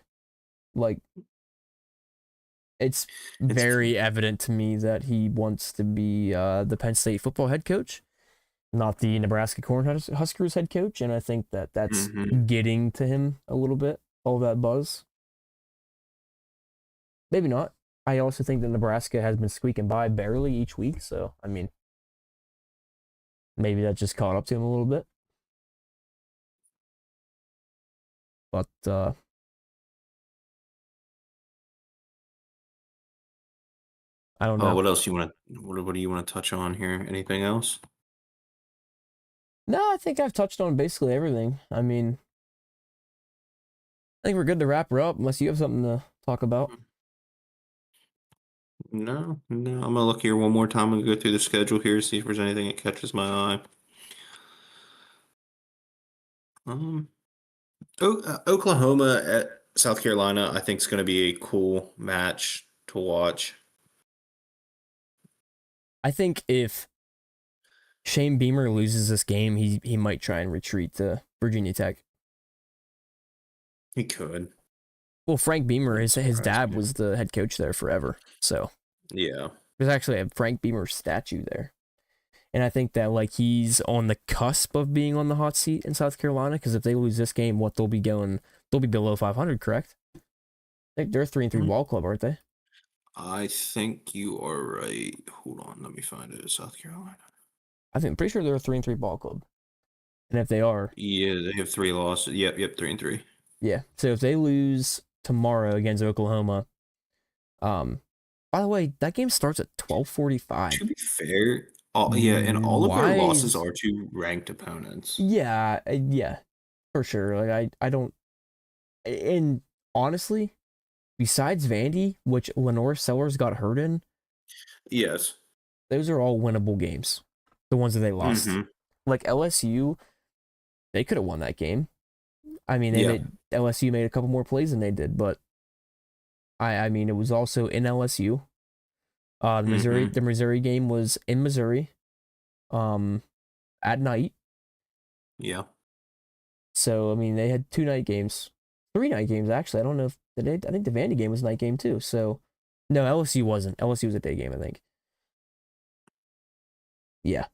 Like, it's It's very evident to me that he wants to be the Penn State football head coach, not the Nebraska Cornhuskers head coach, and I think that that's hmm getting to him a little bit, all that buzz. Maybe not. I also think that Nebraska has been squeaking by barely each week, so, I mean, maybe that just caught up to him a little bit. But I don't Oh, know. what else you want to? What do you want to touch on here? Anything else? No, I think I've touched on basically everything. I mean, I think we're good to wrap her up, unless you have something to talk about. No, no. I'm gonna look here one more time and go through the schedule here, see if there's anything that catches my eye. Um, Oklahoma at South Carolina, I think is going to be a cool match to watch. I think if Shane Beamer loses this game, he might try and retreat to Virginia Tech. He could. Well, Frank Beamer, Wouldn't his surprise dad me. was the head coach there forever, so Yeah. there's actually a Frank Beamer statue there. And I think that like he's on the cusp of being on the hot seat in South Carolina because if they lose this game, they'll be below 500, correct? I think they're a 3-3 Mm, ball club, aren't they? I think you are right. Hold on, let me find it. South Carolina. I'm pretty sure they're a 3-3 ball club. And if they are, Yeah, they have three losses. Yep, 3-3. yeah. So if they lose tomorrow against Oklahoma, um, by the way, that game starts at 12:45. To be fair, and all of their Why losses is are to ranked opponents. yeah, for sure. Like I don't and honestly, besides Vandy, which Lenore Sellers got hurt in, Yes. those are all winnable games. The ones that they lost. Mm-hmm. Like LSU, they could have won that game. I mean, they Yeah. made LSU made a couple more plays than they did, but I mean it was also in LSU. Mm-hmm. The Missouri game was in Missouri, at night. Yeah. So I mean, they had 2 night games, 3 night games actually. I don't know if I think the Vandy game was a night game too. So no, LSU wasn't. LSU was a day game, I think. Yeah,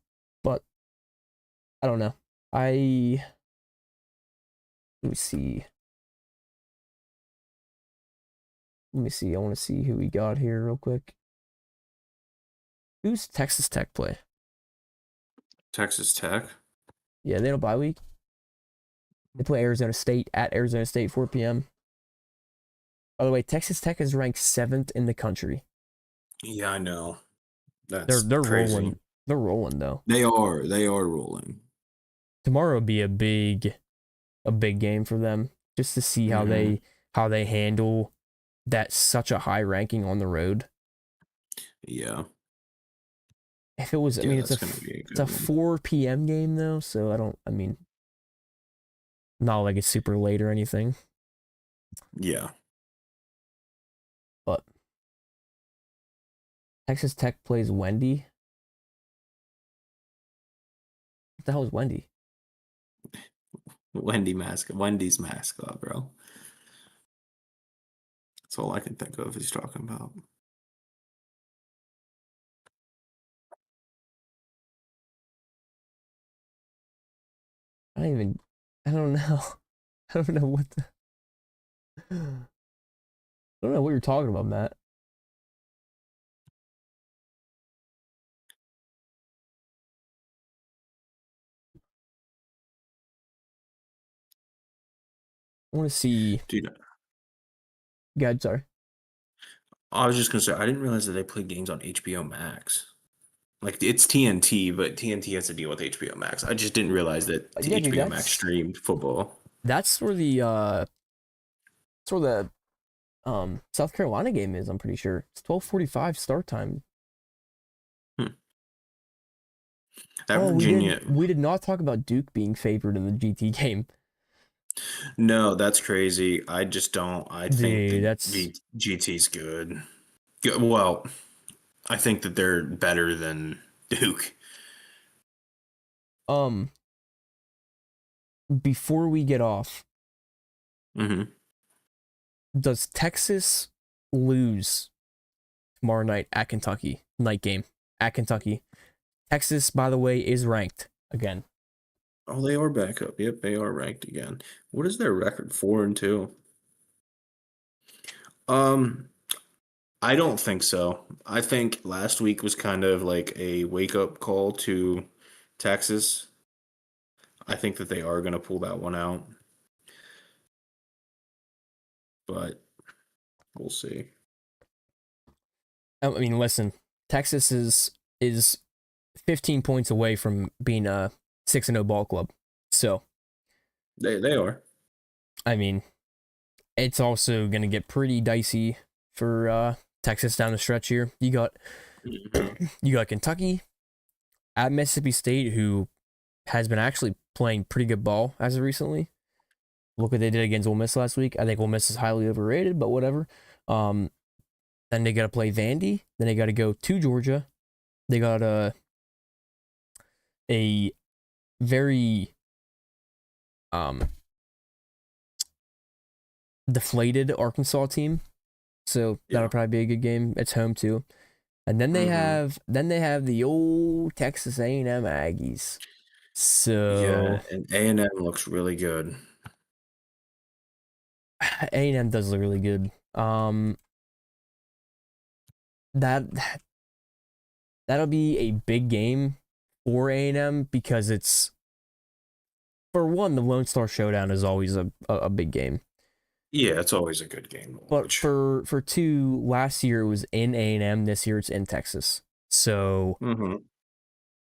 but I don't know. I let me see. Let me see. I want to see who we got here real quick. Who's Texas Tech play? Texas Tech. Yeah, they don't bye week. They play Arizona State at Arizona State 4 p.m. By the way, Texas Tech is ranked 7th in the country. Yeah, I know. They're That's they're crazy. rolling. They're rolling though. They are. They are rolling. Tomorrow will be a big game for them just to see how Hmm. they handle that such a high ranking on the road. Yeah. If it was, I Yeah, mean, that's gonna be a it's a good one. 4 p.m. game though, so I mean, not like it's super late or anything, Yeah. but Texas Tech plays Wendy. What the hell is Wendy? Wendy's mascot, bro. That's all I can think of he's talking about. I don't even, I don't know. I don't know what the, I don't know what you're talking about, Matt. I want to see. Dude, God, sorry. I was just gonna say I didn't realize that they play games on HBO Max. Like it's TNT, but TNT has to deal with HBO Max. I just didn't realize that Yeah, dude, HBO Max streamed football. that's where the South Carolina game is. I'm pretty sure it's 12:45 start time. Hmm. That Oh, we didn't. Virginia, We did not talk about Duke being favored in the GT game, no, that's crazy. I just don't. I think dude. that That's GT's good. Well, I think that they're better than Duke. um. Before we get off, Hmm. does Texas lose tomorrow night at Kentucky? Night game at Kentucky. Texas, by the way, is ranked again. Oh, they are back up. Yep, they are ranked again. What is their record? 4-2. Um, I don't think so. I think last week was kind of like a wake up call to Texas. I think that they are going to pull that one out, but we'll see. I mean, listen, Texas is 15 points away from being a 6-0 ball club. So, They are. I mean, it's also going to get pretty dicey for Texas down the stretch here. You got Hmm. you got Kentucky at Mississippi State, who has been actually playing pretty good ball as of recently. Look what they did against Ole Miss last week. I think Ole Miss is highly overrated, but whatever. Um, then they got to play Vandy. Then they got to go to Georgia. They got a very um deflated Arkansas team. So that'll Yeah. probably be a good game. It's home too. And Hmm. then they have the old Texas A&M Aggies. Yeah, So and A&M looks really good. A&M does look really good. That that'll be a big game for A&M because it's, for one, the Lone Star Showdown is always a big game. Yeah, it's always a good game to But watch. for two, last year it was in A&M. This year it's in Texas. So Hmm.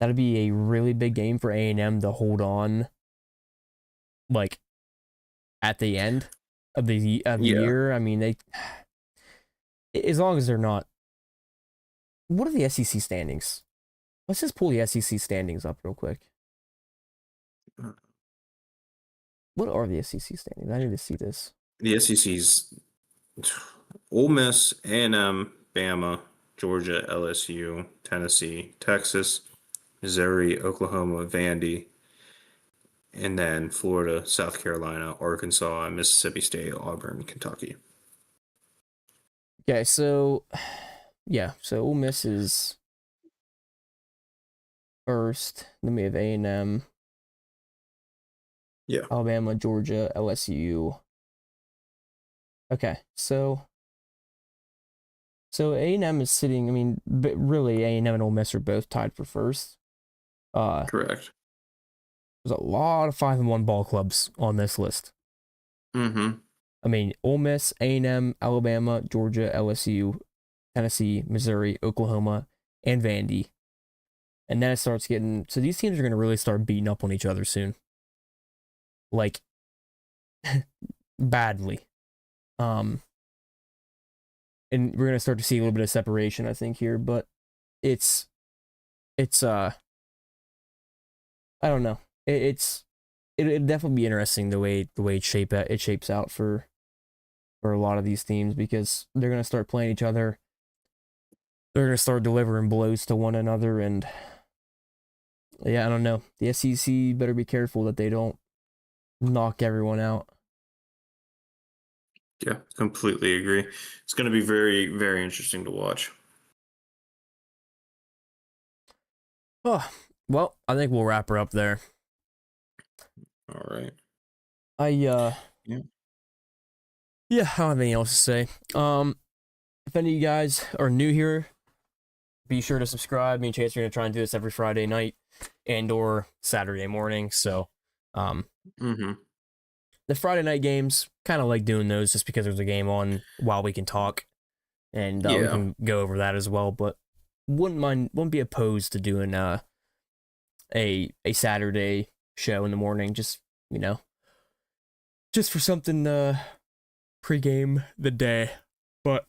that'll be a really big game for A&M to hold on, like at the end of the Yeah. year. I mean, they, as long as they're not. What are the SEC standings? Let's just pull the SEC standings up real quick. What are the SEC standings? I need to see this. The SEC's Ole Miss, A&M, Bama, Georgia, LSU, Tennessee, Texas, Missouri, Oklahoma, Vandy, and then Florida, South Carolina, Arkansas, Mississippi State, Auburn, Kentucky. Okay, so yeah, so Ole Miss is first. Then we have A&M, Yeah, Alabama, Georgia, LSU. Okay, so A&M is sitting. I mean, but really, A&M and Ole Miss are both tied for first. Uh, correct. there's a lot of 5-1 ball clubs on this list. Mm-hmm. I mean, Ole Miss, A&M, Alabama, Georgia, LSU, Tennessee, Missouri, Oklahoma, and Vandy. And then it starts getting, so these teams are going to really start beating up on each other soon. Like, badly. And we're going to start to see a little bit of separation, I think, here, but it's I don't know. It'd definitely be interesting the way it shapes out for a lot of these teams, because they're going to start playing each other. They're going to start delivering blows to one another, and yeah, I don't know. The SEC better be careful that they don't knock everyone out. Yeah, completely agree. It's going to be very, very interesting to watch. Oh, well, I think we'll wrap her up there. All right. I Yeah. yeah, I don't have anything else to say. If any of you guys are new here, be sure to subscribe. Me and Chase are gonna try and do this every Friday night and or Saturday morning. So, Mm-hmm. the Friday night games, kind of like doing those just because there's a game on while we can talk, and we Yeah. can go over that as well. But wouldn't be opposed to doing a Saturday show in the morning, just just for something pregame the day. But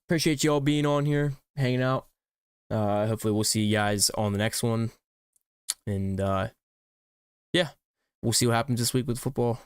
appreciate you all being on here, hanging out. Hopefully we'll see you guys on the next one. And yeah, we'll see what happens this week with football.